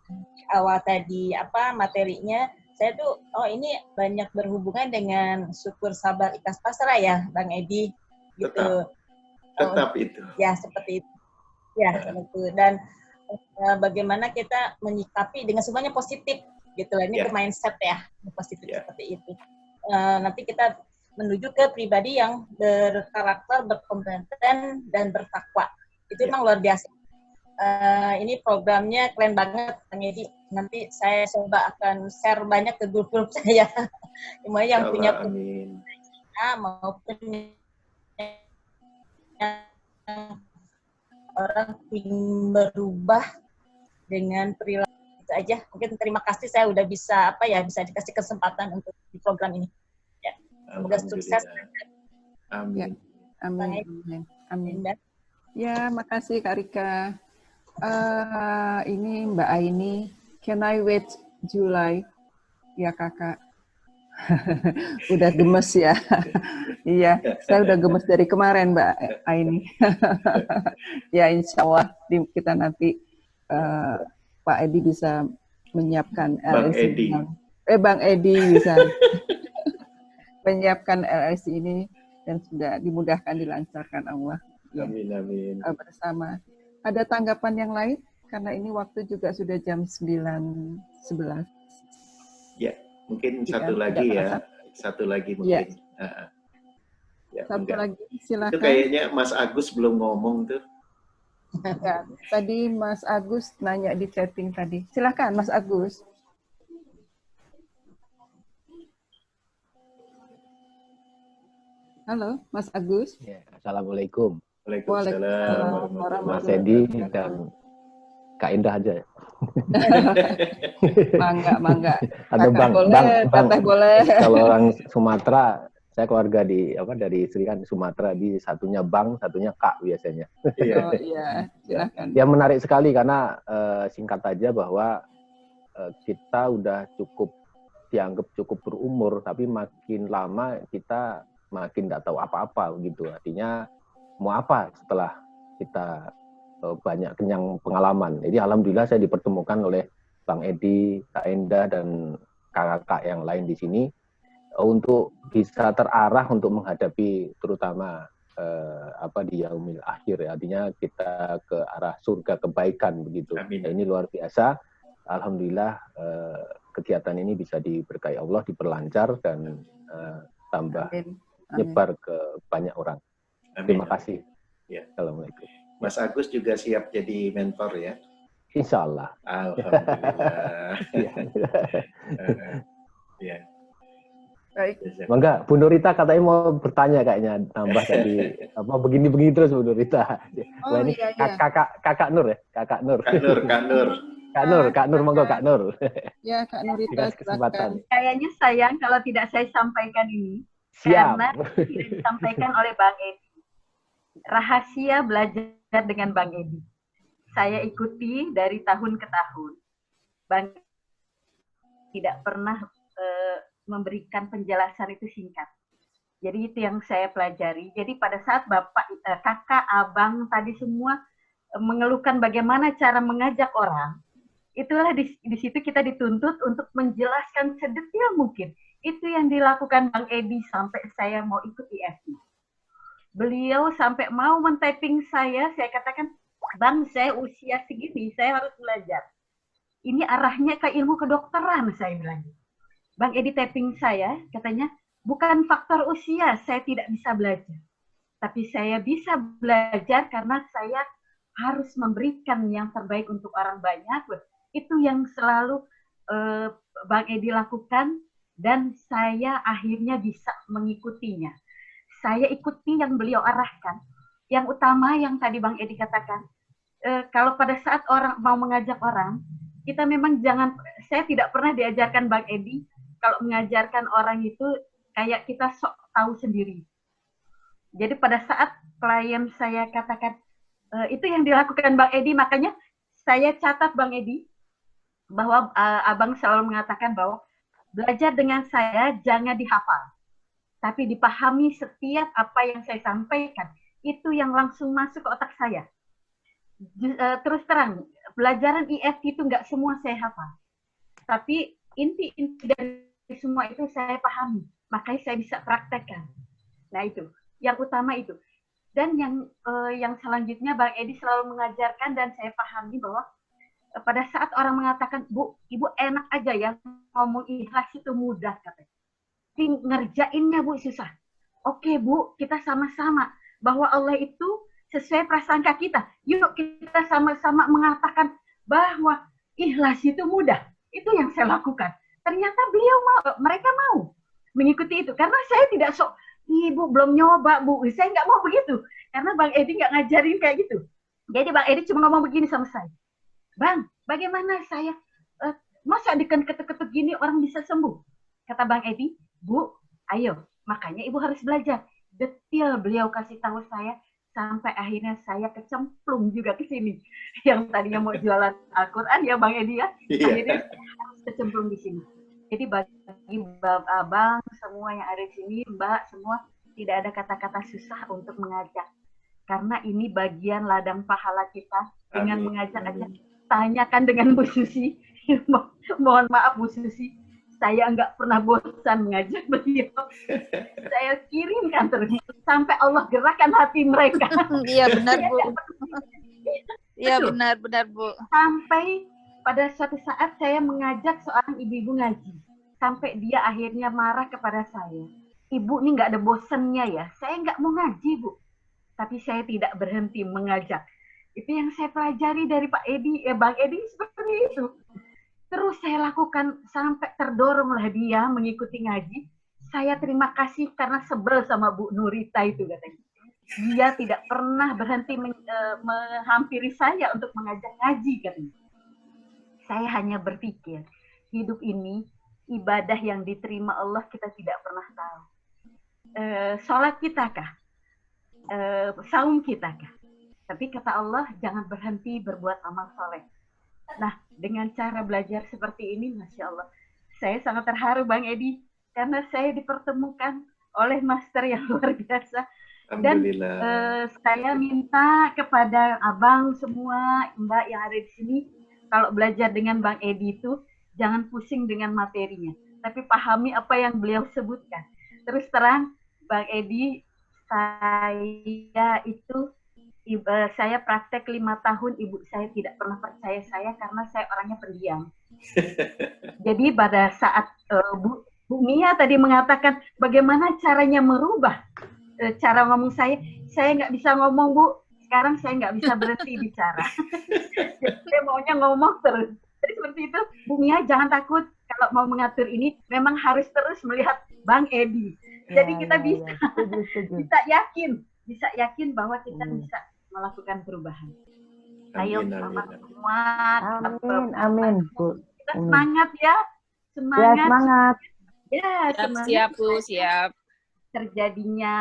awal tadi materinya saya tuh ini banyak berhubungan dengan syukur, sabar, ikhlas, pasrah ya Bang Edi gitu. Tetap itu. Ya seperti itu. Ya itu. Dan bagaimana kita menyikapi dengan semuanya positif gitu. Ini ke mindset ya positif seperti itu. Nanti kita menuju ke pribadi yang berkarakter, berkompeten dan bertakwa. Itu memang luar biasa. Ini programnya keren banget, Bang Edi. Nanti saya coba akan share banyak ke grup-grup saya. Yang punya maupun orang ingin berubah dengan perilaku itu aja. Mungkin terima kasih saya udah bisa bisa dikasih kesempatan untuk di program ini. Ya. Semoga sukses. Amin. Amin. Amin. Ya, makasih Kak Rika. Ini Mbak Aini, can I wait July? Ya kakak. Udah gemes ya. Iya, saya udah gemes dari kemarin Mbak Aini. Ya insya Allah kita nanti Pak Edi bisa menyiapkan Bang LSI Edi. Bang Edi bisa menyiapkan LSI ini dan sudah dimudahkan, dilancarkan Allah. Ya. Amin, amin. Bersama. Ada tanggapan yang lain? Karena ini waktu juga sudah jam 9.11. Ya, mungkin satu Ya, lagi ya. terasa. Satu lagi Ya. mungkin. Ya, Satu enggak. lagi, silakan. Itu kayaknya Mas Agus belum ngomong tuh. Ya, tadi Mas Agus nanya di chatting tadi. Silakan Mas Agus. Halo, Mas Agus. Ya, Assalamualaikum. Waalaikumsalam. Mas Edi dan Kak Indah aja. Mangga. Ada Kakak boleh, Bang, Teteh boleh. Kalau orang Sumatera, saya keluarga dari Sri kan Sumatera, di satunya Bang, satunya Kak biasanya. Oh iya, silakan. Ya menarik sekali karena singkat aja bahwa kita udah dianggap cukup berumur, tapi makin lama kita makin nggak tahu apa-apa gitu. Artinya mau apa setelah kita banyak kenyang pengalaman. Jadi alhamdulillah saya dipertemukan oleh Bang Edi, Kak Endah dan kakak-kakak yang lain di sini untuk bisa terarah untuk menghadapi terutama di yaumil akhir. Artinya kita ke arah surga kebaikan begitu. Nah, ini luar biasa. Alhamdulillah kegiatan ini bisa diberkahi Allah, diperlancar dan tambah nyebar ke banyak orang. Terima kasih. Ya. Assalamualaikum. Mas Agus juga siap jadi mentor ya? Insya Allah. Alhamdulillah. Ya. Baik. Mangga, Bu Nurita katanya mau bertanya kayaknya nambah tadi begini terus Bu Nurita. Oh, ini iya. Kakak Nur ya, Kakak Nur. Kak Nur, monggo Kak Nur. Ya, Kak Nurita, kesempatan. Kayaknya sayang kalau tidak saya sampaikan ini. Siap. Karena tidak disampaikan oleh Bang Edi. Rahasia belajar dengan Bang Edi. Saya ikuti dari tahun ke tahun. Bang tidak pernah memberikan penjelasan itu singkat. Jadi itu yang saya pelajari. Jadi pada saat Bapak, Kakak, Abang tadi semua mengeluhkan bagaimana cara mengajak orang, itulah di situ kita dituntut untuk menjelaskan sedetail mungkin. Itu yang dilakukan Bang Edi sampai saya mau ikut IFI. Beliau sampai mau men-typing saya katakan, Bang, saya usia segini, saya harus belajar. Ini arahnya ke ilmu kedokteran, saya bilang. Bang Edi typing saya, katanya, bukan faktor usia, saya tidak bisa belajar. Tapi saya bisa belajar karena saya harus memberikan yang terbaik untuk orang banyak. Itu yang selalu Bang Edi lakukan, dan saya akhirnya bisa mengikutinya. Saya ikuti yang beliau arahkan. Yang utama yang tadi Bang Edi katakan, kalau pada saat orang mau mengajak orang, kita memang jangan, saya tidak pernah diajarkan Bang Edi, kalau mengajarkan orang itu kayak kita sok tahu sendiri. Jadi pada saat klien saya katakan, itu yang dilakukan Bang Edi, makanya saya catat Bang Edi, bahwa Abang selalu mengatakan bahwa belajar dengan saya jangan dihafal, tapi dipahami setiap apa yang saya sampaikan. Itu yang langsung masuk ke otak saya. Terus terang, pelajaran IFT itu nggak semua saya hafal. Tapi inti-inti dari semua itu saya pahami. Makanya saya bisa praktekkan. Nah itu, yang utama itu. Dan yang selanjutnya Bang Edi selalu mengajarkan dan saya pahami bahwa pada saat orang mengatakan, Bu, Ibu enak aja ya, ngomong ikhlas itu mudah, katanya. Tapi ngerjainnya Bu susah. Oke Bu, kita sama-sama bahwa Allah itu sesuai prasangka kita. Yuk kita sama-sama mengatakan bahwa ikhlas itu mudah. Itu yang saya lakukan. Ternyata mereka mau mengikuti itu. Karena saya tidak sok, Ibu belum nyoba Bu, saya nggak mau begitu. Karena Bang Edi nggak ngajarin kayak gitu. Jadi Bang Edi cuma ngomong begini sama saya. Bang, bagaimana saya, masa diketuk-ketuk gini orang bisa sembuh? Kata Bang Edi, Bu, ayo, makanya Ibu harus belajar. Detail beliau kasih tahu saya, sampai akhirnya saya kecemplung juga ke sini. Yang tadinya mau jualan Al-Quran ya Bang Edi ya, akhirnya harus kecemplung di sini. Jadi bagi Abang, semua yang ada di sini, Mbak, semua, tidak ada kata-kata susah untuk mengajak. Karena ini bagian ladang pahala kita dengan mengajak aja. tanyakan dengan Bu Susi. Mohon maaf Bu Susi, saya nggak pernah bosan mengajak beliau. Saya kirimkan terus sampai Allah gerakkan hati mereka. Iya benar Bu. Iya benar Bu. Sampai pada suatu saat saya mengajak seorang ibu-ibu ngaji, sampai dia akhirnya marah kepada saya. Ibu ini nggak ada bosannya ya, saya nggak mau ngaji Bu, tapi saya tidak berhenti mengajak. Itu yang saya pelajari dari Pak Edi, Bang Edi seperti itu. Terus saya lakukan sampai terdoronglah dia mengikuti ngaji. Saya terima kasih karena sebel sama Bu Nurita itu katanya. Dia tidak pernah berhenti menghampiri saya untuk mengajak ngaji katanya. Saya hanya berpikir, hidup ini ibadah yang diterima Allah kita tidak pernah tahu. Sholat kita kah? Saum kita kah? Tapi kata Allah, jangan berhenti berbuat amal soleh. Nah, dengan cara belajar seperti ini, Masya Allah, saya sangat terharu Bang Edi, karena saya dipertemukan oleh master yang luar biasa. Dan saya minta kepada abang semua, Mbak yang ada di sini, kalau belajar dengan Bang Edi itu, jangan pusing dengan materinya, tapi pahami apa yang beliau sebutkan. Terus terang, Bang Edi, saya praktek 5 tahun, ibu saya tidak pernah percaya saya karena saya orangnya pendiam. Jadi pada saat Bu Mia tadi mengatakan bagaimana caranya merubah cara ngomong saya nggak bisa ngomong Bu. Sekarang saya nggak bisa berhenti bicara. Jadi saya maunya ngomong terus. Jadi seperti itu, Bu Mia jangan takut kalau mau mengatur ini, memang harus terus melihat Bang Edi. Jadi kita bisa yakin bahwa kita bisa melakukan perubahan. Ayo semua. Amin, Bu. Kita semangat ya. Semangat. Ya, semangat. Ya, semangat. Siap, Bu, siap. Terjadinya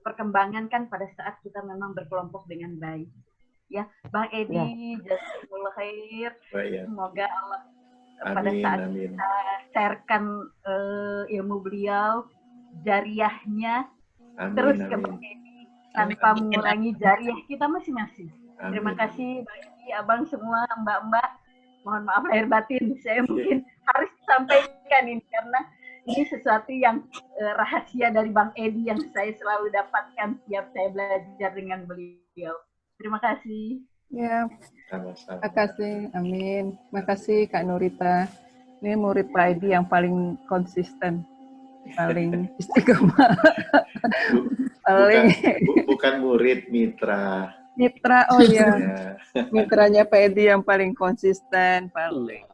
perkembangan kan pada saat kita memang berkelompok dengan baik. Ya, Bang Edi, jazakumullah khair. Semoga Allah pada saat kita sharekan ilmu beliau, jariahnya terus ke Bang Edi tanpa mengurangi jariah kita masing-masing. Terima kasih Bang Edi, Abang semua, Mbak-mbak. Mohon maaf lahir batin, saya mungkin harus sampaikan ini karena ini sesuatu yang rahasia dari Bang Edi yang saya selalu dapatkan setiap saya belajar dengan beliau. Terima kasih. Ya, terima kasih. Amin. Terima kasih Kak Nurita. Ini murid Pak Edi yang paling konsisten, paling istiqomah. Bukan murid, mitra. Mitra, oh iya. Mitranya Pak Edi yang paling konsisten, paling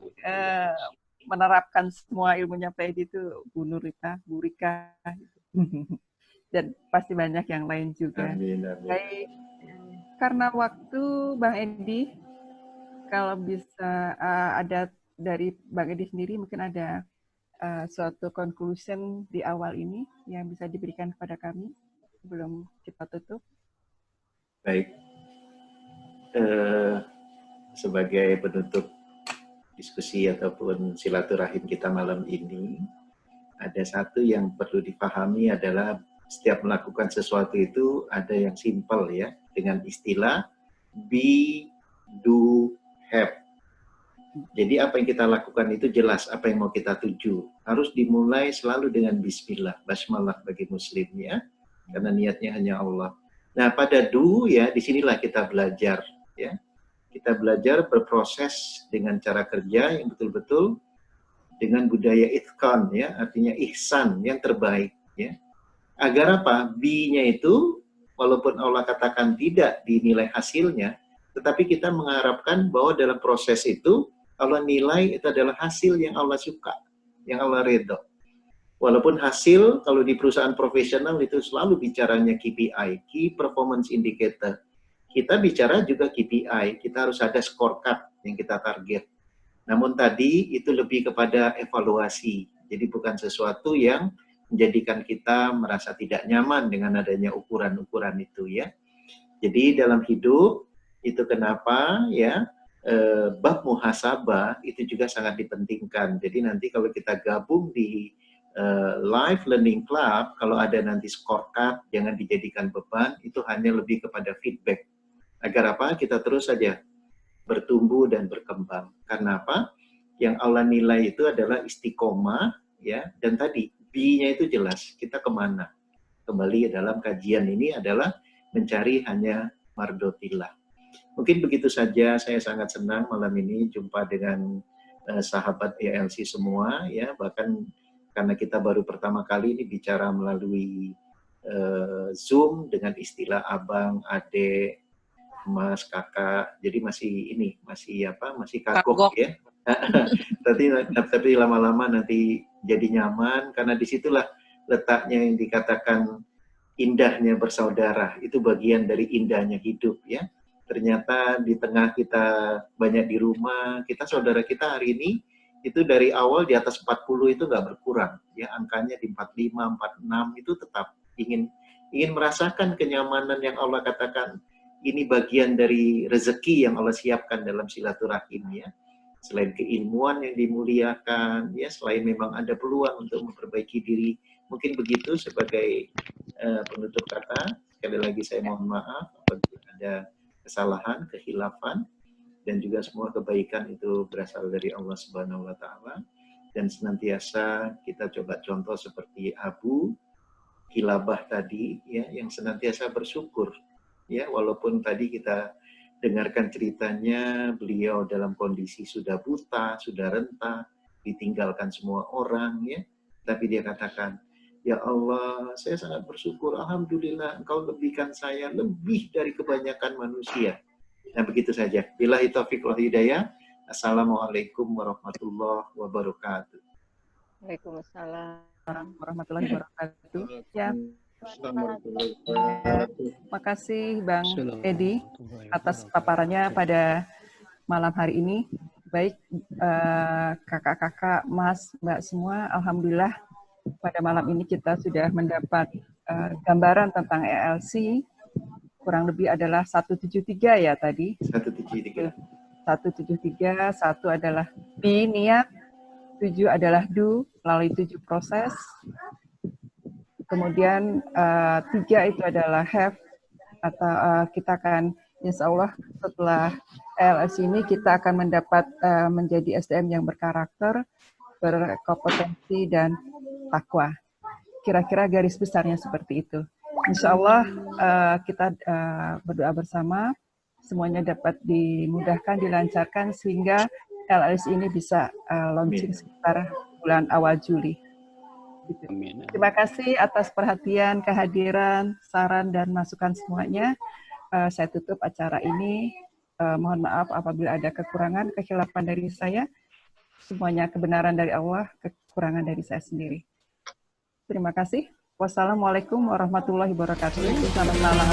menerapkan semua ilmunya Pak Edi itu Bu Nurita, Bu Rika. Dan pasti banyak yang lain juga. Amin, amin. Baik. Karena waktu Bang Edi, kalau bisa ada dari Bang Edi sendiri mungkin ada suatu conclusion di awal ini yang bisa diberikan kepada kami sebelum kita tutup. Baik, sebagai penutup diskusi ataupun silaturahim kita malam ini, ada satu yang perlu dipahami adalah setiap melakukan sesuatu itu ada yang simpel ya, dengan istilah be, do, have. Jadi apa yang kita lakukan itu jelas apa yang mau kita tuju. Harus dimulai selalu dengan bismillah, basmalah bagi muslim ya, karena niatnya hanya Allah. Nah pada do ya, disinilah kita belajar ya. Kita belajar berproses dengan cara kerja yang betul-betul dengan budaya itqan ya, artinya ihsan yang terbaik ya. Agar apa? B-nya itu walaupun Allah katakan tidak dinilai hasilnya, tetapi kita mengharapkan bahwa dalam proses itu Allah nilai itu adalah hasil yang Allah suka, yang Allah ridho. Walaupun hasil kalau di perusahaan profesional itu selalu bicaranya KPI, Key Performance Indicator. Kita bicara juga KPI, kita harus ada scorecard yang kita target. Namun tadi itu lebih kepada evaluasi, jadi bukan sesuatu yang menjadikan kita merasa tidak nyaman dengan adanya ukuran-ukuran itu ya. Jadi dalam hidup itu kenapa ya bab muhasabah itu juga sangat dipentingkan. Jadi nanti kalau kita gabung di Live Learning Club, kalau ada nanti scorecard jangan dijadikan beban, itu hanya lebih kepada feedback. Agar apa? Kita terus saja bertumbuh dan berkembang. Karena apa? Yang Allah nilai itu adalah istiqomah, ya, dan tadi B-nya itu jelas, kita kemana. Kembali dalam kajian ini adalah mencari hanya mardotillah. Mungkin begitu saja, saya sangat senang malam ini jumpa dengan sahabat ELC semua, ya, bahkan karena kita baru pertama kali ini bicara melalui Zoom dengan istilah abang, adik, mas, kakak, jadi masih kagok ya. tapi lama-lama nanti jadi nyaman, karena disitulah letaknya yang dikatakan indahnya bersaudara, itu bagian dari indahnya hidup ya. Ternyata di tengah kita banyak di rumah, kita saudara kita hari ini itu dari awal di atas 40 itu nggak berkurang ya, angkanya di 45, 46 itu tetap ingin merasakan kenyamanan yang Allah katakan ini bagian dari rezeki yang Allah siapkan dalam silaturahim ya. Selain keilmuan yang dimuliakan ya, selain memang ada peluang untuk memperbaiki diri, mungkin begitu sebagai penutup kata. Sekali lagi saya mohon maaf apabila ada kesalahan, kehilafan, dan juga semua kebaikan itu berasal dari Allah Subhanahu wa Ta'ala. Dan senantiasa kita coba contoh seperti Abu Kilabah tadi ya, yang senantiasa bersyukur ya, walaupun tadi kita dengarkan ceritanya beliau dalam kondisi sudah buta, sudah renta, ditinggalkan semua orang ya, tapi dia katakan, ya Allah, saya sangat bersyukur, alhamdulillah Engkau lebihkan saya lebih dari kebanyakan manusia. Nah begitu saja. Billahi taufiq wal hidayah. Assalamualaikum warahmatullahi wabarakatuh. Waalaikumsalam warahmatullahi wabarakatuh. Ya. Terima kasih Bang Edi atas paparannya pada malam hari ini. Baik kakak-kakak, mas, mbak semua, alhamdulillah pada malam ini kita sudah mendapat gambaran tentang ELC. Kurang lebih adalah 173 ya tadi. 173. 173, 1 adalah be, niat, 7 adalah do, melalui 7 proses. Kemudian 3 itu adalah have, atau kita akan, insya Allah setelah ELC ini kita akan mendapat menjadi SDM yang berkarakter, berkompetensi, dan takwa. Kira-kira garis besarnya seperti itu. Insya Allah kita berdoa bersama, semuanya dapat dimudahkan, dilancarkan, sehingga LLC ini bisa launching sekitar bulan awal Juli. Terima kasih atas perhatian, kehadiran, saran, dan masukan semuanya. Saya tutup acara ini. Mohon maaf apabila ada kekurangan, kekhilafan dari saya. Semuanya kebenaran dari Allah, kekurangan dari saya sendiri. Terima kasih. Wassalamualaikum warahmatullahi wabarakatuh. Selamat malam.